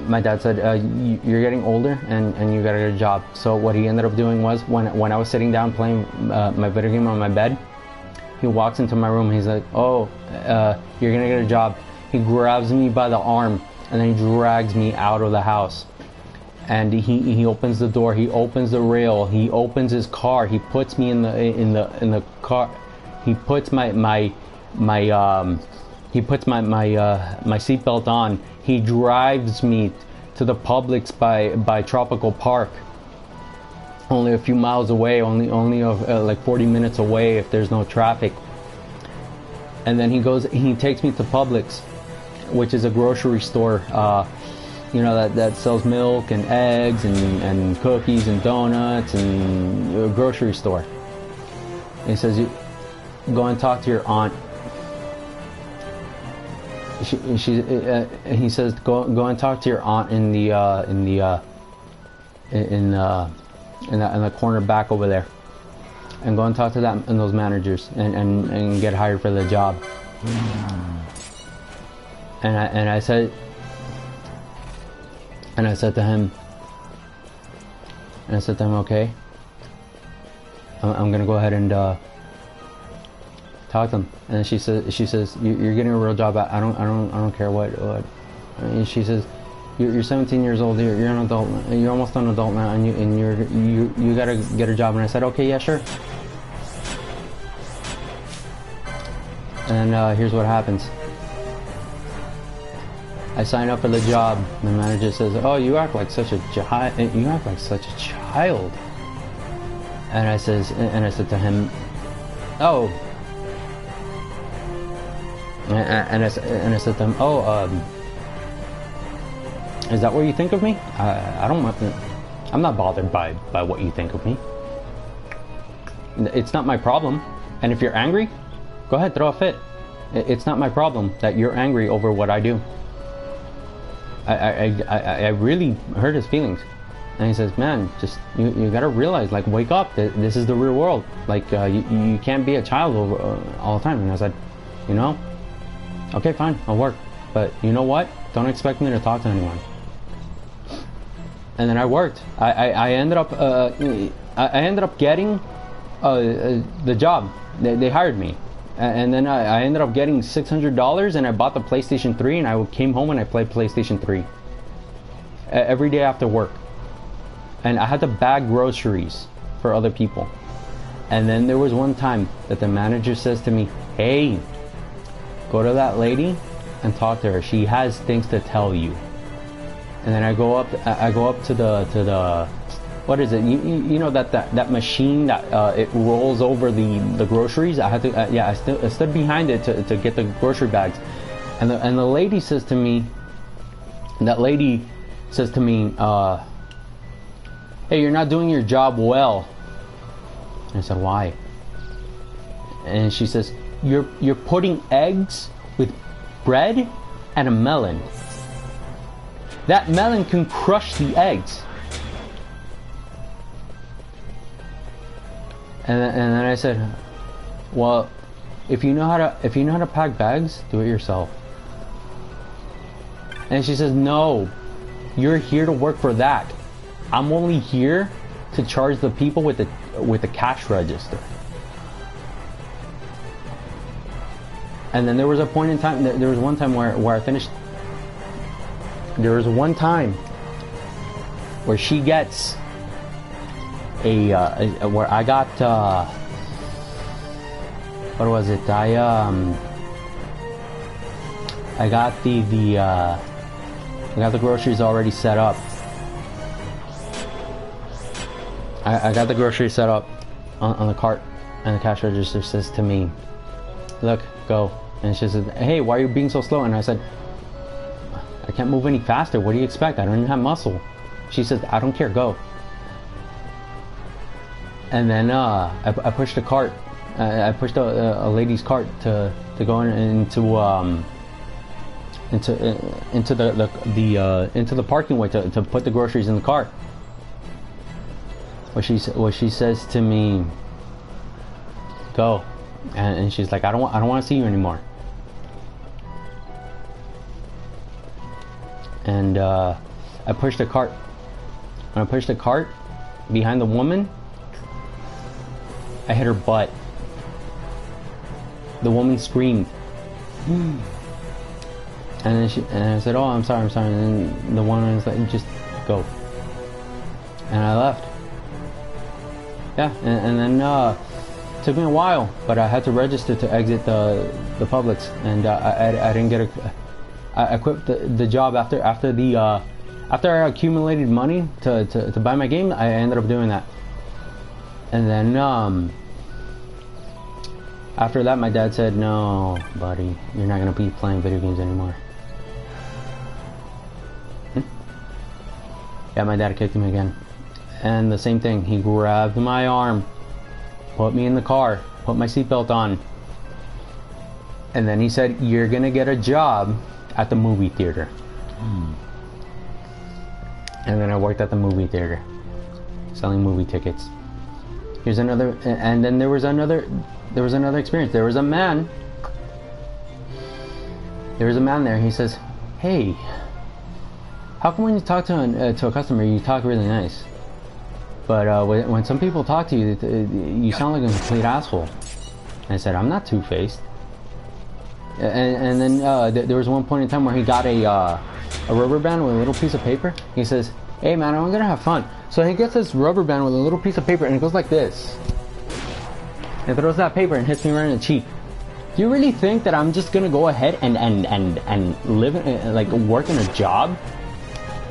My dad said, "You're getting older, and you gotta get a job." So what he ended up doing was, when I was sitting down playing my video game on my bed, he walks into my room. He's like, "Oh, you're gonna get a job." He grabs me by the arm, and then he drags me out of the house. And he opens the door. He opens the rail. He opens his car. He puts me in the car. He puts my seatbelt on. He drives me to the Publix by Tropical Park, only a few miles away, only like 40 minutes away if there's no traffic. And then he takes me to Publix, which is a grocery store, that sells milk and eggs and cookies and donuts, and a grocery store. And he says, "Go and talk to your aunt." He says, "Go and talk to your aunt in the corner back over there, and go and talk to those managers, and get hired for the job." And I said to him, "Okay, I'm gonna go ahead and talk to them." And then she says, "You're getting a real job. I don't care what." And she says, "You're 17 years old. You're an adult. You're almost an adult now, and you gotta get a job." And I said, "Okay, yeah, sure." And here's what happens. I sign up for the job. The manager says, "Oh, you act like such a child. You act like such a child." And I said to him, "Oh." And I said to him, "Oh, is that what you think of me? I'm not bothered by what you think of me. It's not my problem. And if you're angry, go ahead, throw a fit. It's not my problem that you're angry over what I do." I really hurt his feelings. And he says, "Man, just you gotta realize, like, wake up. This is the real world. Like, you can't be a child all the time." And I said, "Okay, fine, I'll work. But you know what? Don't expect me to talk to anyone." And then I worked. I ended up getting the job. They hired me. And then I ended up getting $600, and I bought the PlayStation 3, and I came home and I played PlayStation 3 every day after work. And I had to bag groceries for other people. And then there was one time that the manager says to me, "Hey, go to that lady and talk to her. She has things to tell you." And then I go up to the what is it? You know that machine that it rolls over the groceries. I had to I stood behind it to get the grocery bags, and the lady says to me, "Hey, you're not doing your job well." And I said, "Why?" And she says, "You're putting eggs with bread and a melon. That melon can crush the eggs." And then I said, "Well, if you know how to pack bags, do it yourself." And she says, "No, you're here to work for that. I'm only here to charge the people with the cash register." And then there was a point in time. There was one time where I finished. There was one time where she gets where I got what was it? I got I got the groceries already set up. I got the groceries set up on the cart, and the cash register says to me, "Look, go." And she said, "Hey, why are you being so slow?" And I said, "I can't move any faster. What do you expect? I don't even have muscle." She says, "I don't care, go." And then I pushed a cart. I pushed a lady's cart to go into the parking way to put the groceries in the cart. What she says to me, "Go," and she's like, I don't want to see you anymore." And I pushed a cart. When I pushed the cart behind the woman, I hit her butt. The woman screamed. And then I said, "Oh, I'm sorry." And then the woman was like, "Just go." And I left. Yeah, and then it took me a while, but I had to register to exit the Publix, and I didn't get I quit the job after I accumulated money to buy my game. I ended up doing that, and then after that, my dad said, "No, buddy, you're not gonna be playing video games anymore." Yeah, my dad kicked me again. And the same thing, he grabbed my arm, put me in the car, put my seatbelt on, and then he said, "You're gonna get a job at the movie theater." And then I worked at the movie theater, selling movie tickets. Here's another, and then there was another experience. There was a man there. He says, "Hey, how come when you talk to a customer, you talk really nice? But when some people talk to you, you sound like a complete asshole." And I said, "I'm not two-faced." And then there was one point in time where he got a rubber band with a little piece of paper. He says, "Hey man, I'm gonna have fun." So he gets this rubber band with a little piece of paper, and it goes like this. And throws that paper and hits me right in the cheek. Do you really think that I'm just gonna go ahead and live like work in a job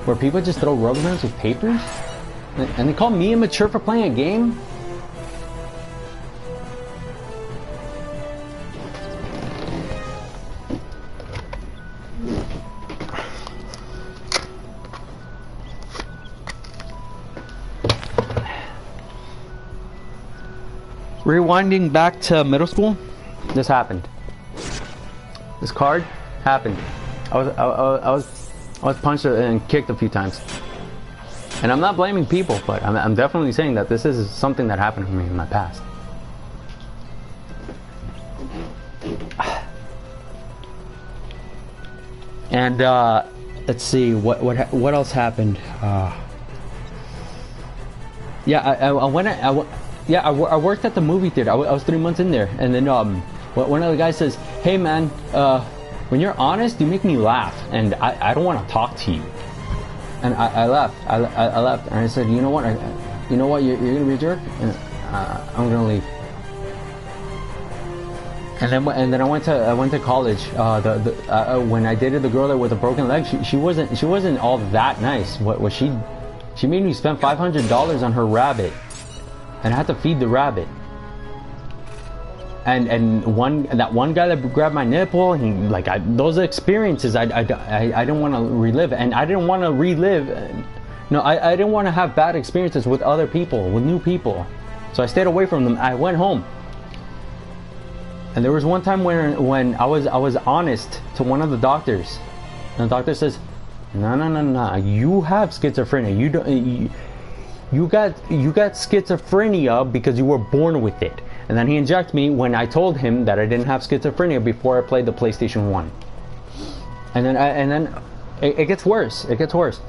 where people just throw rubber bands with papers? And they call me immature for playing a game? Rewinding back to middle school, this happened. This card happened. I was punched and kicked a few times. And I'm not blaming people, but I'm definitely saying that this is something that happened to me in my past. And let's see what else happened. I worked at the movie theater. I was 3 months in there, and then one of the guys says, "Hey man, when you're honest, you make me laugh, and I don't want to talk to you." And I left. I left, and I said, "You know what? You're gonna be a jerk, and I'm gonna leave." And then I went to college. When I dated the girl that with a broken leg, she wasn't all that nice. What she made me spend $500 on her rabbit, and I had to feed the rabbit. And that one guy that grabbed my nipple, those experiences I didn't want to relive, and I didn't want to relive. No, I didn't want to have bad experiences with other people, with new people. So I stayed away from them. I went home. And there was one time when I was honest to one of the doctors, and the doctor says, "No, you have schizophrenia. You got schizophrenia because you were born with it." And then he injected me when I told him that I didn't have schizophrenia before I played the PlayStation 1. And then it gets worse. It gets worse.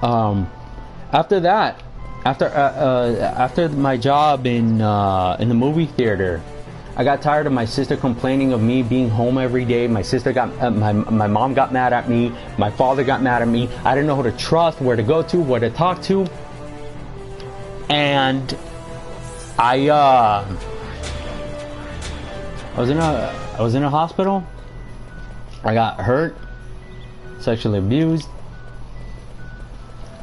After that, after my job in the movie theater, I got tired of my sister complaining of me being home every day. My sister my mom got mad at me. My father got mad at me. I didn't know who to trust, where to go to, where to talk to. And I I was in a hospital. I got hurt, sexually abused,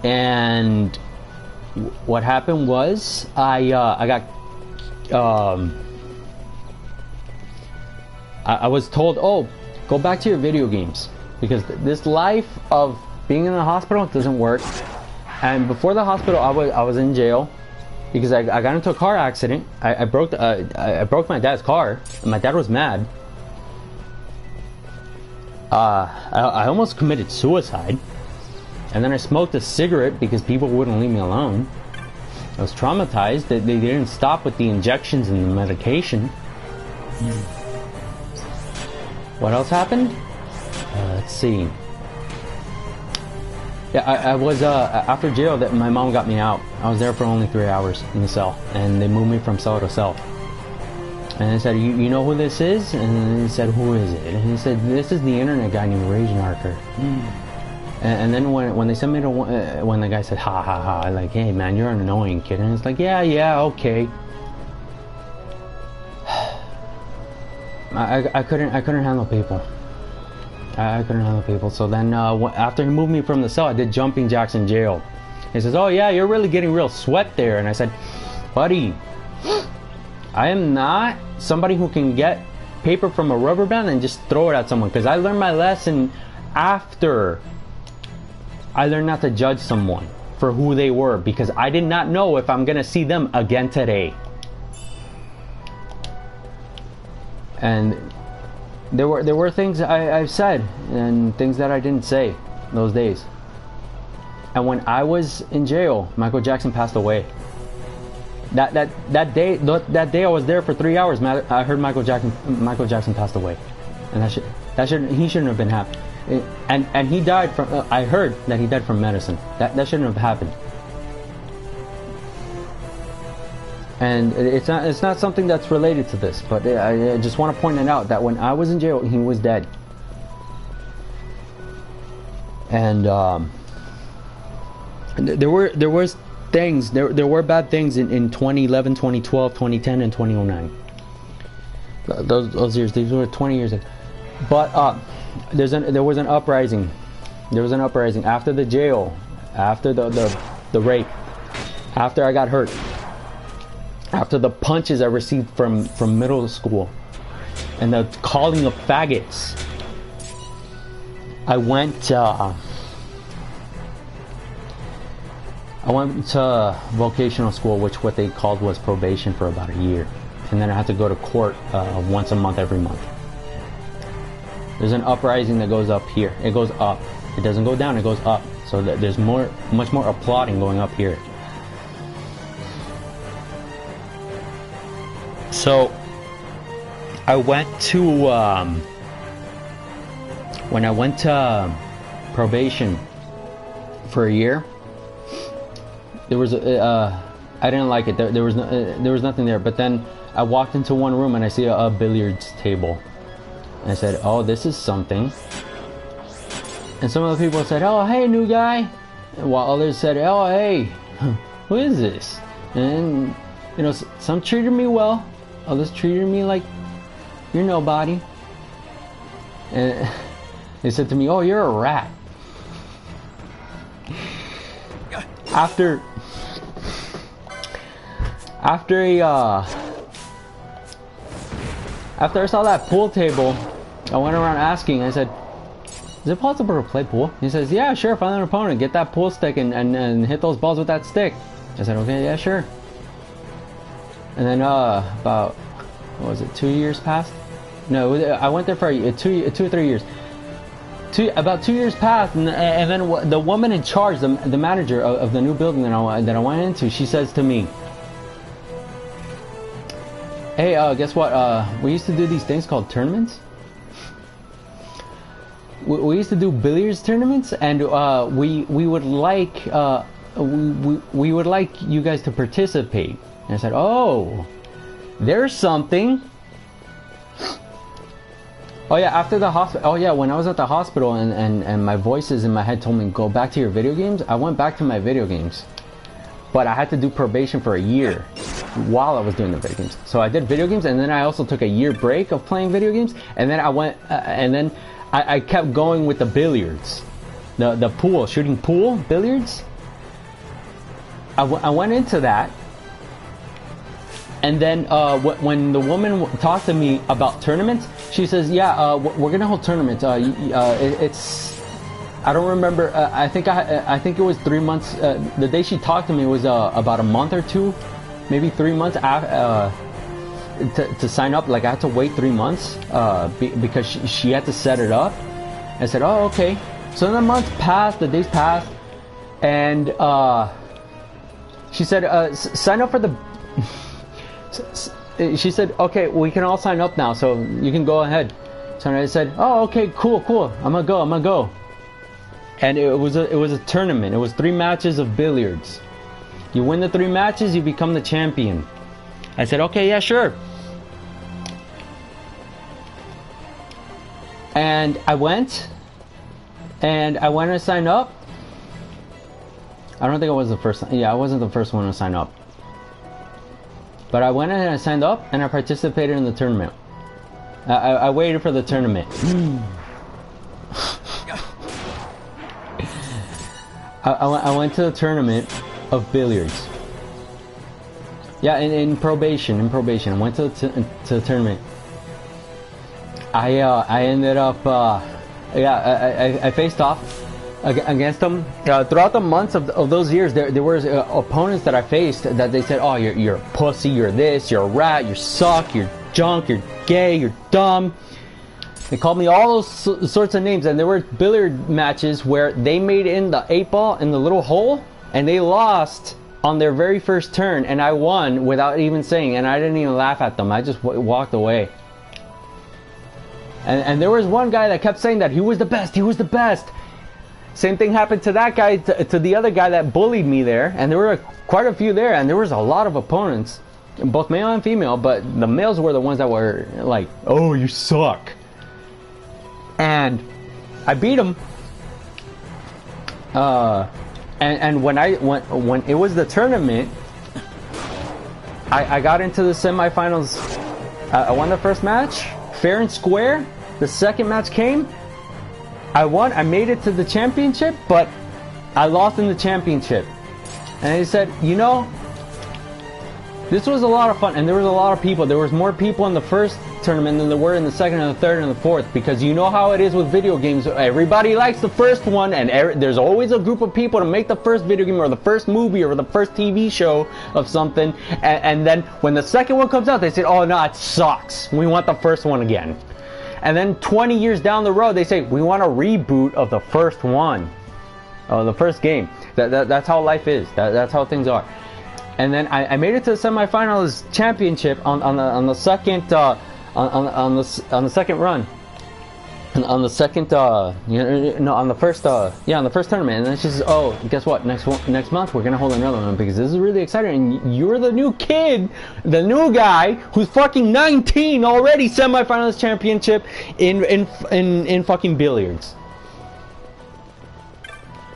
and what happened was I was told, oh, go back to your video games, because this life of being in the hospital doesn't work. And before the hospital, I was in jail because I got into a car accident. I broke my dad's car, and my dad was mad. I almost committed suicide, and then I smoked a cigarette because people wouldn't leave me alone. I was traumatized. They didn't stop with the injections and the medication. What else happened? Let's see. Yeah, I was after jail. That my mom got me out. I was there for only 3 hours in the cell, and they moved me from cell to cell. And they said, you know who this is? And he said, who is it? And he said, this is the internet guy named Ragenarker. And then when they sent me to when the guy said, ha ha ha, like, hey man, you're an annoying kid. And it's like, yeah, okay. I couldn't handle people. I couldn't handle people. So then after he moved me from the cell, I did jumping jacks in jail. He says, oh yeah, you're really getting real sweat there. And I said, buddy, I am not somebody who can get paper from a rubber band and just throw it at someone, because I learned my lesson after I learned not to judge someone for who they were, because I did not know if I'm gonna see them again today. And there were things I've said and things that I didn't say those days. And when I was in jail, Michael Jackson passed away. That day I was there for 3 hours. I heard Michael Jackson passed away, and he shouldn't have been happy. And he died from. I heard that he died from medicine. That shouldn't have happened. And it's not something that's related to this, but I just want to point it out that when I was in jail, he was dead. And there was things, there were bad things in 2011, 2012, 2010, and 2009. Those years, these were 20 years ago. But there was an uprising. There was an uprising after the jail, after the rape, after I got hurt, after the punches I received from middle school, and the calling of faggots. I went to vocational school, which what they called was probation, for about a year. And then I had to go to court once a month, every month. There's an uprising that goes up here. It goes up. It doesn't go down, it goes up. So there's much more applauding going up here. So I went to, when I went to probation for a year, there was I didn't like it. There was nothing there. But then I walked into one room and I see a billiards table, and I said, "Oh, this is something." And some of the people said, "Oh, hey, new guy," while others said, "Oh, hey, who is this?" And you know, some treated me well, others treated me like you're nobody. And they said to me, "Oh, you're a rat." After I saw that pool table, I went around asking. I said, "Is it possible to play pool?" He says, "Yeah, sure. Find an opponent, get that pool stick, and hit those balls with that stick." I said, "Okay, yeah, sure." And then about, what was it, 2 years passed? No, I went there for 2 or 3 years. About 2 years passed, and then the woman in charge, the manager of the new building that I went into, she says to me, "Hey, guess what? We used to do these things called tournaments. We used to do billiards tournaments, and we would like we would like you guys to participate." And I said, "Oh, there's something." Oh yeah, after the hospital. Oh yeah, when I was at the hospital and my voices in my head told me, "Go back to your video games," I went back to my video games. but I had to do probation for a year while I was doing the video games. So I did video games, and then I also took a year break of playing video games, and then I went, and then I kept going with the billiards, the pool, shooting pool, billiards. I went into that, and then when the woman talked to me about tournaments, she says, yeah, we're gonna hold tournaments. It's, I don't remember. I think it was 3 months. The day she talked to me was about a month or two, maybe 3 months after, to sign up. Like I had to wait 3 months because she had to set it up. I said, oh, okay. So then the months passed, the days passed, and she said, sign up for the. She said, okay, we can all sign up now, so you can go ahead. So I said, oh, okay, cool. I'm gonna go. And it was a tournament. It was 3 matches of billiards. You win the 3 matches, you become the champion. I said, okay, yeah, sure. And I went and signed up. I don't think I was the first. Yeah, I wasn't the first one to sign up. But I went and I signed up and I participated in the tournament. I waited for the tournament. I went to the tournament of billiards. Yeah, in probation. I went to the tournament. I ended up, I faced off against them. Throughout the months of those years, there were opponents that I faced that they said, oh, you're a pussy, you're this, you're a rat, you suck, you're junk, you're gay, you're dumb. They called me all those sorts of names, and there were billiard matches where they made in the 8-ball in the little hole, and they lost on their very first turn, and I won without even saying, and I didn't even laugh at them. I just walked away. And there was one guy that kept saying that he was the best. Same thing happened to that guy, to the other guy that bullied me there, and there were quite a few there, and there was a lot of opponents, both male and female, but the males were the ones that were like, oh, you suck. And I beat him. And when it was the tournament, I got into the semifinals. I won the first match, fair and square. The second match came. I won. I made it to the championship, but I lost in the championship. And he said, you know, this was a lot of fun, and there was a lot of people. There was more people in the first tournament than there were in the second and the third and the fourth, because you know how it is with video games. Everybody likes the first one, and there's always a group of people to make the first video game or the first movie or the first TV show of something, and then when the second one comes out, they say, oh no, it sucks, we want the first one again. And then 20 years down the road, they say, we want a reboot of the first one, the first game. That's how life is. That's how things are. And then I made it to the semifinals championship on the second on the second run, on the second on the first on the first tournament. And then she says, oh, guess what, next month we're gonna hold another one, because this is really exciting, and you're the new kid, the new guy who's fucking 19 already, semifinals championship in fucking billiards.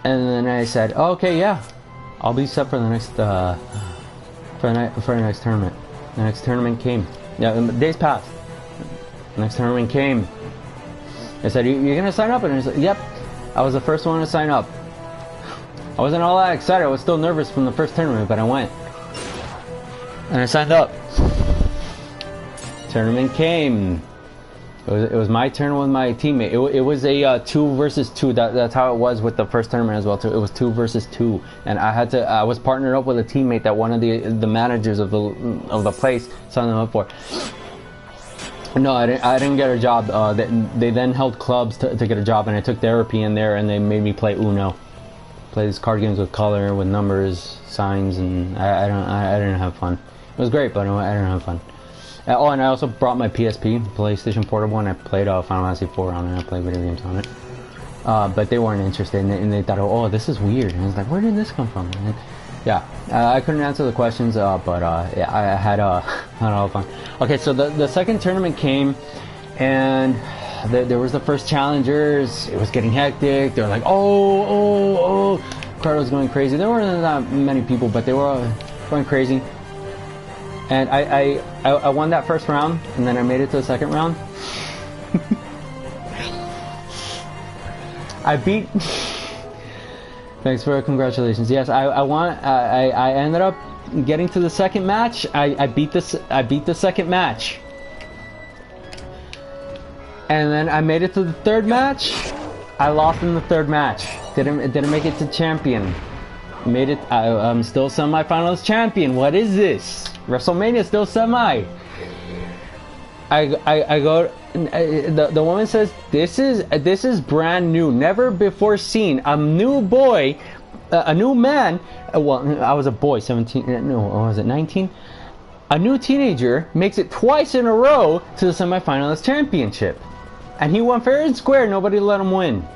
And then I said, oh, okay, yeah, I'll be set for the next for the next tournament. The next tournament came. Yeah, days passed. The next tournament came. I said, you're gonna sign up? And I said, yep. I was the first one to sign up. I wasn't all that excited. I was still nervous from the first tournament, but I went. And I signed up. Tournament came. It was my turn with my teammate. It was a 2 versus 2. That's how it was with the first tournament as well too. It was 2 versus 2, and I was partnered up with a teammate that one of the managers of the place signed them up for. No, I didn't get a job. They then held clubs to get a job, and I took therapy in there, and they made me play Uno, play these card games with color, with numbers, signs, and I didn't have fun. It was great, but I didn't have fun. Oh, and I also brought my PSP, PlayStation Portable, and I played Final Fantasy 4 on it. I played video games on it. But they weren't interested, and they thought, oh, this is weird. And I was like, where did this come from? And yeah, I couldn't answer the questions, but yeah, I had a lot of fun. Okay, so the second tournament came, and there was the first challengers. It was getting hectic. They were like, oh, crowd was going crazy. There weren't that many people, but they were going crazy. And I won that first round, and then I made it to the second round. I beat. Thanks for congratulations. Yes, I ended up getting to the second match. I beat the second match, and then I made it to the third match. I lost in the third match. Didn't make it to champion. Made it. I'm still semifinalist champion. What is this? WrestleMania still semi. I go. The woman says this is brand new, never before seen. A new boy, a new man. Well, I was a boy, 17. No, was it 19? A new teenager makes it twice in a row to the semifinalist championship, and he won fair and square. Nobody let him win.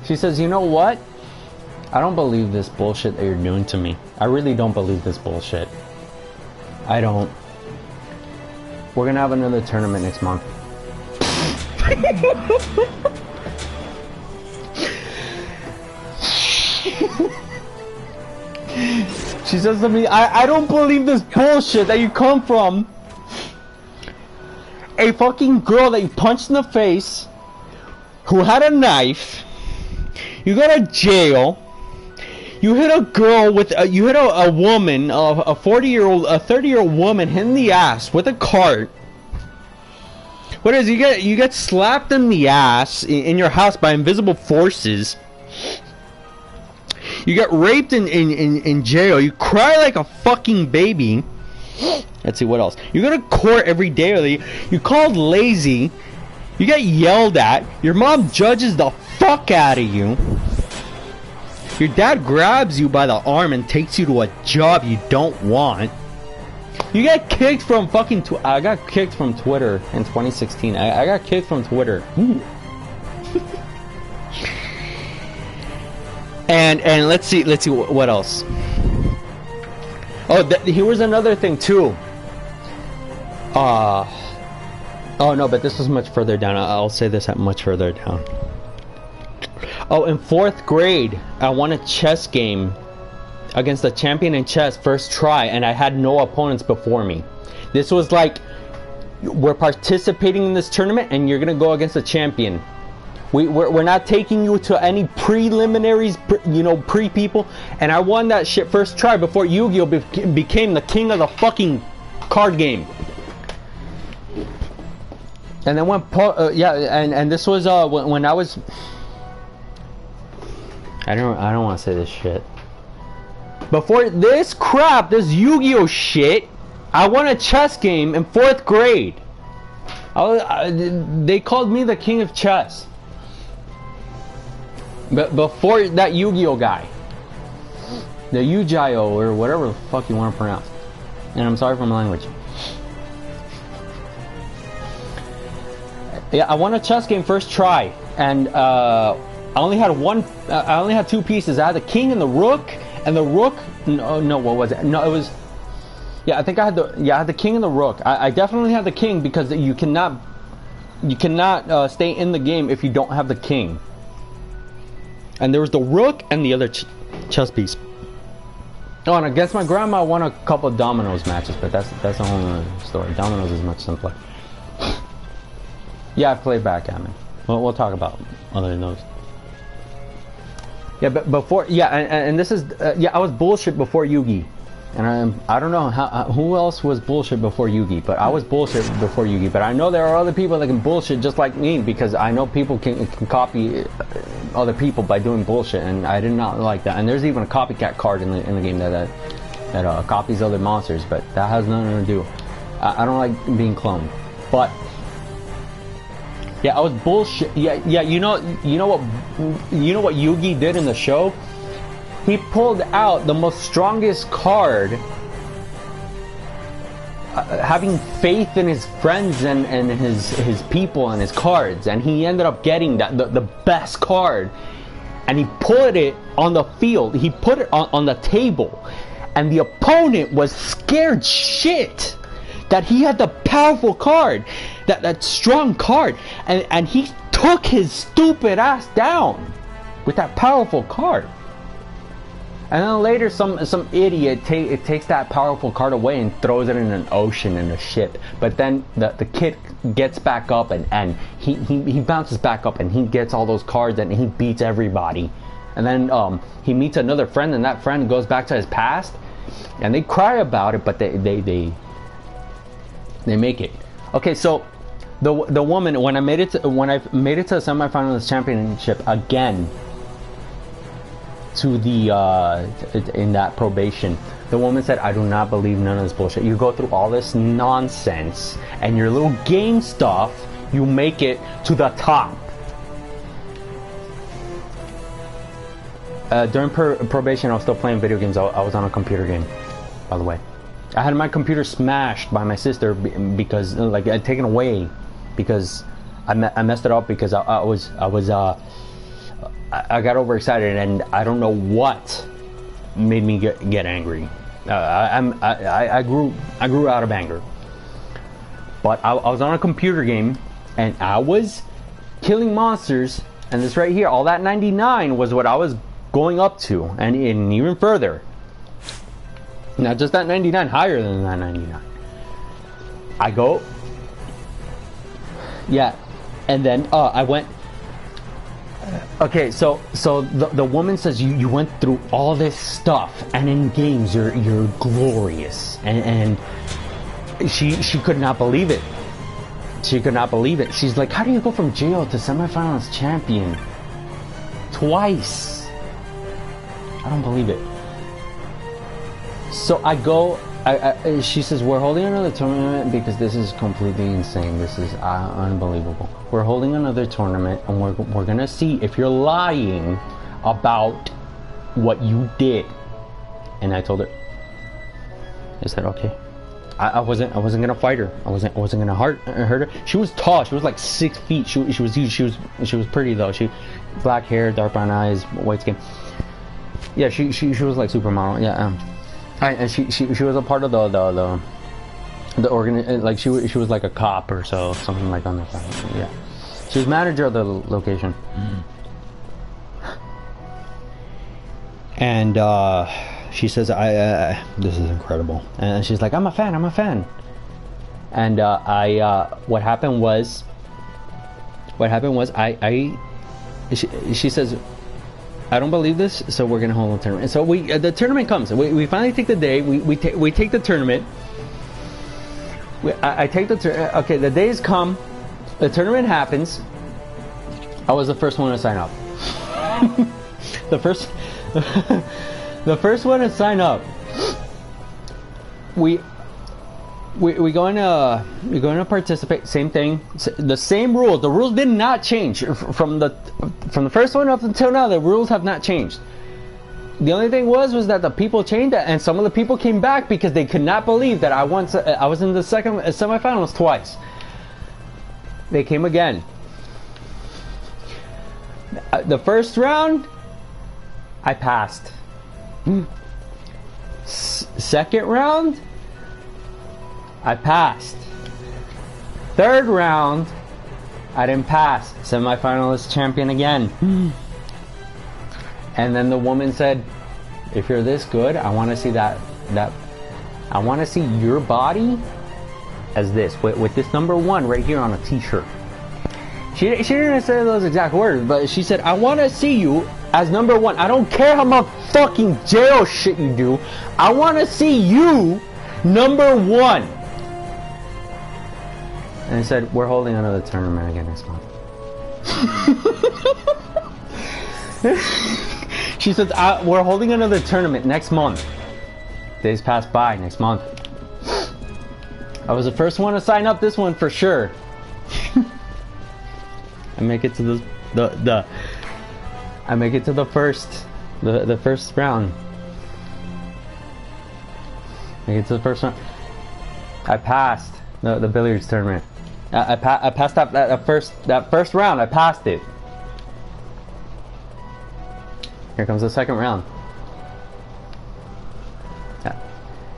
She says, "You know what? I don't believe this bullshit that you're doing to me. I really don't believe this bullshit. I don't. We're gonna have another tournament next month." She says to me, I don't believe this bullshit that you come from. A fucking girl that you punched in the face, who had a knife, you go to jail. You hit a girl with you hit a woman, a 40-year-old, a 30-year-old woman in the ass with a cart. What is it? You get slapped in the ass in your house by invisible forces. You get raped in jail. You cry like a fucking baby. Let's see what else. You go to court every day. You called lazy. You get yelled at. Your mom judges the fuck out of you. Your dad grabs you by the arm and takes you to a job you don't want. You get kicked from fucking I got kicked from Twitter in 2016. I got kicked from Twitter. and let's see what else. Oh, here was another thing too. Oh no, but this was much further down. I'll say this at much further down. Oh, in 4th grade, I won a chess game against the champion in chess first try, and I had no opponents before me. This was like, we're participating in this tournament, and you're gonna go against the champion. We're not taking you to any preliminaries, pre-people, and I won that shit first try before Yu-Gi-Oh! Became the king of the fucking card game. And then and this was when I was. I don't want to say this shit. Before this crap, this Yu-Gi-Oh shit, I won a chess game in 4th grade. They called me the king of chess. But before that Yu-Gi-Oh guy, the Yu-Gi-Oh or whatever the fuck you want to pronounce. And I'm sorry for my language. Yeah, I won a chess game first try, and I only had 2 pieces. I had the king and the rook, and the rook. No, what was it? No, it was. Yeah, I think I had the king and the rook. I definitely had the king because you cannot stay in the game if you don't have the king. And there was the rook and the other chess piece. Oh, and against my grandma, I won a couple of dominoes matches, but that's a whole other story. Dominoes is much simpler. Yeah, I've played backgammon. We'll talk about other than those. Yeah, but before, and this is, I was bullshit before Yugi. And I don't know who else was bullshit before Yugi, but I was bullshit before Yugi. But I know there are other people that can bullshit just like me, because I know people can copy other people by doing bullshit, and I did not like that. And there's even a copycat card in the game that copies other monsters, but that has nothing to do. I don't like being cloned, but. Yeah, I was bullshit. Yeah. You know what Yugi did in the show? He pulled out the most strongest card, having faith in his friends and his people and his cards, and he ended up getting the best card, and he put it on the field. He put it on the table, and the opponent was scared shit that he had the powerful card, that strong card, and he took took his stupid ass down with that powerful card. And then later some idiot takes that powerful card away and throws it in an ocean in a ship. But then the kid gets back up and he bounces back up and he gets all those cards and he beats everybody. And then he meets another friend and that friend goes back to his past and they cry about it, but they make it. Okay, so the woman, when I made it to the semifinalist championship again, to the in that probation, the woman said, I do not believe none of this bullshit. You go through all this nonsense and your little game stuff, you make it to the top. During probation, I was still playing video games. I was on a computer game, by the way. I had my computer smashed by my sister because, like, I'd taken away because I messed it up because I got overexcited and I don't know what made me get angry. I grew out of anger. But I was on a computer game and I was killing monsters, and this right here, all that 99 was what I was going up to, and even further. Not just that 99, higher than that 99. I go, yeah, and then I went. Okay, so the woman says you went through all this stuff, and in games you're glorious, and she could not believe it. She could not believe it. She's like, how do you go from jail to semifinals champion twice? I don't believe it. So I go. She says, we're holding another tournament because this is completely insane. This is unbelievable. We're holding another tournament and we're gonna see if you're lying about what you did. And I told her, I said, okay. I wasn't gonna fight her. I wasn't gonna hurt her. She was tall. She was like 6 feet. She was huge. She was pretty though. She black hair, dark brown eyes, white skin. Yeah, she was like supermodel. Yeah. And she was a part of the like she was like a cop or something like on the side. Yeah, she was manager of the location. And she says, this is incredible. And she's like, I'm a fan. And what happened was she says, I don't believe this, so we're gonna hold a tournament. And so the tournament comes. We finally take the day. We take the tournament. I take the tournament. Okay, the days come. The tournament happens. I was the first one to sign up. the first one to sign up. We going to participate. Same thing. The same rules. The rules did not change from the first one up until now. The rules have not changed. The only thing was that the people changed it, and some of the people came back because they could not believe that I was in the second semifinals twice. They came again. The first round, I passed. Second round, I passed. Third round, I didn't pass. Semifinalist champion again. And then the woman said, if you're this good, I want to see that I want to see your body as this, with this number 1 right here on a t-shirt. She didn't say those exact words, but she said, I want to see you as number 1. I don't care how much fucking jail shit you do. I want to see you number 1. And I said, we're holding another tournament again next month. She said, we're holding another tournament next month. Days passed by, next month. I was the first one to sign up this one for sure. I make it to I make it to the first round. Make it to the first round. I passed the billiards tournament. I passed that first round. I passed it. Here comes the second round.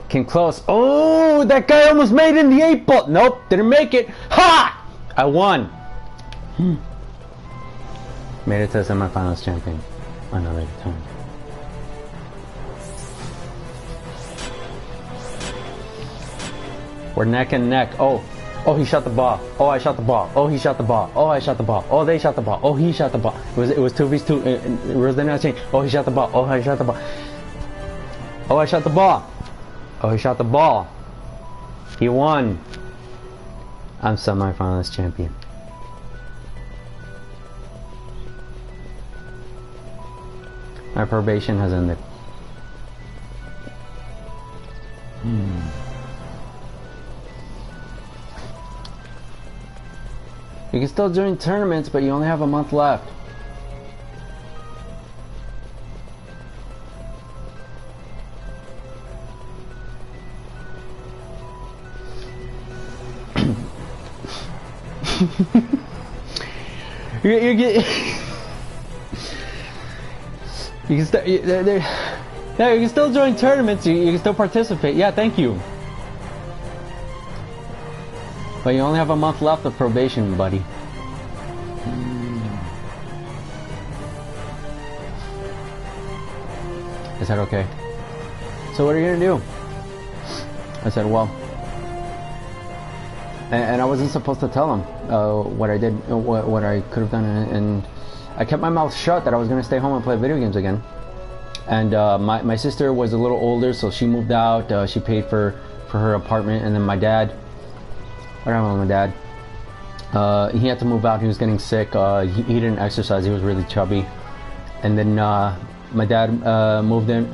Came close. Oh, that guy almost made it in the 8 ball. Nope, didn't make it. Ha! I won. Made it to the semifinals champion. Another time. We're neck and neck. Oh, he shot the ball. Oh, I shot the ball. Oh, he shot the ball. Oh, I shot the ball. Oh, they shot the ball. Oh, he shot the ball. It was 2v2. Rules did not change. Oh, he shot the ball. Oh, I shot the ball. Oh, I shot the ball. Oh, he shot the ball. He won. I'm semifinalist champion. My probation has ended. You can still join tournaments, but you only have a month left. you get. You can still. Yeah, you can still join tournaments. You can still participate. Yeah, thank you. But you only have a month left of probation, buddy. I said, okay. So what are you gonna do? I said, well. And I wasn't supposed to tell him what I did, what I could have done, and I kept my mouth shut that I was gonna stay home and play video games again. And my sister was a little older, so she moved out. She paid for her apartment, and then my dad. What happened with my dad? He had to move out. He was getting sick. He didn't exercise. He was really chubby. And then my dad moved in.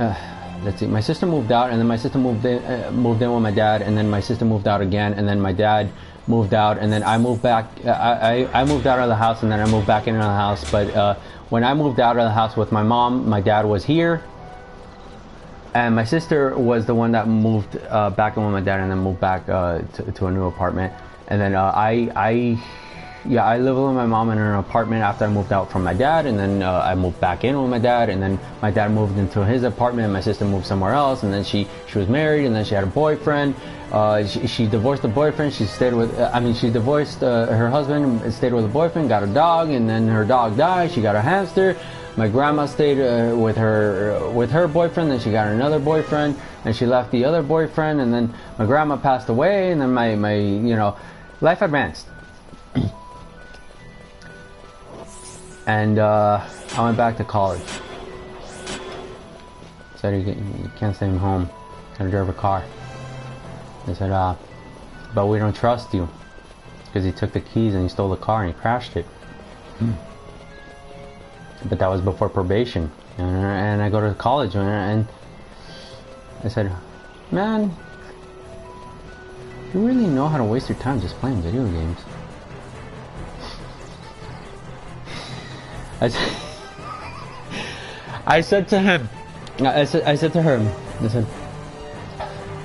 Let's see. My sister moved out, and then my sister moved in with my dad, and then my sister moved out again, and then my dad moved out, and then I moved back. I moved out of the house, and then I moved back into the house. But when I moved out of the house with my mom, my dad was here, and my sister was the one that moved back in with my dad, and then moved back to a new apartment. And then I lived with my mom in an apartment after I moved out from my dad, and then I moved back in with my dad, and then my dad moved into his apartment, and my sister moved somewhere else, and then she was married, and then she had a boyfriend. She divorced the boyfriend. She stayed with. She divorced her husband, and stayed with a boyfriend, got a dog, and then her dog died. She got a hamster. My grandma stayed with her boyfriend, then she got another boyfriend, and she left the other boyfriend, and then my grandma passed away, and then my life advanced. And I went back to college. Said you can't stay home. Gotta drive a car. They said, but we don't trust you because he took the keys and he stole the car and he crashed it. But that was before probation, and I go to college, and I said, man, you really know how to waste your time just playing video games. I said to him, I said to her, I said,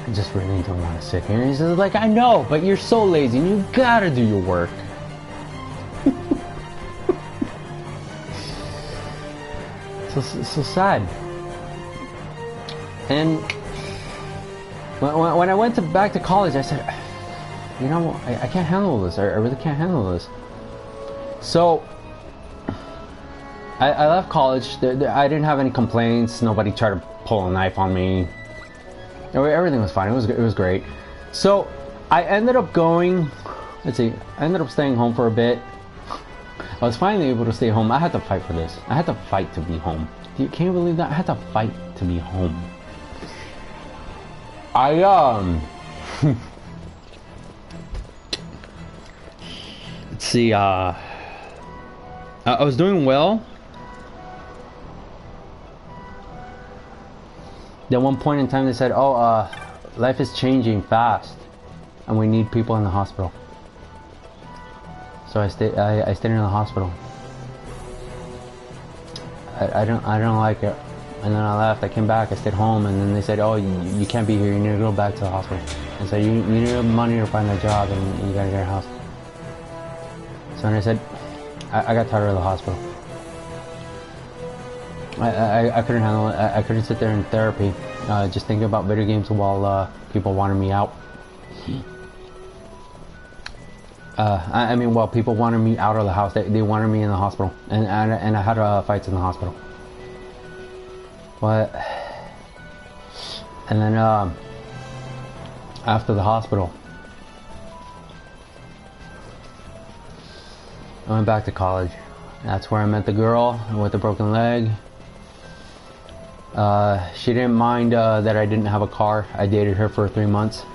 I just really don't want to sit here. And he says, like, I know, but you're so lazy and you gotta do your work. So sad. And when I went back to college, I said, you know, I can't handle this. I really can't handle this. So I left college. I didn't have any complaints. Nobody tried to pull a knife on me. Everything was fine. It was great. So I ended up going. Let's see. I ended up staying home for a bit. I was finally able to stay home. I had to fight for this. I had to fight to be home. Can you believe that? I had to fight to be home. Let's see. I was doing well. At one point in time, they said, "Oh, life is changing fast, and we need people in the hospital." So I stayed in the hospital. I don't like it. And then I left. I came back. I stayed home, and then they said, "Oh, you can't be here. You need to go back to the hospital." And so you need money to find a job, and you gotta get a house. So then I said, I got tired of the hospital. I couldn't handle it. I couldn't sit there in therapy, just thinking about video games while people wanted me out. I mean, well, people wanted me out of the house. They wanted me in the hospital, and I had fights in the hospital. But and then after the hospital, I went back to college. That's where I met the girl with the broken leg. She didn't mind that I didn't have a car. I dated her for 3 months.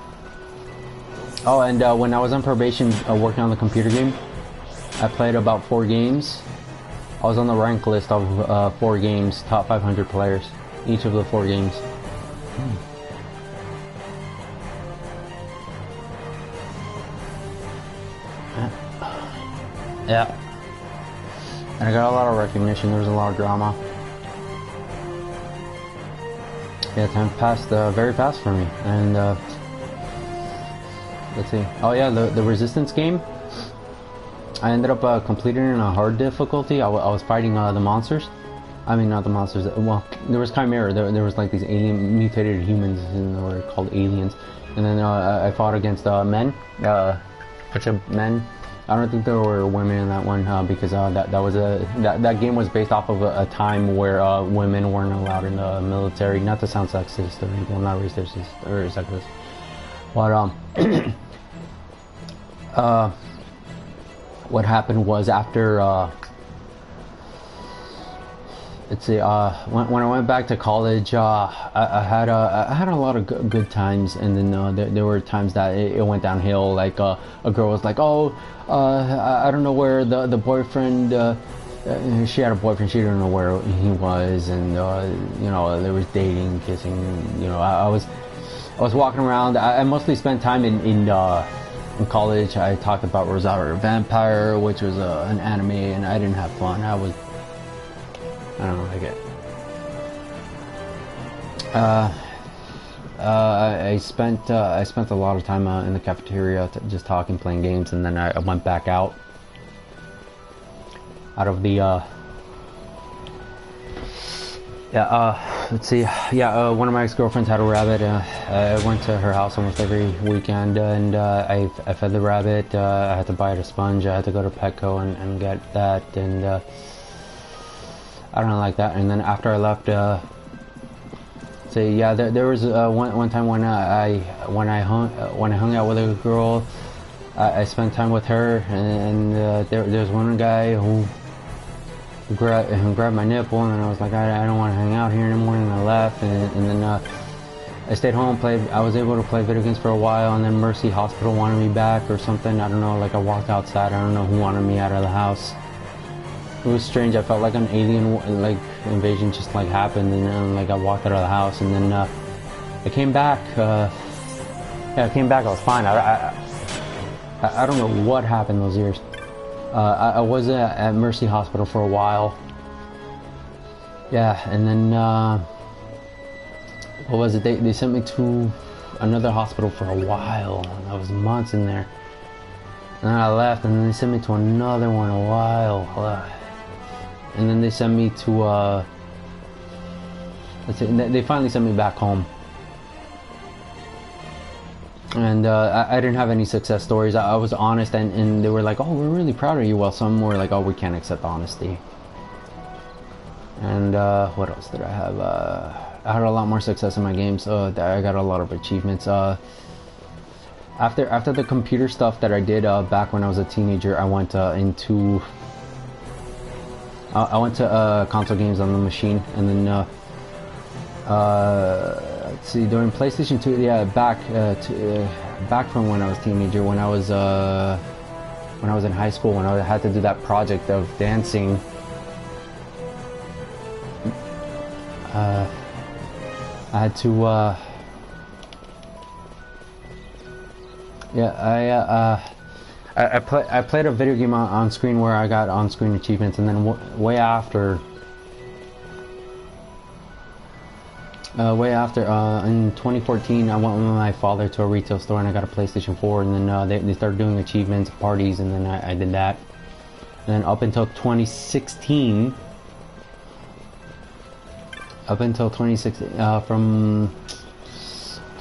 Oh, and when I was on probation working on the computer game, I played about 4 games. I was on the rank list of 4 games, top 500 players, each of the 4 games. Yeah. And I got a lot of recognition. There was a lot of drama. Yeah, time passed very fast for me. And let's see. Oh yeah, the Resistance game. I ended up completing it in a hard difficulty. I was fighting the monsters. I mean, not the monsters. Well, there was Chimera. There was like these alien mutated humans, and they were called aliens. And then I fought against men. Bunch of men. I don't think there were women in that one because that game was based off of a time where women weren't allowed in the military. Not to sound sexist or anything, not racist or sexist, but what happened was after let's see, when I went back to college, I had a lot of good times, and then there were times that it went downhill. Like a girl was like, "Oh, I don't know where the boyfriend." She had a boyfriend. She didn't know where he was, and you know, there was dating, kissing. You know, I was walking around. I mostly spent time in college. I talked about Ragenarker Vampire, which was an anime, and I didn't have fun. I don't like it. I spent a lot of time in the cafeteria just talking, playing games, and then I went back out of the let's see, one of my ex-girlfriends had a rabbit. I went to her house almost every weekend, and I fed the rabbit. I had to buy it a sponge. I had to go to Petco and get that, and I don't like that. And then after I left, there was one time when I hung out with a girl. I spent time with her, and there's one guy who grabbed my nipple, and I was like, I don't want to hang out here anymore, and I left, and then I stayed home, played. I was able to play video games for a while, and then Mercy Hospital wanted me back or something. I don't know. Like I walked outside. I don't know who wanted me out of the house. It was strange. I felt like an alien invasion just like happened, and like I walked out of the house, and then I came back. I came back. I was fine. I don't know what happened those years. I was at Mercy Hospital for a while. Yeah, and then what was it? They sent me to another hospital for a while. I was months in there, and then I left, and then they sent me to another one a while. And then they sent me to they finally sent me back home, and I didn't have any success stories. I was honest, and they were like, "Oh, we're really proud of you," while some were like, "Oh, we can't accept honesty." And what else did I have? I had a lot more success in my games. I got a lot of achievements. After the computer stuff that I did back when I was a teenager, I went into console games on the machine, and then let's see, during PlayStation 2, yeah, back from when I was a teenager, when I was in high school, when I had to do that project of dancing. I had to I played a video game on screen where I got on-screen achievements, and then way after in 2014, I went with my father to a retail store, and I got a PlayStation 4, and then they started doing achievements, parties, and then I did that. And then up until 2016, from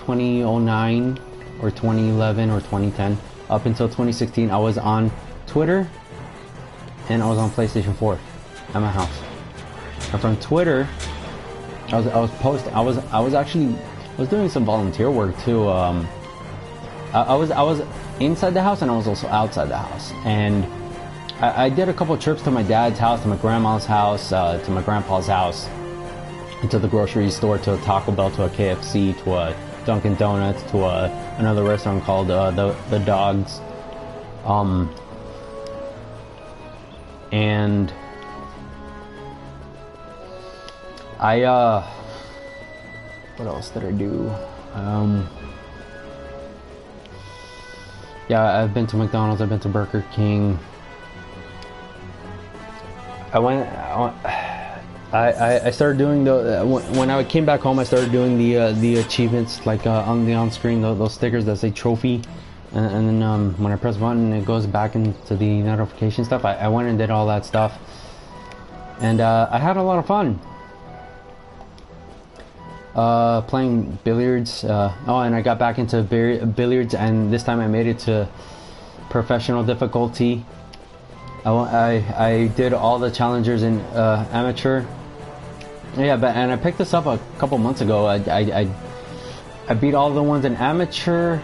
2009 or 2011 or 2010, up until 2016, I was on Twitter and I was on PlayStation 4 at my house. And from Twitter, I was posting. I was doing some volunteer work too. I was inside the house and I was also outside the house. And I did a couple trips to my dad's house, to my grandma's house, to my grandpa's house, to the grocery store, to a Taco Bell, to a KFC, to a Dunkin' Donuts, to another restaurant called the Dogs. And what else did I do? Yeah, I've been to McDonald's, I've been to Burger King. I started doing when I came back home. I started doing the achievements, like on screen, those stickers that say trophy, and then when I press button, it goes back into the notification stuff. I went and did all that stuff, and I had a lot of fun playing billiards. Oh, and I got back into billiards, and this time I made it to professional difficulty. I did all the challengers in amateur. Yeah, and I picked this up a couple months ago. I beat all the ones in amateur,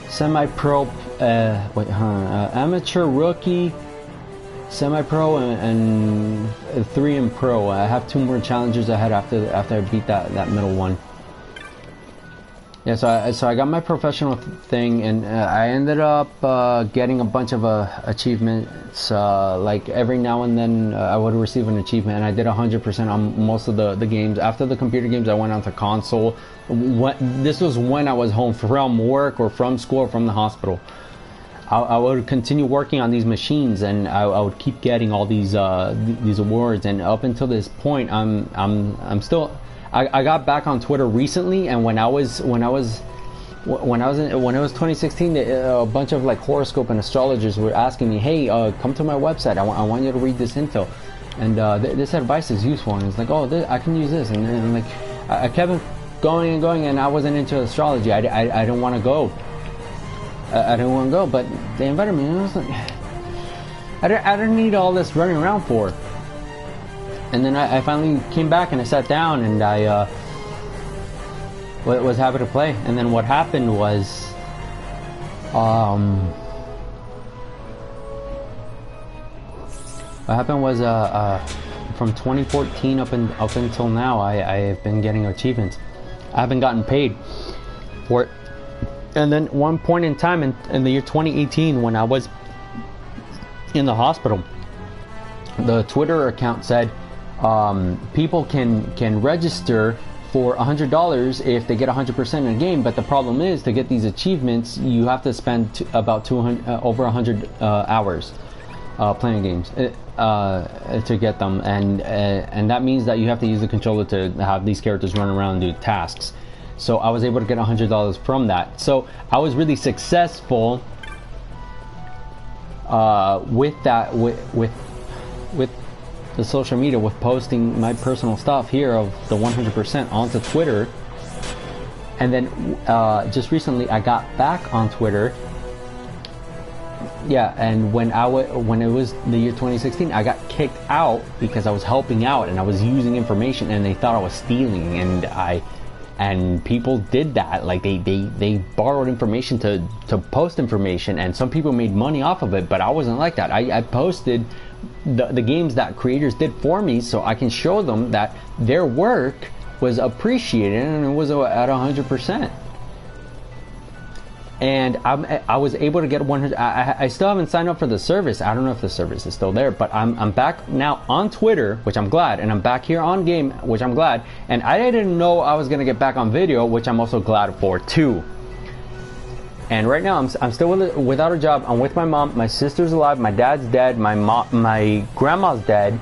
semi-pro, amateur, rookie, semi-pro, and 3 in pro. I have 2 more challengers ahead after I beat that middle one. Yeah, so I got my professional thing, and I ended up getting a bunch of achievements. Like every now and then, I would receive an achievement, and I did 100% on most of the games. After the computer games, I went on to console. This was when I was home from work or from school or from the hospital. I would continue working on these machines, and I would keep getting all these awards. And up until this point, I'm still. I got back on Twitter recently, and when it was 2016, a bunch of like horoscope and astrologers were asking me, "Hey, come to my website. I want you to read this info, and this advice is useful." And it's like, "Oh, I can use this," and like I kept going and going, and I wasn't into astrology. I didn't want to go. I didn't want to go, but they invited me, and I was like, I didn't need all this running around for. And then I finally came back and I sat down and I was happy to play. And then what happened was, from 2014 up until now, I have been getting achievements. I haven't gotten paid for it. And then one point in time in the year 2018, when I was in the hospital, the Twitter account said, people can register for $100 if they get 100% in a game, but the problem is, to get these achievements, you have to spend about over 100 hours playing games to get them, and that means that you have to use the controller to have these characters run around and do tasks. So I was able to get $100 from that. So I was really successful with that, with the social media, with posting my personal stuff here of the 100% onto Twitter. And then just recently I got back on Twitter. Yeah, and when it was the year 2016, I got kicked out because I was helping out and I was using information, and they thought I was stealing, and people did that. Like they borrowed information to post information, and some people made money off of it, but I wasn't like that. I posted the games that creators did for me, so I can show them that their work was appreciated and it was at 100%. And I was able to get 100. I still haven't signed up for the service. I don't know if the service is still there, but I'm back now on Twitter, which I'm glad, and I'm back here on game, which I'm glad. And I didn't know I was gonna get back on video, which I'm also glad for too. And right now I'm still without a job. I'm with my mom. My sister's alive. My dad's dead. My grandma's dead.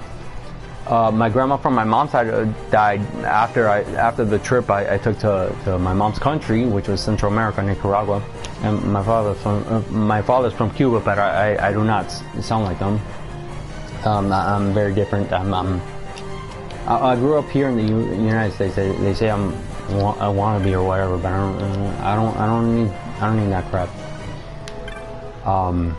My grandma from my mom's side died after the trip I took to my mom's country, which was Central America, Nicaragua. And my father's from Cuba, but I do not sound like them. I'm very different. I grew up here in the United States. They say I'm a wannabe or whatever, but I don't need that crap. Um,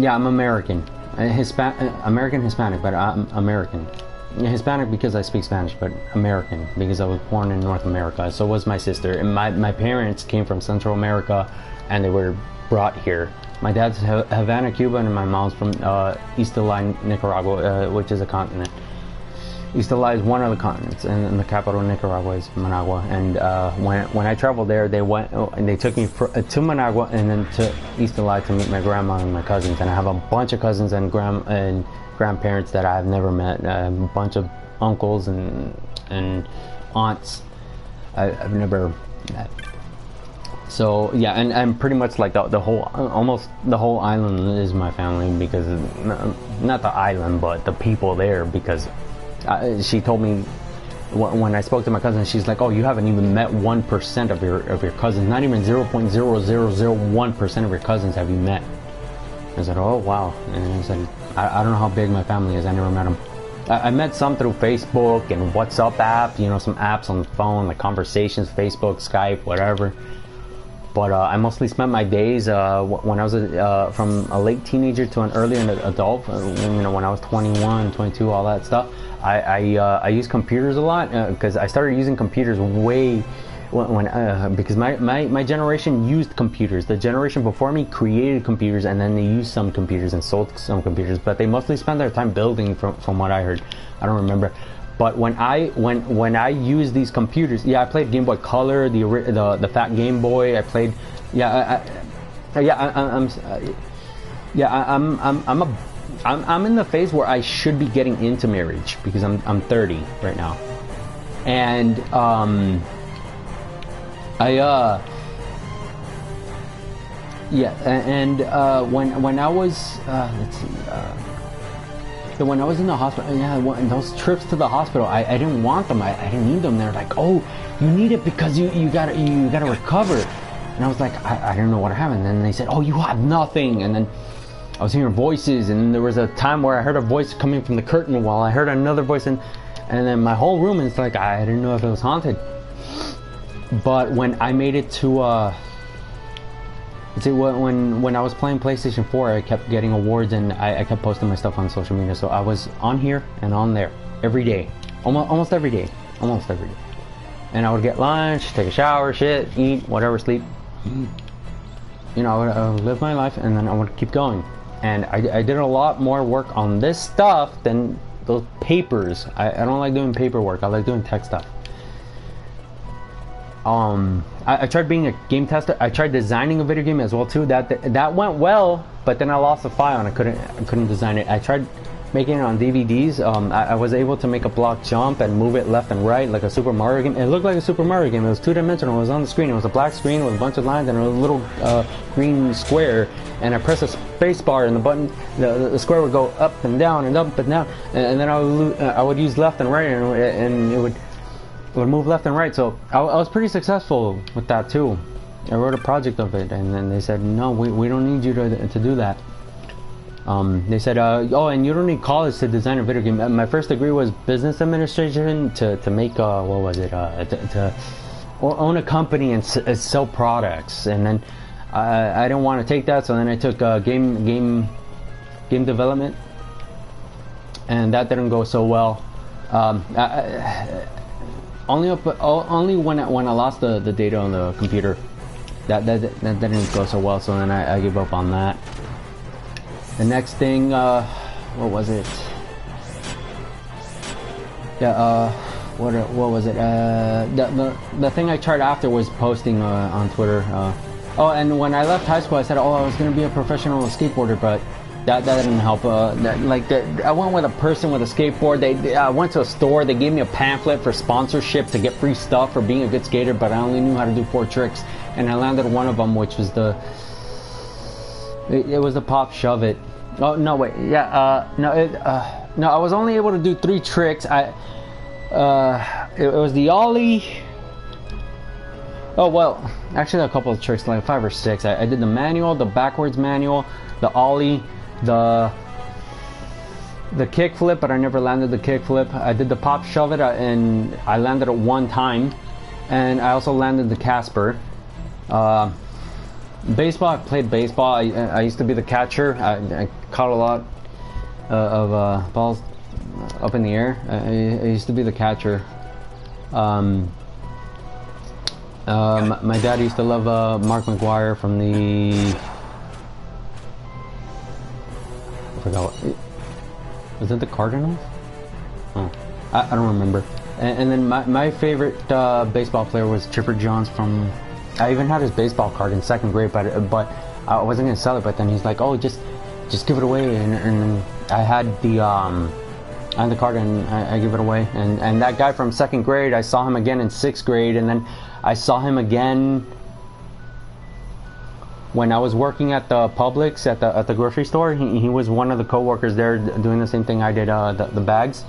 yeah, I'm American. American Hispanic, but I'm American. Hispanic because I speak Spanish, but American because I was born in North America. So was my sister. And my parents came from Central America, and they were brought here. My dad's Havana, Cuba, and my mom's from East Line, Nicaragua, which is a continent. East is one of the continents, and the capital of Nicaragua is Managua. And when I traveled there, they took me to Managua and then to East to meet my grandma and my cousins. And I have a bunch of cousins and grandparents that I've never met. A bunch of uncles and aunts I've never met. So yeah, and pretty much like the whole, almost the whole island is my family, because not the island, but the people there, because. She told me when I spoke to my cousin, she's like, "Oh, you haven't even met 1% of your cousins. Not even 0.0001% of your cousins have you met." I said, "Oh, wow." And I said, "I don't know how big my family is. I never met them. I met some through Facebook and WhatsApp app. You know, some apps on the phone, like conversations, Facebook, Skype, whatever." But I mostly spent my days when I was from a late teenager to an early adult. You know, when I was 21, 22, all that stuff. I use computers a lot because I started using computers way because my generation used computers. The generation before me created computers, and then they used some computers and sold some computers. But they mostly spent their time building, from what I heard. I don't remember. But when I used these computers, yeah, I played Game Boy Color, the fat Game Boy. I played, I'm in the phase where I should be getting into marriage, because I'm 30 right now, and when I was when I was in the hospital, those trips to the hospital, I didn't want them. I didn't need them. They're like, "Oh, you need it because you gotta recover," and I was like, I don't know what happened. And then they said, "Oh, you have nothing," and then I was hearing voices, and there was a time where I heard a voice coming from the curtain while I heard another voice, and then my whole room, and it's like, I didn't know if it was haunted. But when I made it to when I was playing PlayStation 4, I kept getting awards, and I kept posting my stuff on social media. So I was on here and on there every day, almost every day, and I would get lunch, take a shower, shit, eat, whatever, sleep. You know, I would live my life, and then I would keep going. And I did a lot more work on this stuff than those papers. I don't like doing paperwork. I like doing tech stuff. I tried being a game tester. I tried designing a video game as well too. That went well, but then I lost the file and I couldn't design it. I tried making it on DVDs. I was able to make a block jump and move it left and right like a Super Mario game. It looked like a Super Mario game. It was two-dimensional. It was on the screen. It was a black screen with a bunch of lines and a little green square. And I pressed a space bar, and the button, the square would go up and down and up and down. And then I would use left and right, and it would move left and right. So I was pretty successful with that too. I wrote a project of it, and then they said, "No, we don't need you to do that." They said, "Oh, and you don't need college to design a video game." My first degree was business administration to make what was it? To own a company and sell products. And then I didn't want to take that, so then I took game development, and that didn't go so well. Only when I lost the data on the computer, that didn't go so well. So then I gave up on that. The next thing, what was it? Yeah, what was it? The thing I tried after was posting on Twitter. Oh, and when I left high school, I said, "Oh, I was gonna be a professional skateboarder," but that didn't help. I went with a person with a skateboard. I went to a store. They gave me a pamphlet for sponsorship to get free stuff for being a good skater, but I only knew how to do 4 tricks, and I landed one of them, which was it was the pop shove it. Oh no, wait, yeah, no, I was only able to do 3 tricks. It was the ollie. Oh well, actually a couple of tricks, like 5 or 6. I did the manual, the backwards manual, the ollie, the kick flip, but I never landed the kick flip. I did the pop shove it, and I landed it 1 time, and I also landed the Casper. Baseball, I played baseball. I used to be the catcher. I caught a lot of balls up in the air. I used to be the catcher. My dad used to love Mark McGuire from the... I forgot what... Was it the Cardinals? Oh, I don't remember. And then my favorite baseball player was Chipper Jones from... I even had his baseball card in 2nd grade, but I wasn't gonna sell it. But then he's like, "Oh, just give it away." And I had the card, and I give it away. And that guy from 2nd grade, I saw him again in 6th grade, and then I saw him again when I was working at the Publix at the grocery store. He was one of the co-workers there doing the same thing I did, the bags.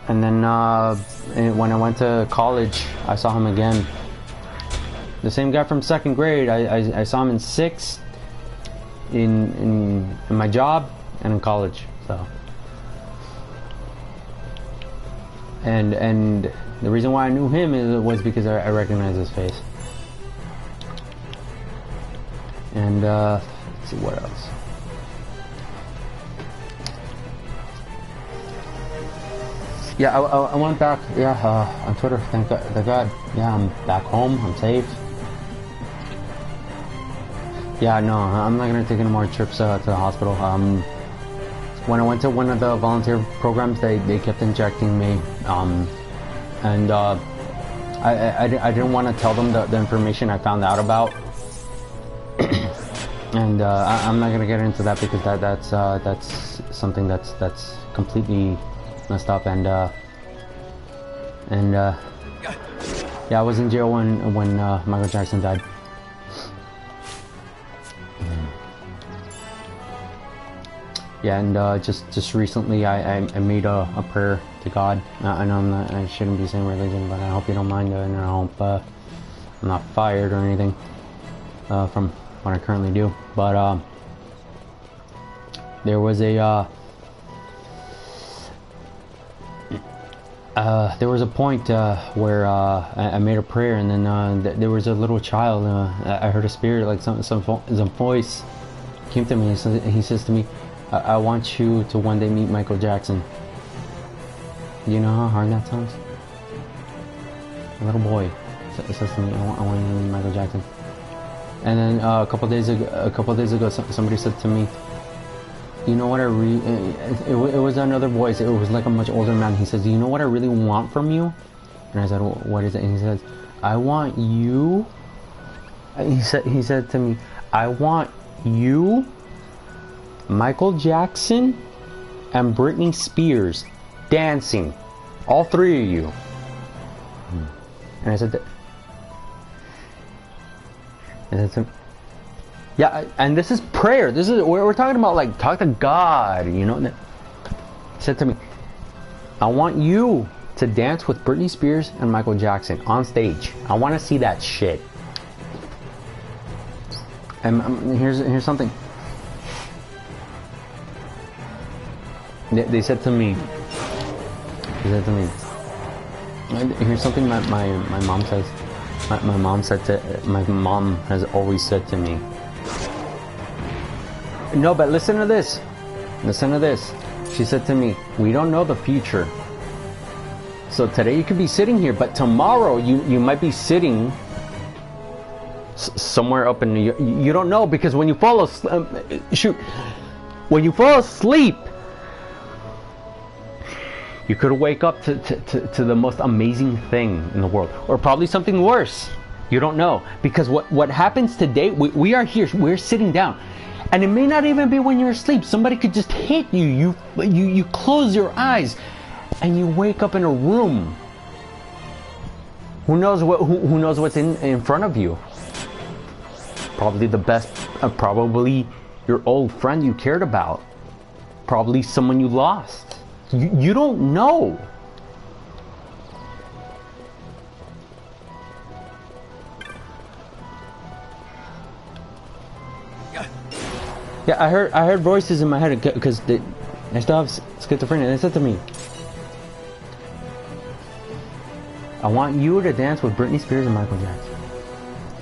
And then when I went to college, I saw him again. The same guy from 2nd grade. I saw him in 6th, in my job, and in college. So, and the reason why I knew him was because I recognized his face. And let's see what else. Yeah, I went back. Yeah, on Twitter. Thank God. Yeah, I'm back home. I'm safe. Yeah, no, I'm not gonna take any more trips to the hospital. When I went to one of the volunteer programs, they kept injecting me, and I didn't want to tell them the information I found out about, and I'm not gonna get into that because that's something that's completely messed up, and yeah, I was in jail when Michael Jackson died. Yeah, and just recently I made a prayer to God. I know I shouldn't be saying religion, but I hope you don't mind, and I hope I'm not fired or anything from what I currently do. But there was a point where I made a prayer, and then there was a little child. I heard a spirit, like some voice came to me. He says to me, I want you to one day meet Michael Jackson. Do you know how hard that sounds? A little boy says to me, I want you to meet Michael Jackson. And then a couple days ago, somebody said to me, you know what I it was another voice. It was like a much older man. He says, do you know what I really want from you? And I said, what is it? And he says, I want you. He said to me, I want you, Michael Jackson, and Britney Spears dancing, all three of you. And I said that. Yeah, and this is prayer. This is we're talking about, like, talk to God, you know. He said to me, I want you to dance with Britney Spears and Michael Jackson on stage. I want to see that shit. And here's something. They said to me. Here's something my mom says. My mom has always said to me. No, but listen to this. Listen to this. She said to me, we don't know the future. So today you could be sitting here, but tomorrow you might be sitting somewhere up in New York. You don't know, because when you fall asleep, when you fall asleep, you could wake up to the most amazing thing in the world, or probably something worse. You don't know, because what happens today, we are here, we're sitting down, and it may not even be when you're asleep. Somebody could just hit you. You close your eyes, and you wake up in a room. Who knows what's in front of you? Probably the best, probably your old friend you cared about, probably someone you lost. You don't know. Yeah, I heard voices in my head because I still have schizophrenia. They said to me, I want you to dance with Britney Spears and Michael Jackson.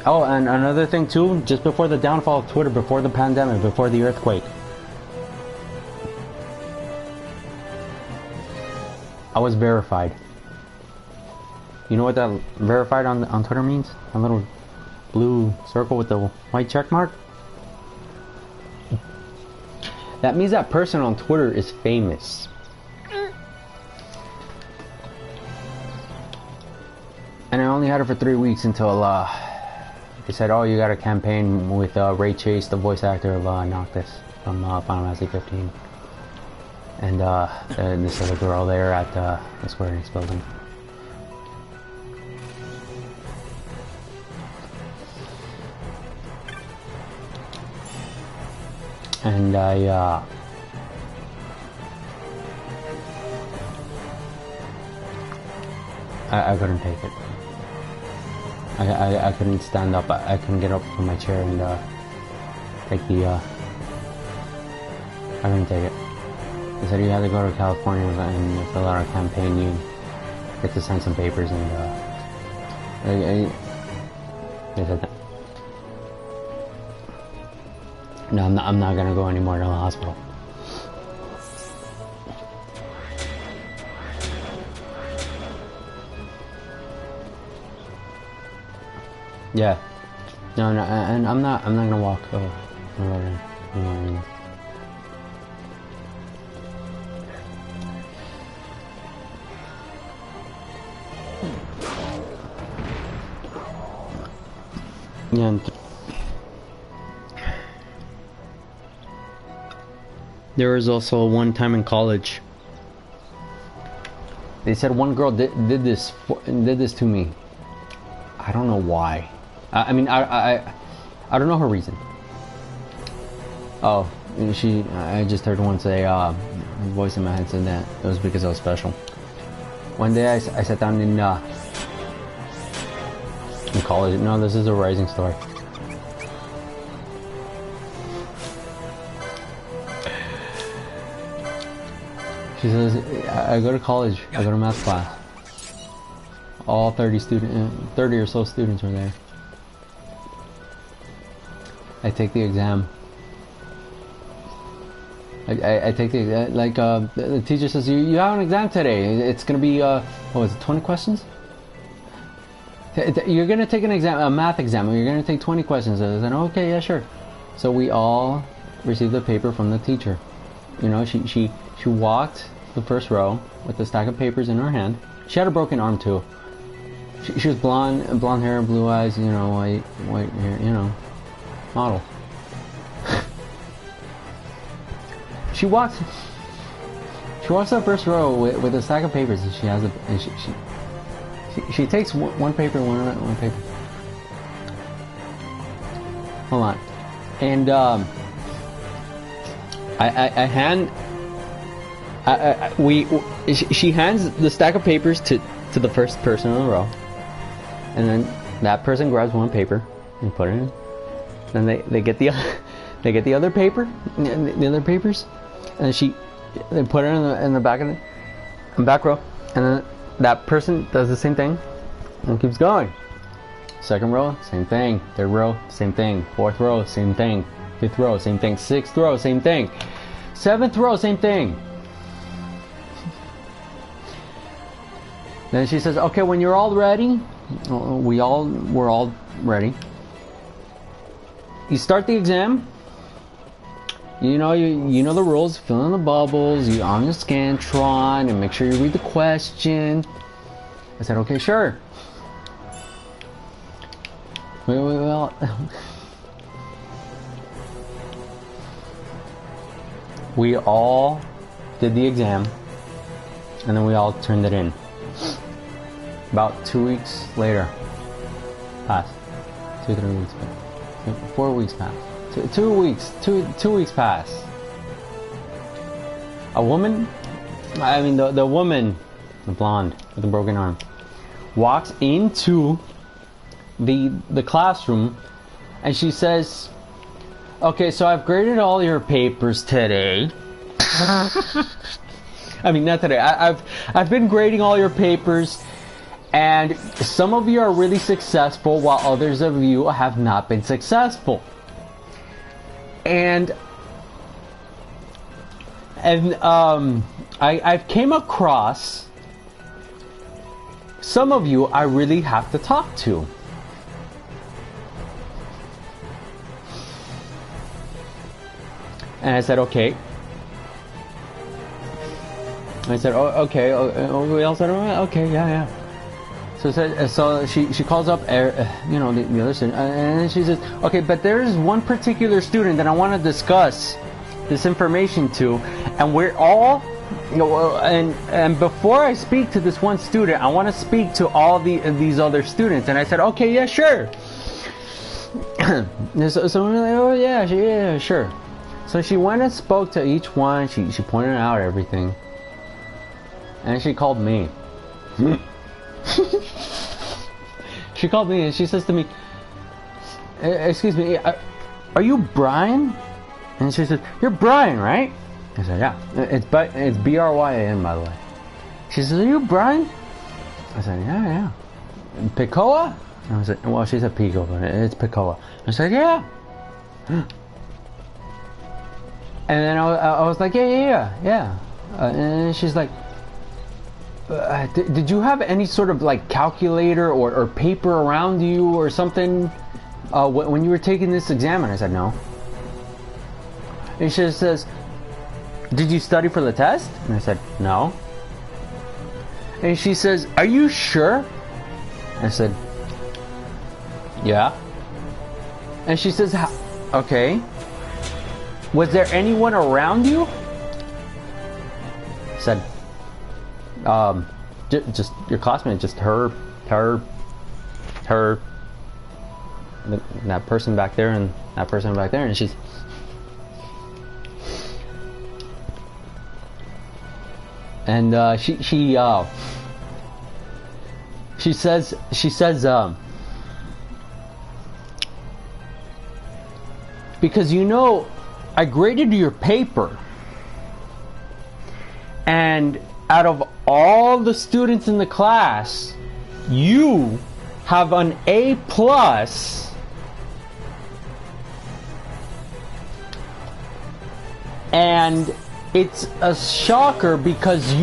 Oh, and another thing too, just before the downfall of Twitter, before the pandemic, before the earthquake, I was verified. You know what that verified on Twitter means? A little blue circle with the white check mark? That means that person on Twitter is famous. And I only had it for 3 weeks until they said, oh, you got a campaign with Ray Chase, the voice actor of Noctis from Final Fantasy 15. And this other girl there at the Square Enix building. And I couldn't take it. I couldn't stand up. I couldn't get up from my chair and take the. I couldn't take it. They said you had to go to California and fill out a campaign. You get to sign some papers and they said that. No, I'm not gonna go anymore to the hospital. Yeah. No, and I'm not gonna walk. Oh, no. Yeah. There was also one time in college. They said one girl did this to me. I don't know why. I mean, I don't know her reason. Oh, I just heard one say, a voice in my head said that it was because I was special. One day I sat down in college. No, this is a rising story. She says, I go to college, I go to math class. All 30 or so students are there. I take the exam. I take the exam, like, the teacher says, you have an exam today. It's gonna be, what was it, 20 questions? You're gonna take an exam, a math exam, you're gonna take 20 questions. I said, okay, yeah, sure. So we all received a paper from the teacher. You know, she walked the first row with a stack of papers in her hand. She had a broken arm too. She was blonde hair, blue eyes, you know, white hair, you know, model. She walks that first row with a stack of papers, and she has she takes one paper, one paper. Hold on, and she hands the stack of papers to the first person in the row, and then that person grabs one paper and put it in. Then they get the other paper, the other papers, and they put it in the back of the back row, and then that person does the same thing and keeps going. Second row, same thing. Third row, same thing. Fourth row, same thing. Fifth row, same thing. Sixth row, same thing. Seventh row, same thing. Then she says, okay, when you're all ready, we're all ready. You start the exam. You know the rules. Fill in the bubbles. You on your Scantron and make sure you read the question. I said, okay, sure. Well, we all did the exam, and then we all turned it in. About 2 weeks later, passed. 2, 3 weeks passed. 4 weeks passed. 2 weeks. 2 weeks passed. A woman, I mean the woman, the blonde with the broken arm, walks into the classroom, and she says, "Okay, so I've graded all your papers today." I mean, not today. I've been grading all your papers, And some of you are really successful while others of you have not been successful. And I've came across some of you I really have to talk to. And I said, okay. I said, oh, okay. We all said, oh, okay, yeah. So she calls up, you know, the other student, and she says, okay, but there's one particular student that I want to discuss this information to, and we're all, you know, and before I speak to this one student, I want to speak to all these other students. And I said, okay, yeah, sure. So we're like, oh yeah, sure. So she went and spoke to each one. She pointed out everything, and she called me. She called me and she says to me, excuse me, are you Brian? And she said, you're Brian, right? I said, yeah. It's B-R-Y-A-N, by the way. She says, are you Brian? I said, yeah. Picoa? And I said, well, she said Pico, but it's Picoa. I said, yeah. And then I was like, yeah. And she's like, did you have any sort of like calculator or paper around you or something when you were taking this exam? And I said, no. And she says, did you study for the test? And I said, no. And she says, are you sure? And I said, yeah. And she says, okay. Was there anyone around you? I said, just your classmate, just her, that person back there and that person back there. And she says, because you know, I graded your paper, and out of all the students in the class, you have an A+, and it's a shocker because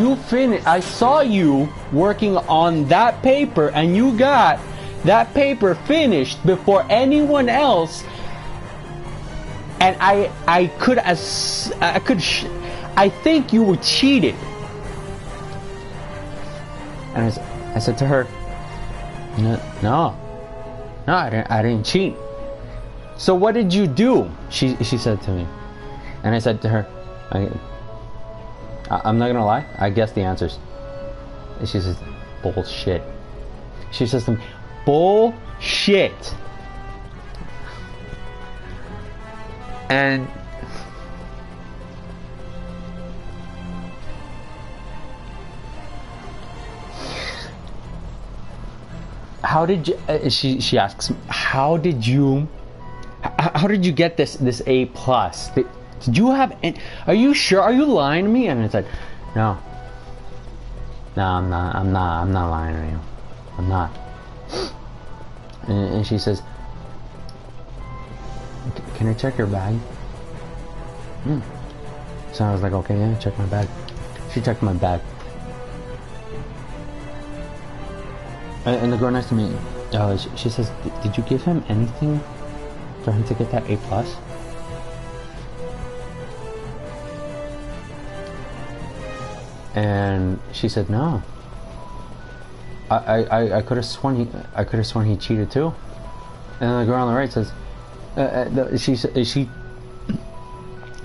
I saw you working on that paper, and you got that paper finished before anyone else. And I think you were cheated. And I said to her, no, I didn't cheat. So what did you do? She said to me. And I said to her, I'm not gonna lie, I guessed the answers. And she says, bullshit. She says to me, bullshit. And how did you? She asks, how did you get this A+? Did you have? Are you sure? Are you lying to me? And I said, no, I'm not. I'm not lying to you. I'm not. And she says, can I check your bag? So I was like, okay, yeah, check my bag. She checked my bag. And the girl next to me, she says, did you give him anything for him to get that A+? And she said, no. I could have sworn he cheated too. And then the girl on the right says, she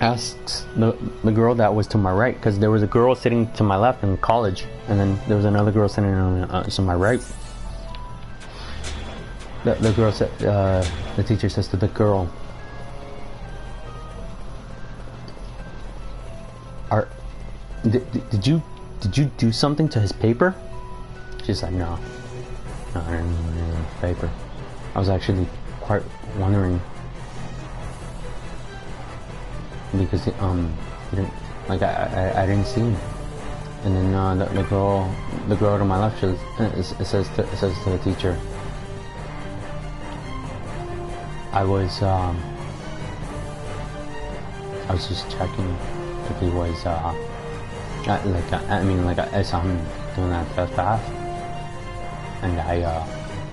asks the girl that was to my right, because there was a girl sitting to my left in college, and then there was another girl sitting to my right. The girl said, the teacher says to the girl, did you do something to his paper? She's like, no, I didn't do anything to his paper. I was actually quite wondering, because he didn't, like, I didn't see him. And then the girl to my left says to the teacher, I was just checking if he was I saw him doing that fast, and I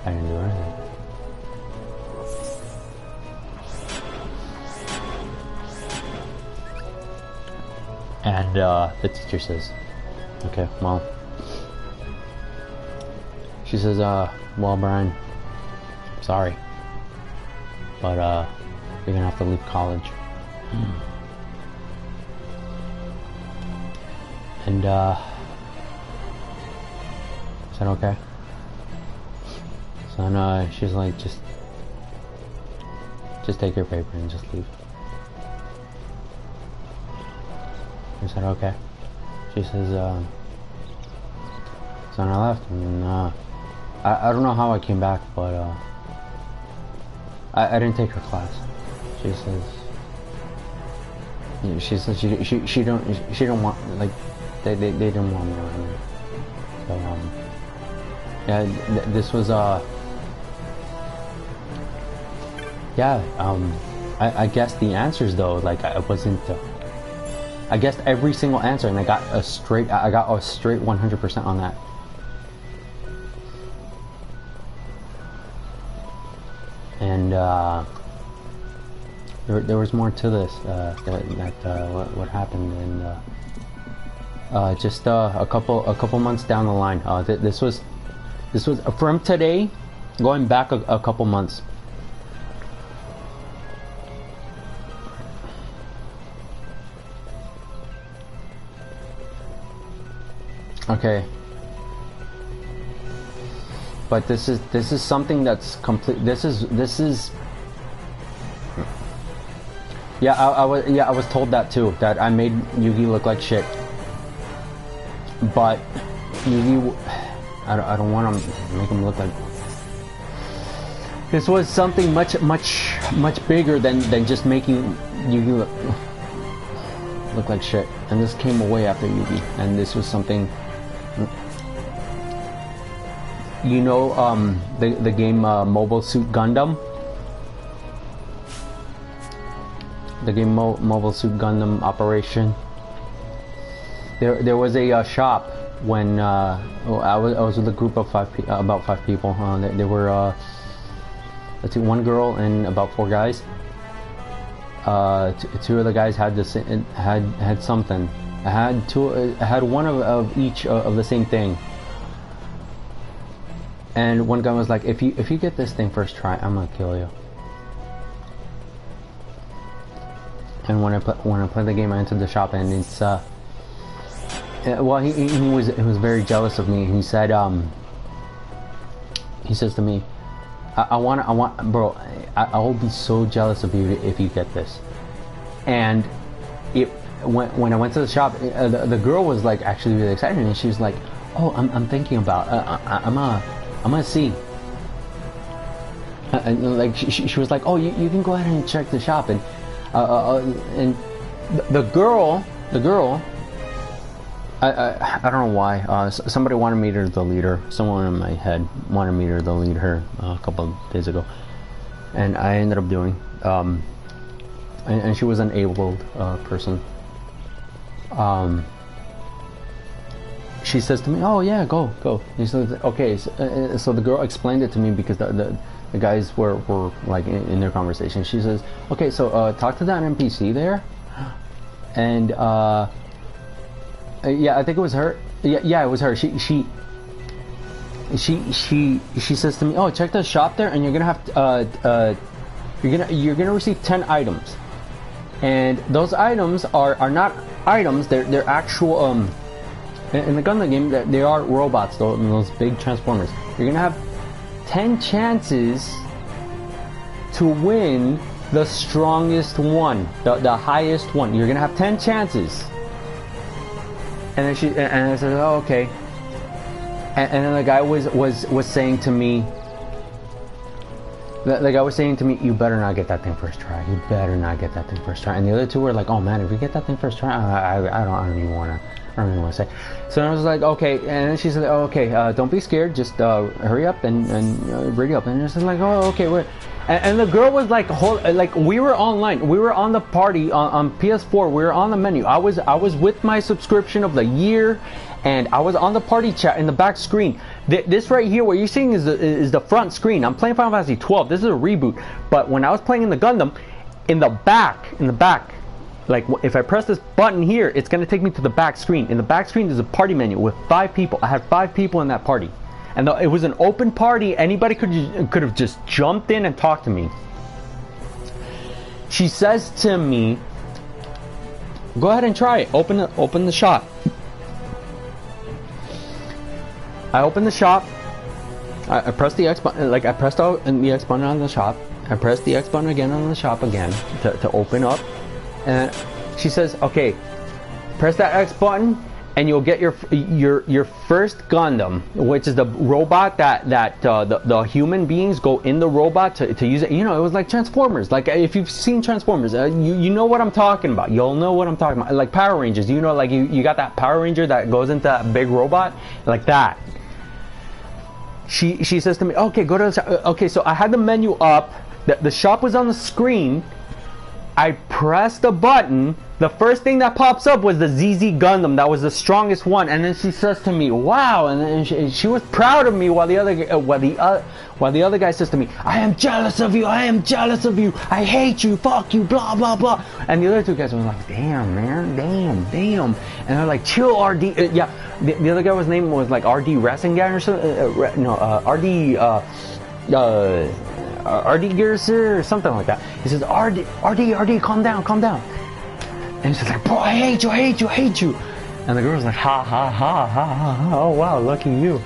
didn't do anything. And the teacher says, okay, well, she says, well, Brian, sorry, but you're gonna have to leave college. And I said, okay. So then she's like, just take your paper and just leave. I said, okay. She says, so then I left, and I don't know how I came back, but I didn't take her class. She says she don't want, like, they didn't want me around her. So yeah, this was yeah, I guessed the answers though, like I wasn't I guessed every single answer, and I got a straight 100% on that. And there was more to this what happened, and just a couple months down the line, this was from today, going back a couple months. Okay, but this is something that's complete. This is. Yeah, I was told that too. That I made Yugi look like shit. But Yugi, I don't want to make him look like. This was something much bigger than just making Yugi look like shit. And this came away after Yugi, and this was something. You know, the game Mobile Suit Gundam. The game Mobile Suit Gundam Operation. There was a shop when I was with a group of about five people. They were let's see, one girl and about 4 guys. Two of the guys had this had something. I had one of each of the same thing. And one guy was like, if you get this thing first try, I'm gonna kill you. And when I played the game, I entered the shop, and it's well, he was very jealous of me. He said he says to me, I want bro, I will be so jealous of you if you get this. And when I went to the shop, the girl was like actually really excited, and she was like, oh, I'm thinking about I'm gonna see. And like she was like, oh, you can go ahead and check the shop, and the girl, I don't know why. Somebody wanted me to delete her. Someone in my head wanted me to delete her a couple of days ago, and I ended up doing. And she was an abled person. She says to me, "Oh yeah, go." He says, "Okay." So the girl explained it to me because the guys were like in their conversation. She says, "Okay, so talk to that NPC there," and yeah, I think it was her. Yeah, it was her. She says to me, "Oh, check the shop there, and you're gonna have you're gonna receive 10 items, and those items are not items. They're actual in the Gundam game, they are robots, though, those big transformers. You're gonna have 10 chances to win the strongest one, the highest one. You're gonna have 10 chances." And then I said, "Oh, okay." And then the guy was saying to me, Like I was saying to me, you better not get that thing first try. You better not get that thing first try. And the other two were like, oh man, if we get that thing first try, I don't even wanna say. So I was like, okay. And then she said, oh, okay, don't be scared. Just hurry up and ready up. And I was like, oh, okay, wait. And the girl was like, like we were online. We were on the party on PS4. We were on the menu. I was with my subscription of the year, and I was on the party chat in the back screen. This right here, what you're seeing is the front screen. I'm playing Final Fantasy 12. This is a reboot. But when I was playing in the Gundam, in the back, like if I press this button here, it's gonna take me to the back screen. In the back screen, there's a party menu with 5 people. I had 5 people in that party. And it was an open party. Anybody could have just jumped in and talked to me. She says to me, "Go ahead and try it. Open the shop." I opened the shop. I pressed the X button. Like I pressed out the X button on the shop. I pressed the X button again on the shop again to open up. And she says, "Okay, press that X button." And you'll get your first Gundam, which is the robot that the human beings go in the robot to use it. You know, it was like Transformers. Like if you've seen Transformers, you know what I'm talking about. You'll know what I'm talking about. Like Power Rangers. You know, like you got that Power Ranger that goes into that big robot, like that. She says to me, "Okay, go to the shop." Okay, so I had the menu up. The shop was on the screen. I pressed the button. The first thing that pops up was the ZZ Gundam. That was the strongest one. And then she says to me, "Wow!" And then she was proud of me. While the other guy says to me, "I am jealous of you. I am jealous of you. I hate you. Fuck you. Blah blah blah." And the other 2 guys were like, "Damn, man. Damn." And they're like, "Chill, RD." Yeah. The other guy's name was like RD Rasengan or something. RD Gears or something like that. He says, RD, calm down. And he's like, "Bro, I hate you. And the girl was like, ha, oh wow, lucky you.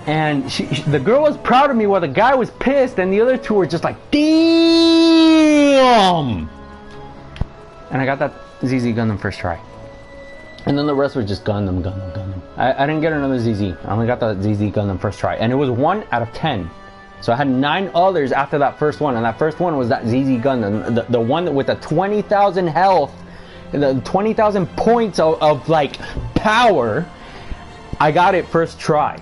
And the girl was proud of me while the guy was pissed, and the other 2 were just like, damn. And I got that ZZ Gundam first try. And then the rest were just Gundam. I didn't get another ZZ. I only got the ZZ Gundam first try. And it was 1 out of 10. So I had 9 others after that first one, and that first one was that ZZ Gundam, the one with the 20,000 health, the 20,000 points of like power. I got it first try.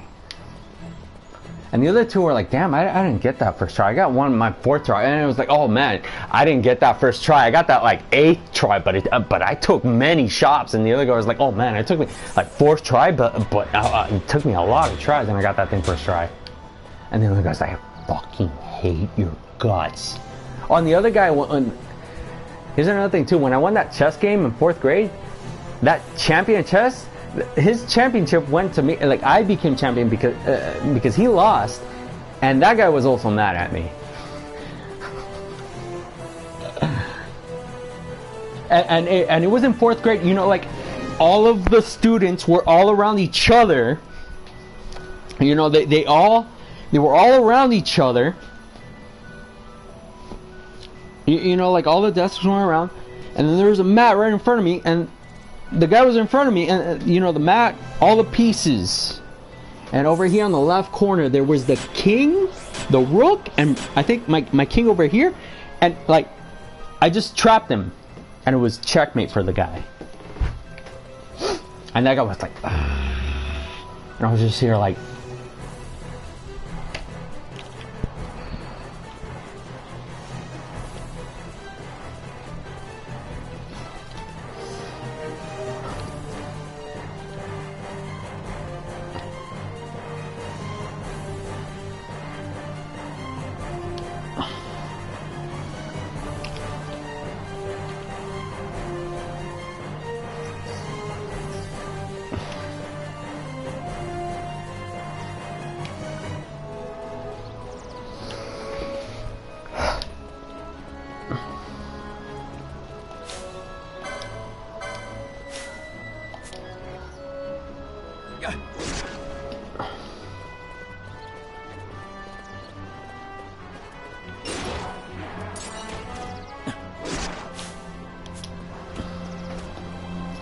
And the other 2 were like, damn, I didn't get that first try. I got one my 4th try, and it was like, oh man, I didn't get that first try. I got that like 8th try, but I took many shots. And the other guy was like, oh man, it took me like 4th try, but it took me a lot of tries, and I got that thing first try. And the other guy's like, I fucking hate your guts. On the other guy, here's another thing too. When I won that chess game in 4th grade, that champion chess, his championship went to me. Like I became champion because he lost, and that guy was also mad at me. and it was in 4th grade. You know, like all of the students were all around each other. You know, they were all around each other. You know, like all the desks were around, and then there was a mat right in front of me, and the guy was in front of me, and you know, the mat, all the pieces, and over here on the left corner there was the king, the rook, and I think my king over here, and like I just trapped him, and it was checkmate for the guy, and that guy was like, and I was just here like.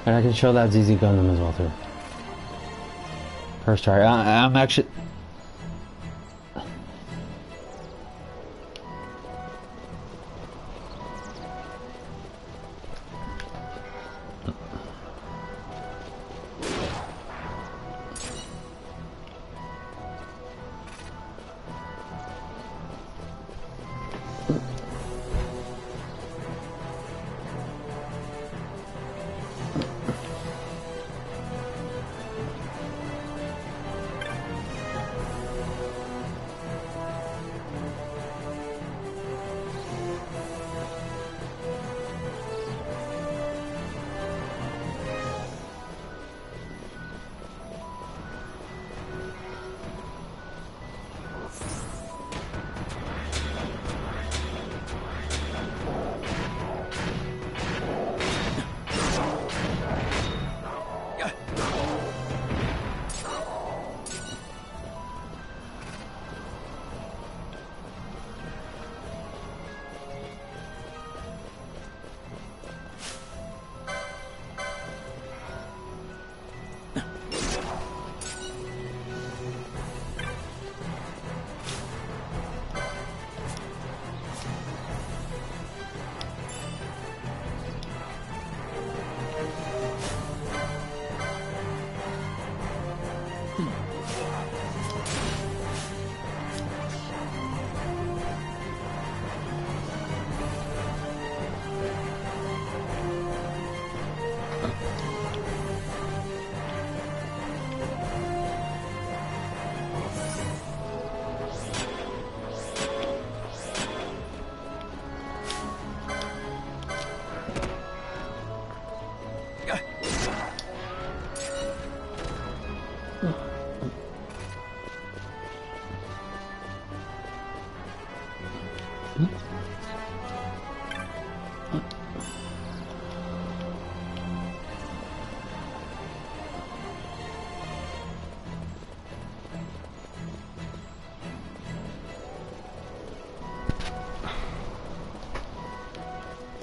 And I can show that ZZ Gundam as well too. First try. I'm actually.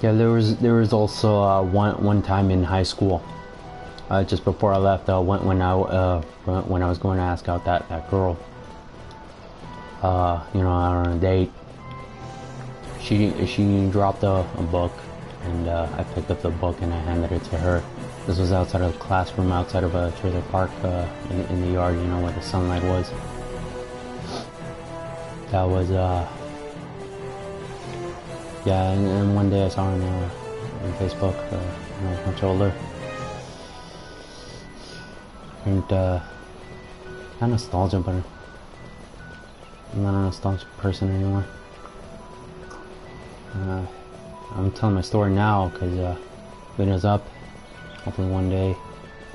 Yeah, there was also one time in high school, just before I left, when I was going to ask out that girl, you know, out on a date. She dropped a book, and I picked up the book and I handed it to her. This was outside of the classroom, outside of a trailer park, in the yard, you know, where the sunlight was. That was yeah, and one day I saw her on Facebook, you know, much older. And not nostalgia, but I'm not a nostalgic person anymore. I'm telling my story now because video's up. Hopefully one day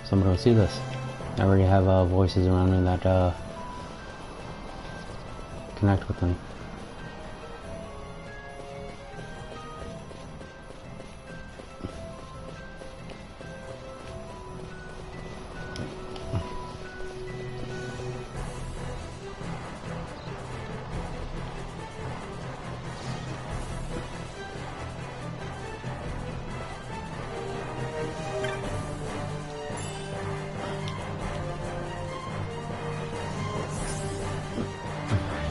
somebody will see this. I already have voices around me that connect with them.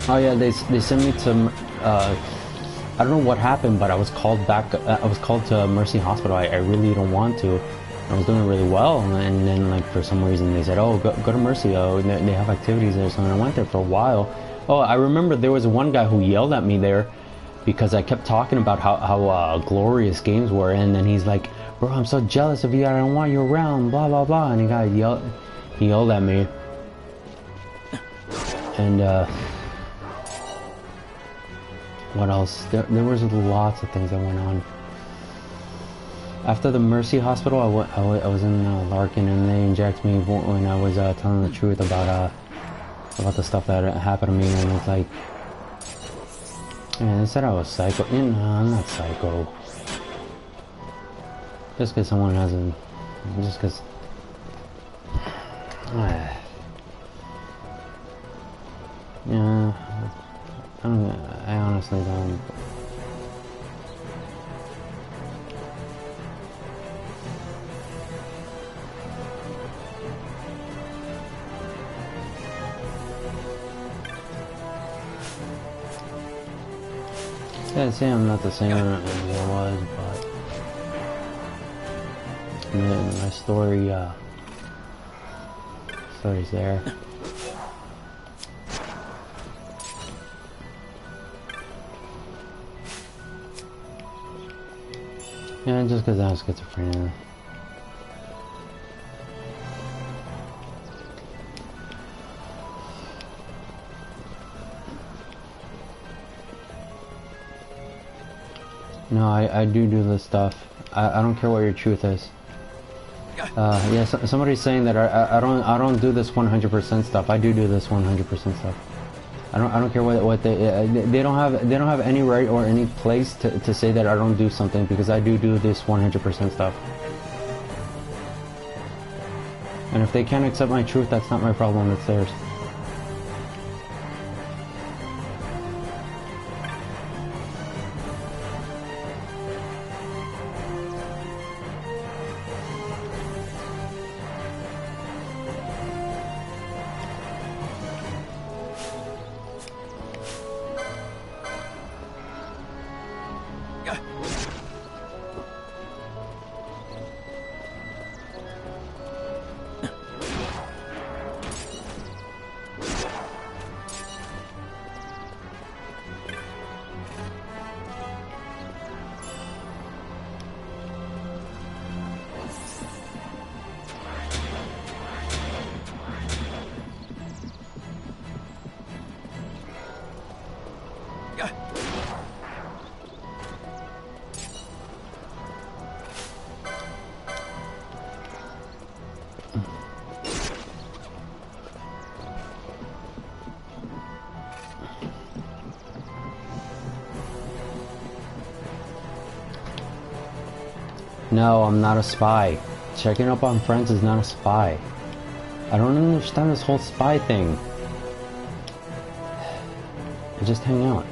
Oh yeah, they sent me to I don't know what happened, but I was called back. I was called to Mercy Hospital. I really don't want to. I was doing really well, and then like for some reason they said, "Oh, go to Mercy. Oh, they have activities there." So I went there for a while. Oh, I remember there was one guy who yelled at me there because I kept talking about how glorious games were, and then he's like, "Bro, I'm so jealous of you. I don't want you around." Blah blah blah, and he yelled at me, and what else? There was lots of things that went on. After the Mercy Hospital, I was in Larkin, and they injected me when I was telling the truth about the stuff that happened to me, and it's like, man, they said I was psycho. No, I'm not psycho. Just because someone hasn't, just because. Yeah, I honestly don't. Yeah, see, I'm not the same as I was, but my story's there. Yeah, just because I was schizophrenic. No, I do this stuff. I don't care what your truth is. Yeah, somebody's saying that I don't do this 100% stuff. I do this 100% stuff. I don't care what they don't have any right or any place to say that I don't do something, because I do this 100% stuff. And if they can't accept my truth, that's not my problem, it's theirs. No, I'm not a spy. Checking up on friends is not a spy. I don't understand this whole spy thing. I just hang out.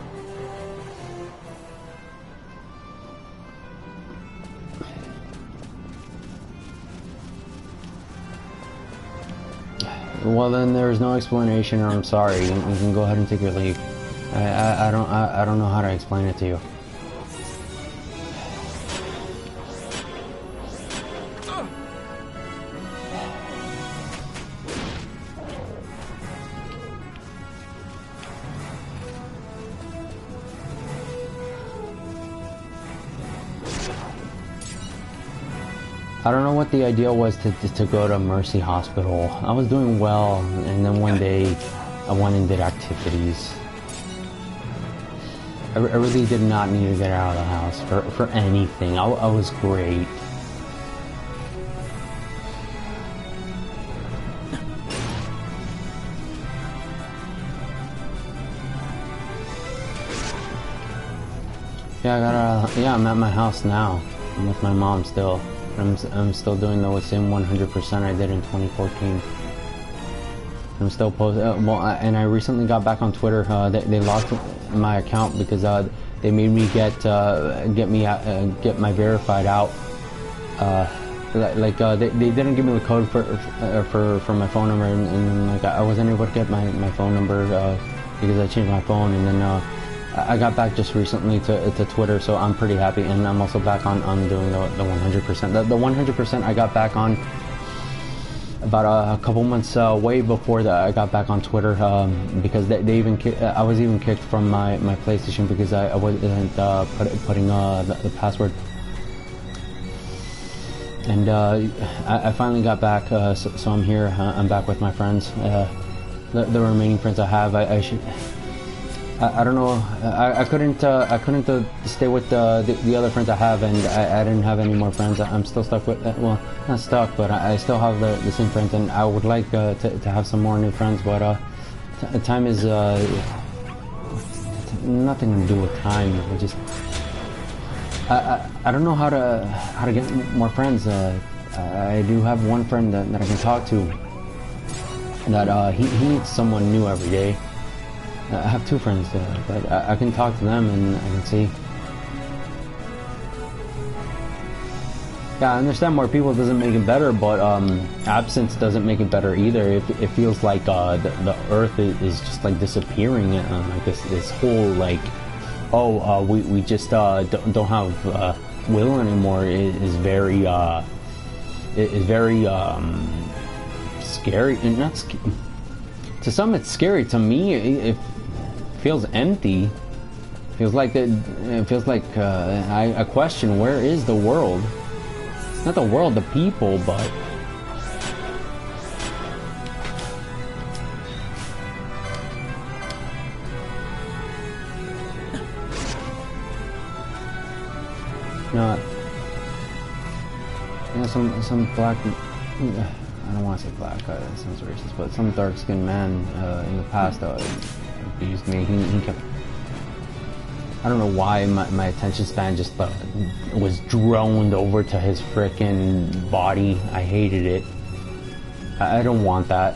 Well, then there's no explanation. I'm sorry. You can go ahead and take your leave. I don't know how to explain it to you. I don't know what the idea was to go to Mercy Hospital. I was doing well, and then one day I went and did activities. I really did not need to get out of the house for anything. I was great. Yeah, I'm at my house now. I'm with my mom still. I'm still doing the same 100% I did in 2014. I'm still posting. And I recently got back on Twitter. They locked my account because they made me get my verified out. They didn't give me the code for my phone number, and like I wasn't able to get my phone number because I changed my phone, and then I got back just recently to Twitter, so I'm pretty happy, and I'm also back on doing the 100%. The 100% I got back on about a couple months way before that. I got back on Twitter because they even I was even kicked from my PlayStation because I wasn't putting the password. And I finally got back, so I'm here. I'm back with my friends. The remaining friends I have, I don't know. I couldn't stay with the other friends I have, and I didn't have any more friends. I'm still stuck with well, not stuck, but I still have the same friends, and I would like to have some more new friends. But time is nothing to do with time. I don't know how to get more friends. I do have one friend that I can talk to. That he meets someone new every day. I have two friends, but I can talk to them and I can see. Yeah, I understand more people doesn't make it better, but absence doesn't make it better either. It feels like the Earth is just like disappearing, like this whole like, we just don't have will anymore. Is very scary, and not scary. To some it's scary. To me, it feels empty. Feels like I question, where is the world? Not the world, the people, but not. Yeah, some black. I don't want to say black. That sounds racist, but some dark-skinned man in the past abused me. He kept. I don't know why my attention span just was droned over to his frickin' body. I hated it. I don't want that.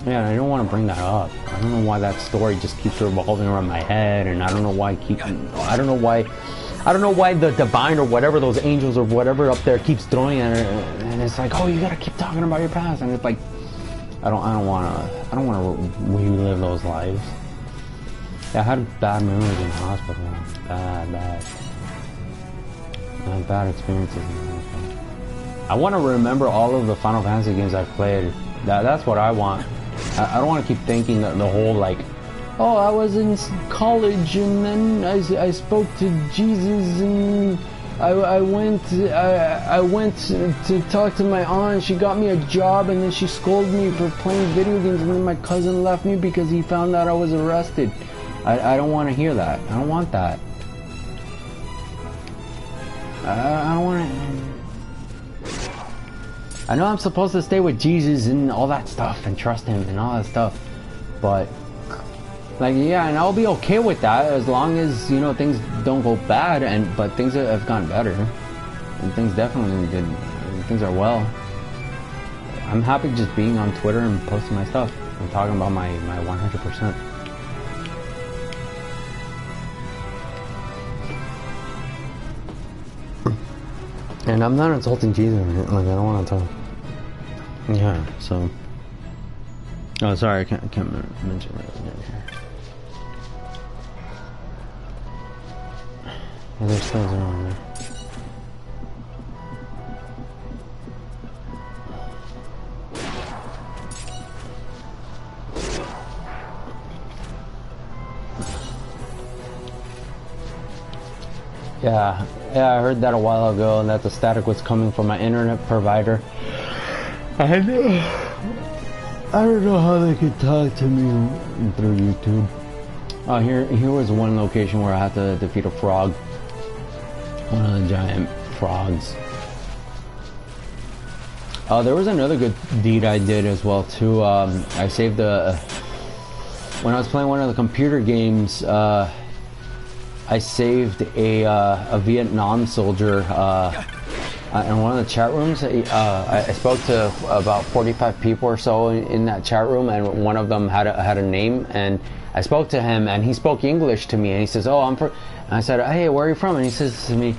Yeah, I don't want to bring that up. I don't know why that story just keeps revolving around my head, and I don't know why I don't know why the divine or whatever, those angels or whatever up there keeps throwing at her, and it's like, oh, you gotta keep talking about your past, and it's like, I don't wanna relive those lives. Yeah, I had bad memories in the hospital. Bad. I had bad experiences in the hospital. I want to remember all of the Final Fantasy games I've played. That's what I want. I don't want to keep thinking that the whole like, oh, I was in college and then I spoke to Jesus and I went to talk to my aunt. She got me a job and then she scolded me for playing video games, and then my cousin left me because he found out I was arrested. I don't want to hear that. I don't want that. I don't want to. I know I'm supposed to stay with Jesus and all that stuff and trust him and all that stuff, but like, yeah, and I'll be okay with that as long as, you know, things don't go bad, but things have gotten better, and things definitely did. Things are well. I'm happy just being on Twitter and posting my stuff and talking about my 100%. And I'm not insulting Jesus. Like, I don't want to talk. Yeah, so. Oh, sorry, I can't mention Ragenarker here. Yeah, there's things around there. Yeah, I heard that a while ago, and that the static was coming from my internet provider. I don't know how they could talk to me through YouTube. Here was one location where I had to defeat a frog. One of the giant frogs. There was another good deed I did as well too. I saved when I was playing one of the computer games. I saved a Vietnam soldier in one of the chat rooms. I spoke to about 45 people or so in that chat room, and one of them had a name, and I spoke to him, and he spoke English to me, and he says, "Oh, I'm from." And I said, "Hey, where are you from?" And he says to me,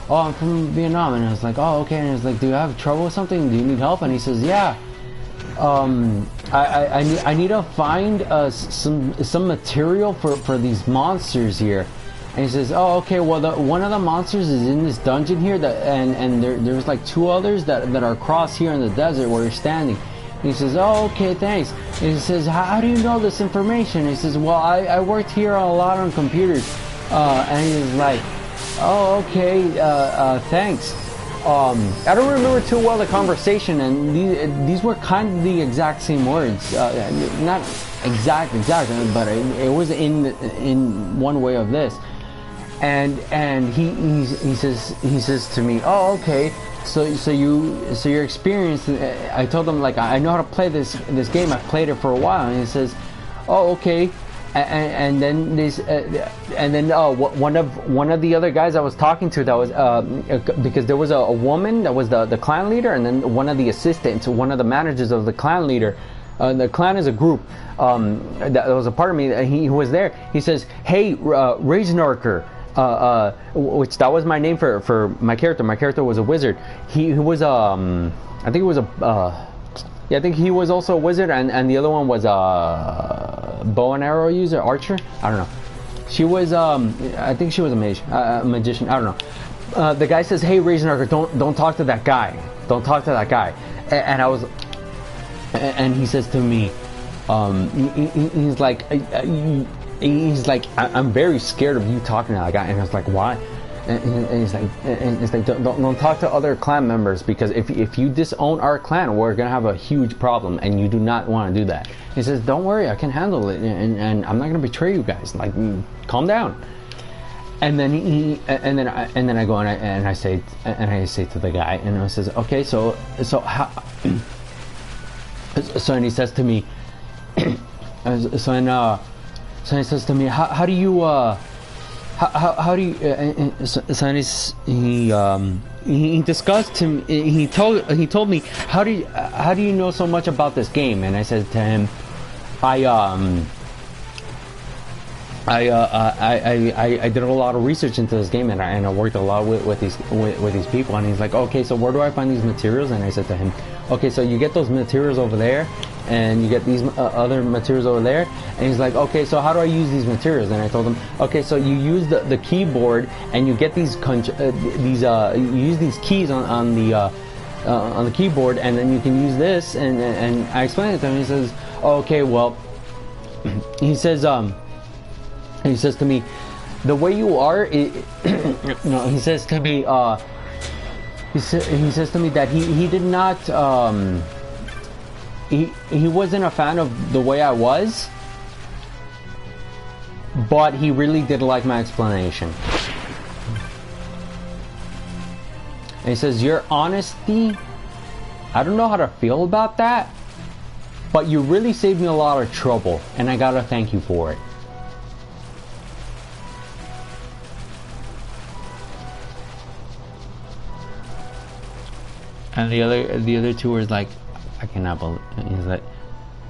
"Oh, I'm from Vietnam." And I was like, "Oh, okay." And he was like, "Do you have trouble with something? Do you need help?" And he says, "Yeah. I need to find some material for these monsters here." And he says, "Oh, okay. Well, one of the monsters is in this dungeon here, and there's like two others that are across here in the desert where you're standing." And he says, "Oh, okay, thanks." And he says, "How do you know this information?" And he says, "Well, I worked here a lot on computers." And he's like, "Oh, okay. Thanks." I don't remember too well the conversation, and these were kind of the exact same words, not exact, but it was in one way of this. And he says to me, "Oh, okay. So you're experienced." I told him, like, I know how to play this game. I've played it for a while. And he says, "Oh, okay." And then one of the other guys I was talking to, that was because there was a woman that was the clan leader, and then one of the assistants, one of the managers of the clan leader. The clan is a group that was a part of me. He was there. He says, "Hey, Ragenarker," which that was my name for my character. My character was a wizard. He was I think he was I think he was also a wizard, and the other one was a bow and arrow user, archer. I don't know. She was I think she was a mage, a magician. I don't know. The guy says, "Hey, Ragenarker, don't talk to that guy. Don't talk to that guy." And I was, and he says to me, he's like, "I'm very scared of you talking to that guy." And I was like, "Why?" And he's like, don't talk to other clan members, because if you disown our clan, we're gonna have a huge problem, and you do not want to do that. He says, "Don't worry, I can handle it, and I'm not gonna betray you guys. Like, calm down." And then I go and I say to the guy, and I says, "Okay, so how?" So and he says to me, so he says to me, how do you how do you so he discussed him, he told me, how do you know so much about this game? And I said to him, I did a lot of research into this game, and I worked a lot with these people. And he's like, "Okay, so where do I find these materials?" And I said to him, "Okay, so you get those materials over there, and you get these other materials over there." And he's like, "Okay, so how do I use these materials?" And I told him, "Okay, so you use the keyboard, and you get you use these keys on the keyboard, and then you can use this." And I explained it to him. He says, "Oh, okay, well," he says to me, "The way you are," no, he says to me, he says to me that he did not, he wasn't a fan of the way I was, but he really did like my explanation. And he says, "Your honesty, I don't know how to feel about that, but you really saved me a lot of trouble, and I gotta thank you for it." And the other two were like, "I cannot believe." He's like,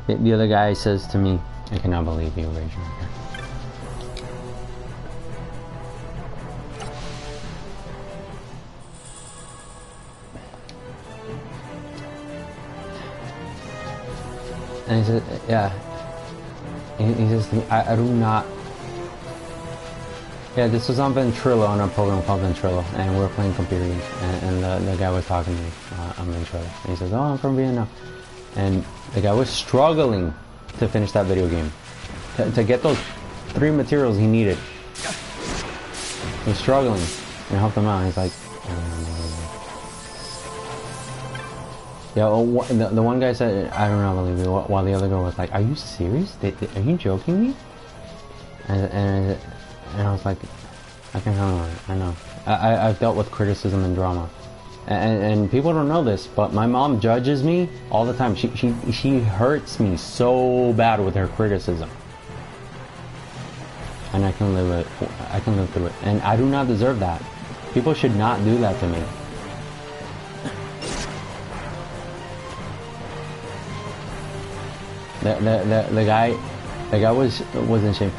the other guy says to me, "I cannot believe you, Ragenarker." And he said, yeah. He says to me, I do not. Yeah, this was on Ventrilo, on a program called Ventrilo, and we were playing computer games, and the guy was talking to me on Ventrilo, and he says, oh, I'm from Vietnam, and the guy was struggling to finish that video game, to get those 3 materials he needed. He was struggling, and I helped him out, and he's like, yeah, well, the one guy said, I don't know, believe me, while the other girl was like, are you serious? Are you joking me? And I was like, I can handle it. I know. I've dealt with criticism and drama, and people don't know this, but my mom judges me all the time. She hurts me so bad with her criticism, and I can live it. I can live through it, and I do not deserve that. People should not do that to me. The guy was in shame.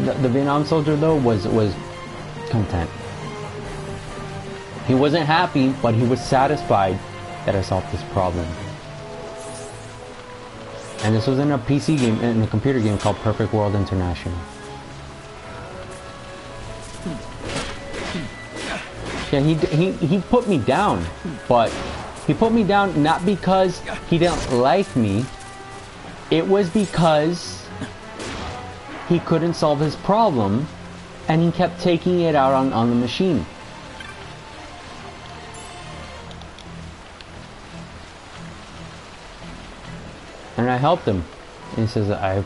The Vietnam soldier though was content. He wasn't happy, but he was satisfied that I solved this problem. And this was in a PC game, in a computer game called Perfect World International. Yeah, he put me down, but he put me down not because he didn't like me. It was because he couldn't solve his problem, and he kept taking it out on the machine. And I helped him. And he says, I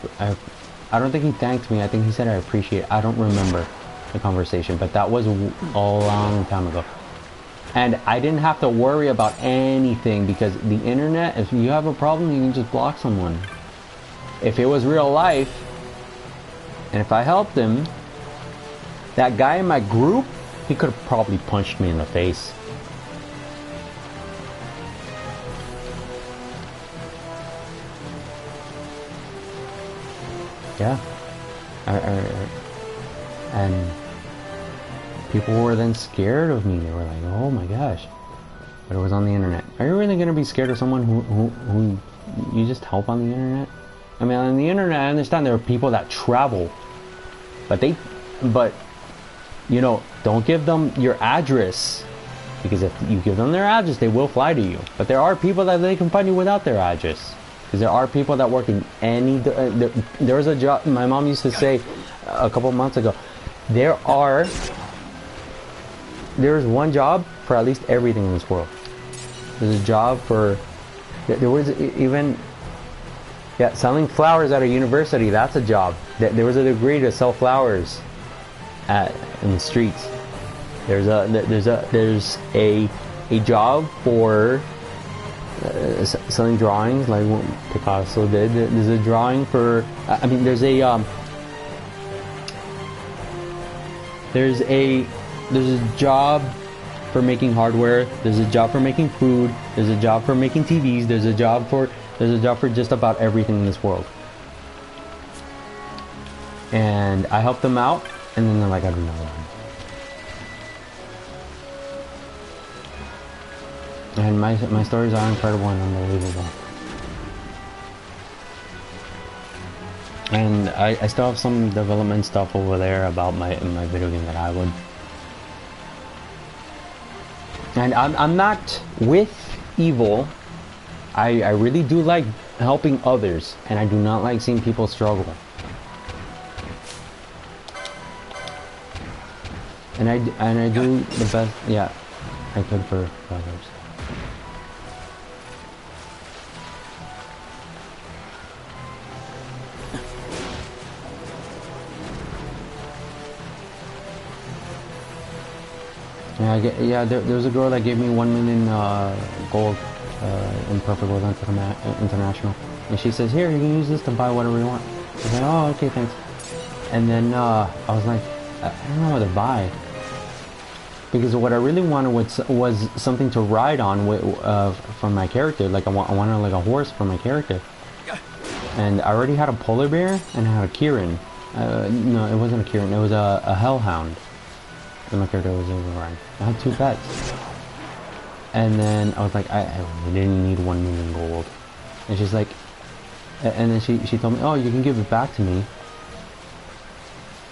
don't think he thanked me. I think he said I appreciate it. I don't remember the conversation, but that was a long time ago. And I didn't have to worry about anything, because the internet, if you have a problem, you can just block someone. If it was real life, and if I helped him, that guy in my group, he could have probably punched me in the face. Yeah. And people were then scared of me. They were like, oh my gosh. But it was on the internet. Are you really going to be scared of someone who you just help on the internet? I mean, on the internet, I understand there are people that travel, but you know, don't give them your address, because if you give them their address, they will fly to you. But there are people that they can find you without their address, because there are people that work in any. There's a job. My mom used to say a couple months ago, there's one job for at least everything in this world. There's a job for. There was even. Yeah, selling flowers at a university, that's a job. There was a degree to sell flowers in the streets. There's a job for selling drawings, like what Picasso did. There's a drawing for, I mean, there's a job for making hardware. There's a job for making food. There's a job for making TVs. There's a job for just about everything in this world. And I helped them out, and then they're like, I don't know. And my stories are incredible and unbelievable. And I still have some development stuff over there about my video game that I would. And I'm not with evil. I really do like helping others, and I do not like seeing people struggle. And I do the best, yeah, I could for others. Yeah, there was a girl that gave me 1 million gold in Perfect World International, and she says, here, you can use this to buy whatever you want. I was like, oh, okay, thanks. And then I was like, I don't know what to buy, because what I really wanted was something to ride on for my character. Like I wanted like a horse for my character, and I already had a polar bear and I had a Kirin. No, it wasn't a Kirin, it was a hellhound. And my character was able to ride. I had 2 pets. And then I was like, I really didn't need 1 million gold. And she's like, and then she told me, oh, you can give it back to me.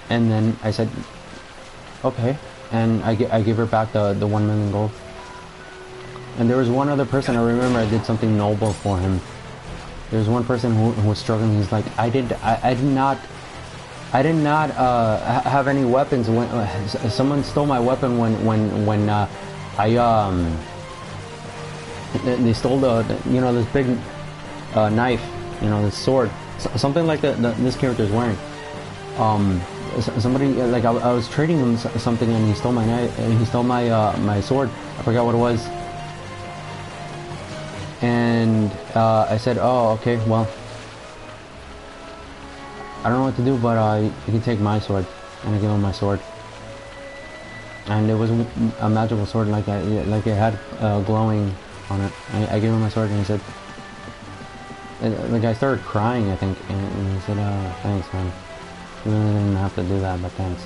And then I said, okay. And I gave her back the 1 million gold. And there was one other person I remember I did something noble for him. There was one person who was struggling. He's like, I did not have any weapons when someone stole my weapon when they stole this big knife, this sword, something like this character is wearing. Somebody, like, I was trading him something and he stole my knife, and he stole my sword. I forgot what it was. And I said, oh, okay, well, I don't know what to do, but you can take my sword. And I gave him my sword. And it was a magical sword, like it had glowing on it. I gave him my sword, and he said, the guy started crying, I think, and he said, thanks, man. You really didn't have to do that, but thanks.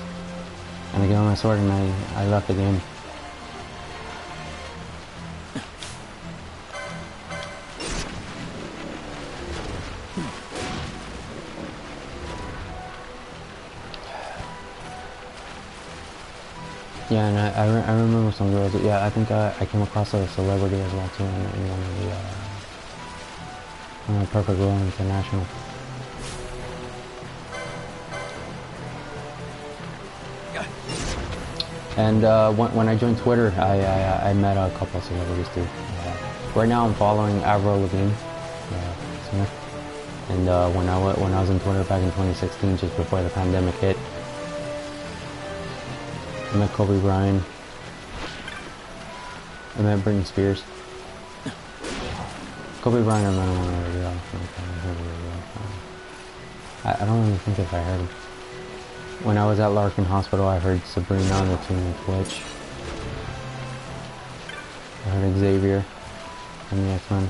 And I gave him my sword, and I left the game. Yeah, and I remember some girls. Yeah, I think I came across a celebrity as well too in one of the Perfect World International. And when I joined Twitter, I met a couple of celebrities too. Right now, I'm following Avril Lavigne, singer. And when I was in Twitter back in 2016, just before the pandemic hit. I met Kobe Bryant. I met Britney Spears. Kobe Bryant, I met him on the radio. I don't really think if I heard him. When I was at Larkin Hospital, I heard Sabrina on the Tune and Twitch. I heard Xavier from the X-Men.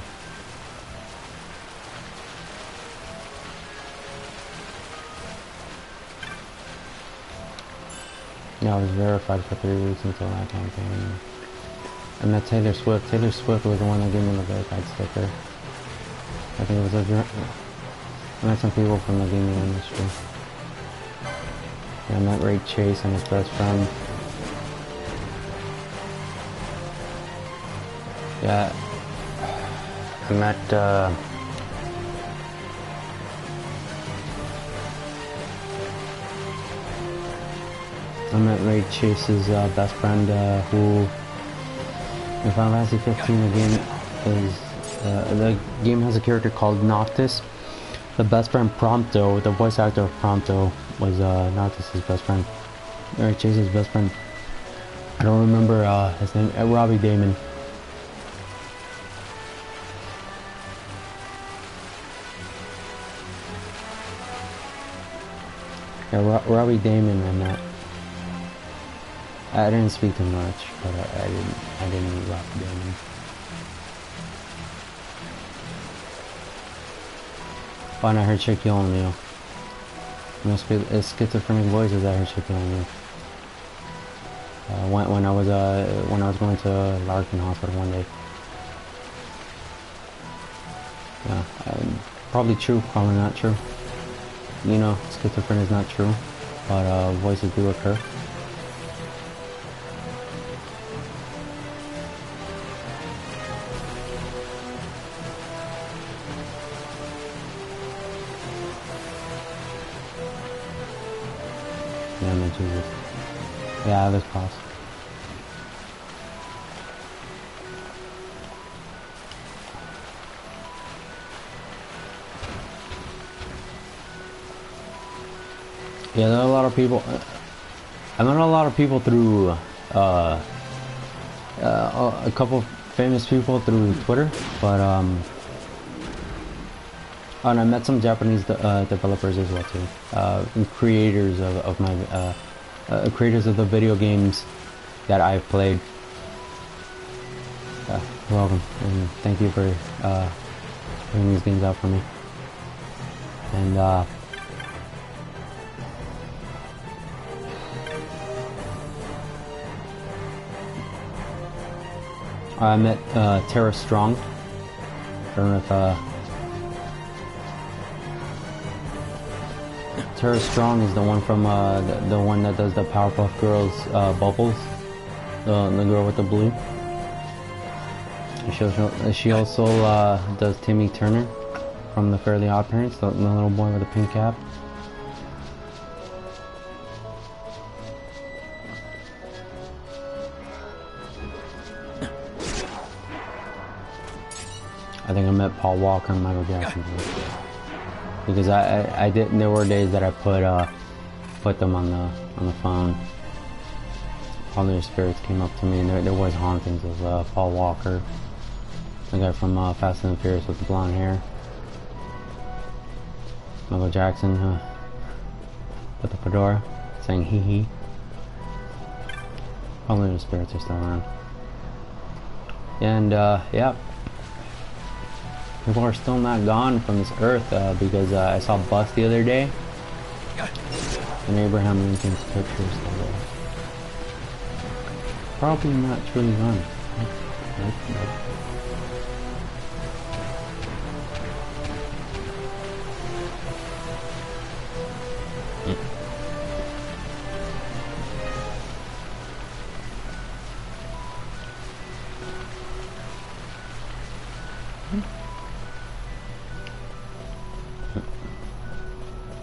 Yeah, I was verified for 3 weeks until that campaign. I met Taylor Swift. Taylor Swift was the one that gave me the verified sticker. I think it was I met some people from the gaming industry. Yeah, I met Ray Chase and his best friend. Yeah, I met Ray Chase's best friend, who in Final Fantasy 15, the game has a character called Noctis. The best friend Prompto, the voice actor of Prompto, was Noctis' best friend. Ray Chase's best friend. I don't remember his name. Robbie Damon. Yeah, Robbie Damon and that. I didn't speak too much, but I didn't meet Robbie Damon. Oh, and I heard Shaquille O'Neal. Schizophrenic voices. I heard Shaquille O'Neal. When I was going to Larkin Hospital one day. Yeah, probably true, probably not true. Schizophrenia is not true, but voices do occur. Yeah, man, Jesus. Yeah, I have his pass. Yeah, there are a lot of people. I met a lot of people through a couple famous people through Twitter, but and I met some Japanese developers as well too, and creators of my creators of the video games that I've played. You're welcome, and thank you for bringing these games out for me. And I met Tara Strong. I don't know if Tara Strong is the one from the one that does the Powerpuff Girls Bubbles, the girl with the blue. She also does Timmy Turner from the Fairly Odd Parents, the little boy with the pink cap. I think I met Paul Walker and Michael Jackson because I did. There were days that I put them on the phone. All their spirits came up to me, and there was hauntings of Paul Walker, the guy from Fast and the Furious with the blonde hair. Michael Jackson with the fedora, saying hee hee. All their spirits are still around, and yeah. People are still not gone from this earth because I saw a bus the other day and Abraham Lincoln's picture is still there. Probably not truly gone. Nope.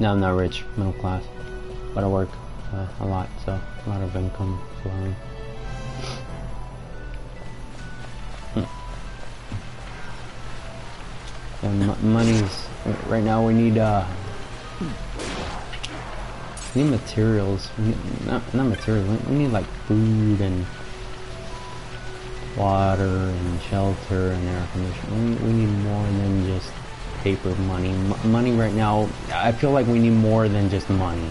No, I'm not rich, middle class, but I work a lot, so a lot of income flowing. And money's right now. We need materials. Not materials. We need like food and water and shelter and air conditioning. We need more than just paper money. Money right now, I feel like we need more than just money.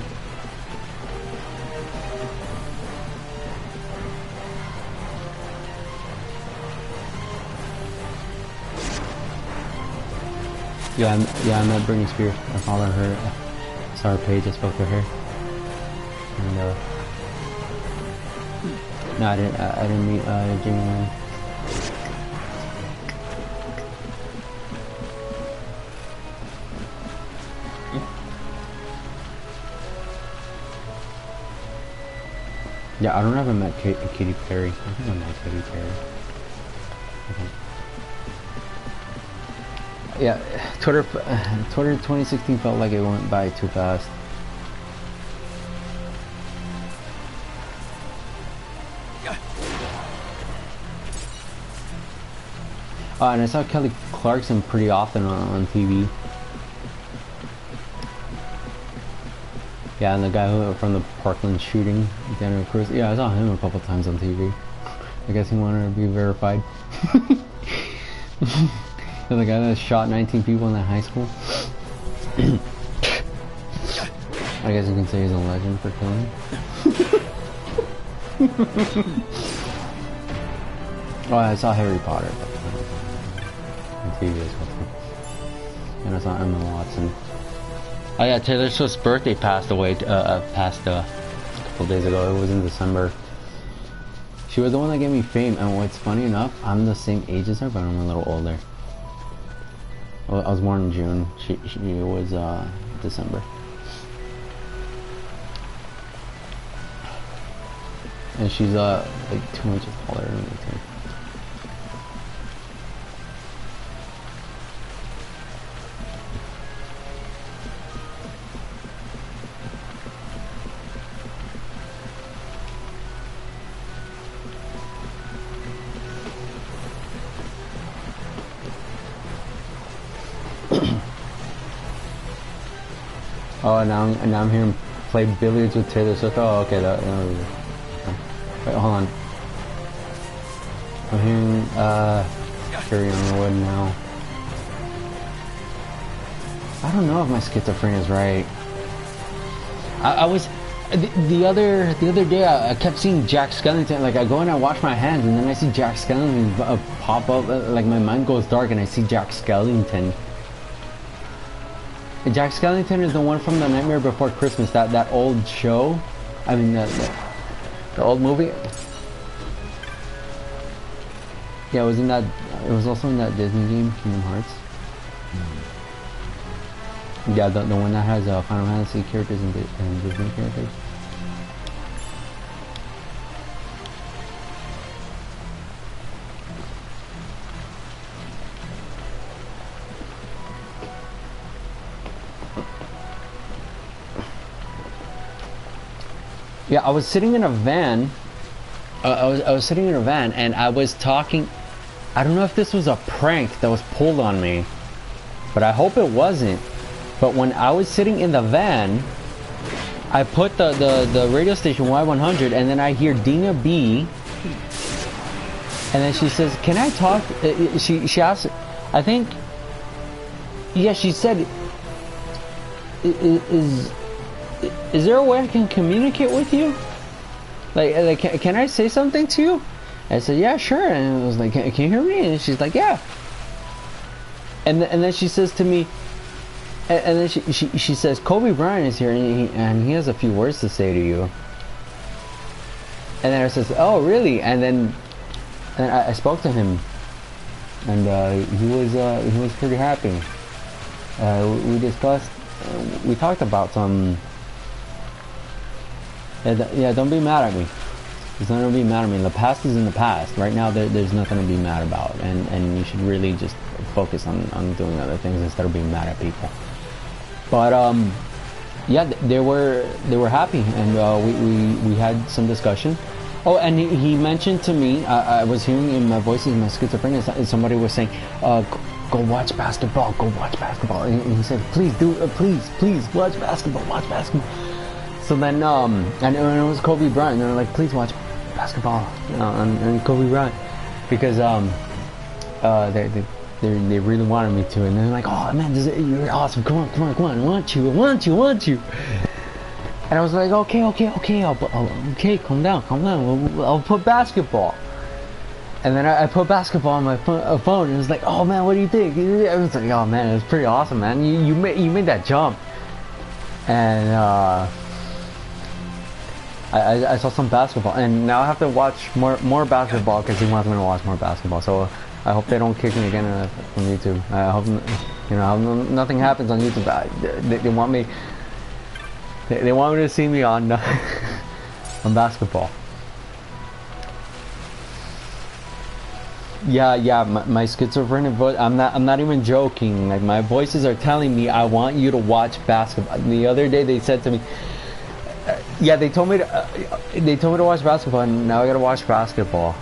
Yeah, I met Britney Spears. I followed her. I saw her page. I spoke to her. And no, I didn't meet Jimmy Lynn. Yeah, I don't ever met Katy Perry. I think I met Katy Perry. Okay. Yeah, Twitter 2016 felt like it went by too fast. And I saw Kelly Clarkson pretty often on TV. Yeah, and the guy who from the Parkland shooting, Daniel Cruz. Yeah, I saw him a couple times on TV. I guess he wanted to be verified. The guy that shot 19 people in that high school. I guess you can say he's a legend for killing. Oh, I saw Harry Potter on TV as well. And I saw Emma Watson. Oh yeah, Taylor Swift's birthday passed away. Passed a couple days ago. It was in December. She was the one that gave me fame, and what's funny enough, I'm the same age as her, but I'm a little older. I was born in June. She was December. And she's like 2 inches taller than me too. Oh, now I'm hearing play billiards with Taylor Swift. Oh, okay. Wait, hold on. I'm hearing Carry on the Wood now. I don't know if my schizophrenia is right. I was the other day I kept seeing Jack Skellington. Like I go and I wash my hands, and then I see Jack Skellington pop up. Like my mind goes dark, and I see Jack Skellington. Jack Skellington is the one from The Nightmare Before Christmas, that old show. I mean, the old movie. Yeah, it was in that. It was also in that Disney game, Kingdom Hearts. Yeah, the one that has Final Fantasy characters and Disney characters. Yeah, I was sitting in a van. I was sitting in a van and I was talking. I don't know if this was a prank that was pulled on me, but I hope it wasn't. But when I was sitting in the van, I put the radio station Y100, and then I hear Dina B, and then she says, "Can I talk?" She asked, I think, yeah, she said, "Is there a way I can communicate with you? Like can I say something to you?" I said, "Yeah, sure." And I was like, "Can you hear me?" And she's like, "Yeah." And then she says to me, and then she says, "Kobe Bryant is here, and he has a few words to say to you." And then I says, "Oh, really?" And then I spoke to him, and he was pretty happy. We discussed, we talked about some. Yeah, don't be mad at me. There's nothing to be mad at me. The past is in the past. Right now, there's nothing to be mad about, and you should really just focus on doing other things instead of being mad at people. But yeah, they were happy, and we had some discussion. Oh, and he mentioned to me, I was hearing in my voices, my schizophrenia, somebody was saying, "Go watch basketball. Go watch basketball." And he said, "Please do, please watch basketball. Watch basketball." So then, and it was Kobe Bryant. They were like, "Please watch basketball," and Kobe Bryant, because they really wanted me to, and they're like, "Oh man, you're awesome! Come on! I want you!" And I was like, "Okay, okay, calm down. I'll put basketball." And then I put basketball on my phone, and it was like, "Oh man, what do you think?" I was like, "Oh man, it was pretty awesome, man. You made that jump." And I saw some basketball, and now I have to watch more basketball because he wants me to watch more basketball. So I hope they don't kick me again from YouTube. I hope, I hope nothing happens on YouTube. They want me. They want me to see me on on basketball. Yeah. My schizophrenic voice. I'm not even joking. Like, my voices are telling me I want you to watch basketball. The other day they said to me. Yeah, they told me to watch basketball, and now I gotta watch basketball.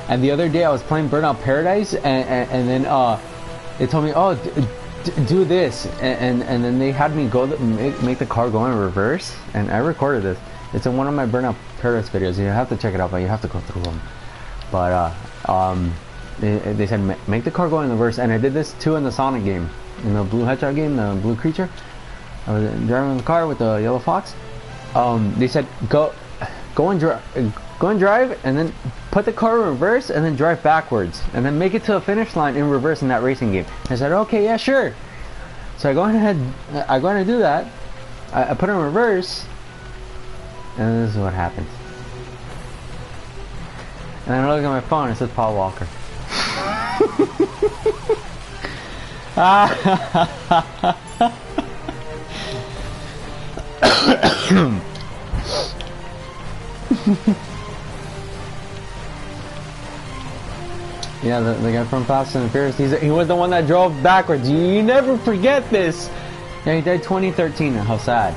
And the other day I was playing Burnout Paradise, and then they told me, "Oh, do this," and then they had me go make the car go in reverse, and I recorded this. It's in one of my Burnout Paradise videos. You have to check it out, but you have to go through them. But they said make the car go in reverse, and I did this too in the Sonic game, in the Blue Hedgehog game, the Blue Creature. I was driving the car with the yellow fox. They said go and drive, and then put the car in reverse, and then drive backwards, and then make it to the finish line in reverse in that racing game. I said, "Okay, yeah, sure." So I go ahead to do that. I put it in reverse, and this is what happens. And then I look at my phone, it says Paul Walker. Yeah, the guy from Fast and Furious, he was the one that drove backwards. You never forget this. Yeah, he died 2013. How sad.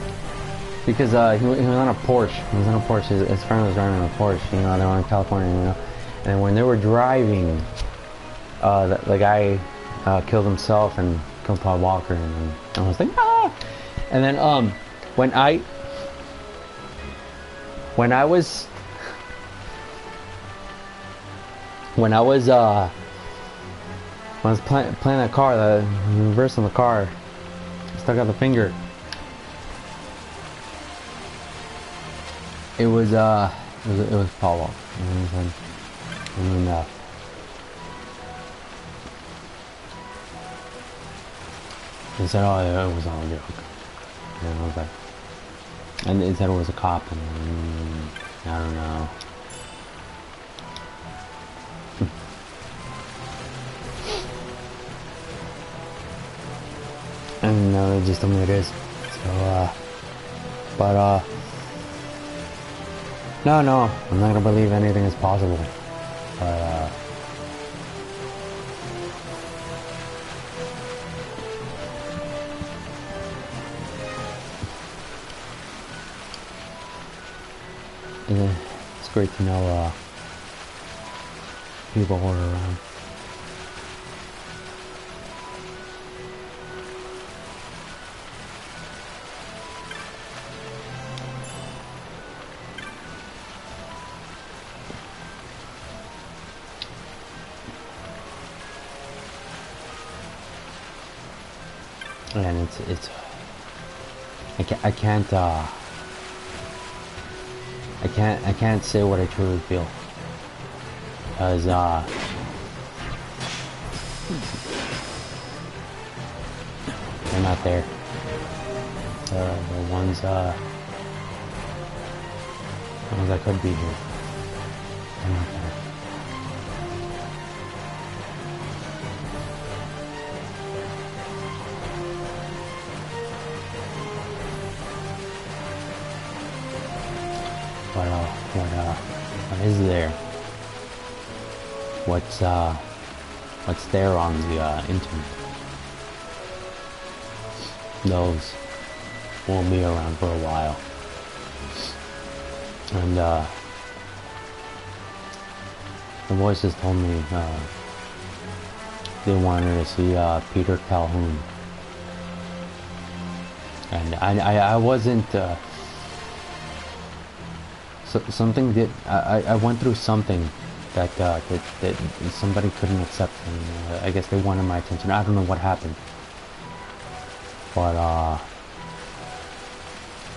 Because he was on a Porsche. He was on a Porsche. His friend was driving a Porsche. They were in California. And when they were driving, the guy killed himself and killed Paul Walker. And I was like, ah! And then when I was playing that car, the reverse on the car, stuck out the finger. It was Paul Walker. And he said, "Oh, yeah, it was all a joke." And I was like, and he said it was a cop, and I don't know. And they just told me it is. So, but, no, I'm not gonna believe anything is possible. But, it's great to know, people who are around. And it's I can't say what I truly feel, because they're not there. The ones that could be here, they're not there. What is there? What's there on the internet? Those won't be around for a while. And the voices told me they wanted to see Peter Calhoun, and I wasn't. Something that I went through something that somebody couldn't accept, and I guess they wanted my attention. I don't know what happened, but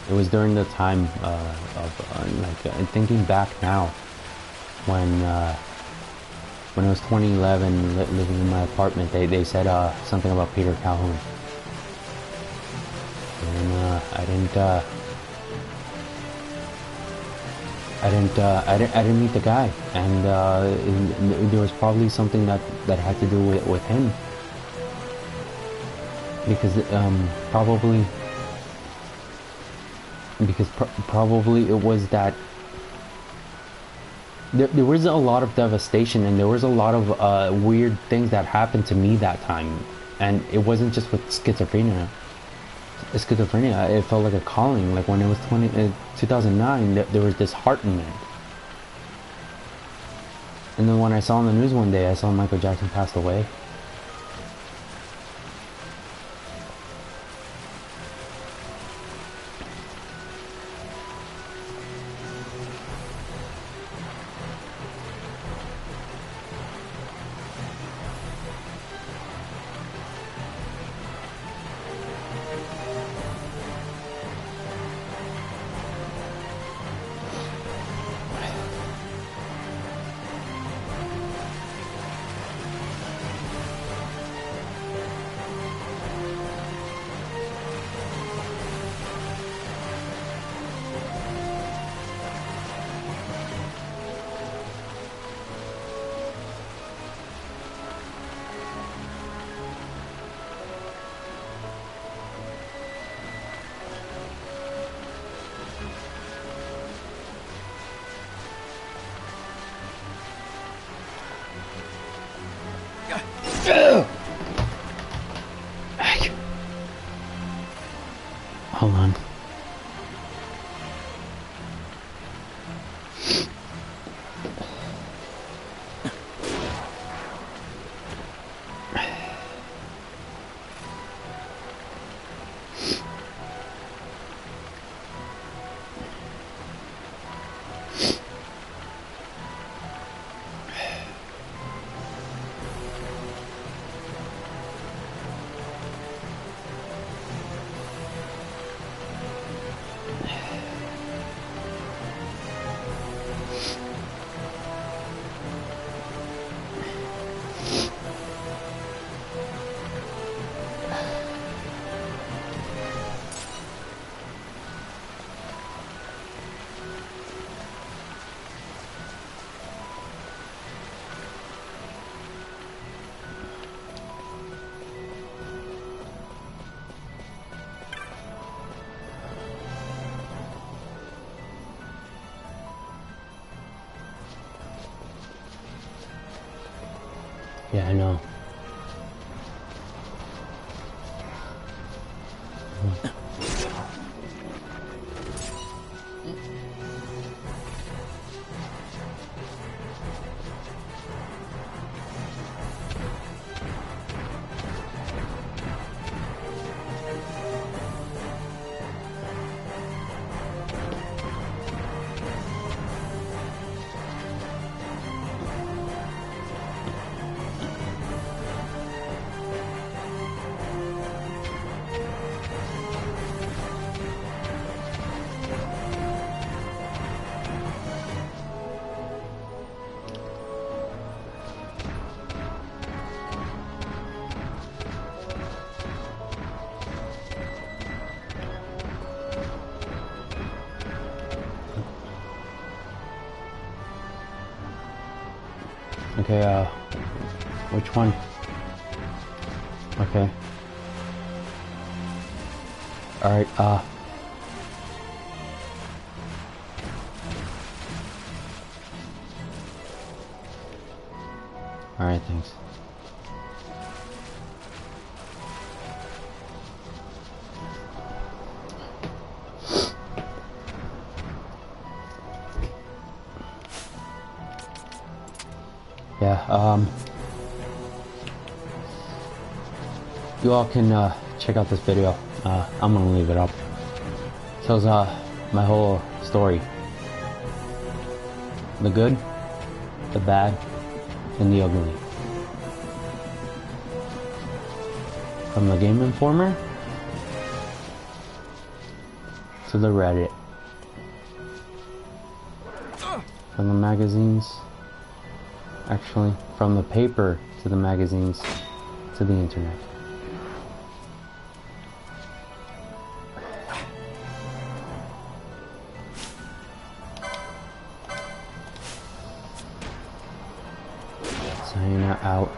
it was during the time of thinking back now, when it was 2011, living in my apartment. They said something about Peter Calhoun, and I didn't meet the guy, and there was probably something that had to do with him, because probably it was that there was a lot of devastation, and there was a lot of weird things that happened to me that time, and it wasn't just with schizophrenia. It felt like a calling. Like when it was 2009, there was this heart in it. And then when I saw on the news one day, I saw Michael Jackson passed away. Hold on. Yeah, I know. Okay, which one? Okay. Alright, alright, thanks. Yeah, you all can, check out this video. I'm gonna leave it up. Tells, my whole story. The good, the bad, and the ugly. From the Game Informer to the Reddit. From the magazines. Actually, from the paper to the magazines to the internet. Saying out.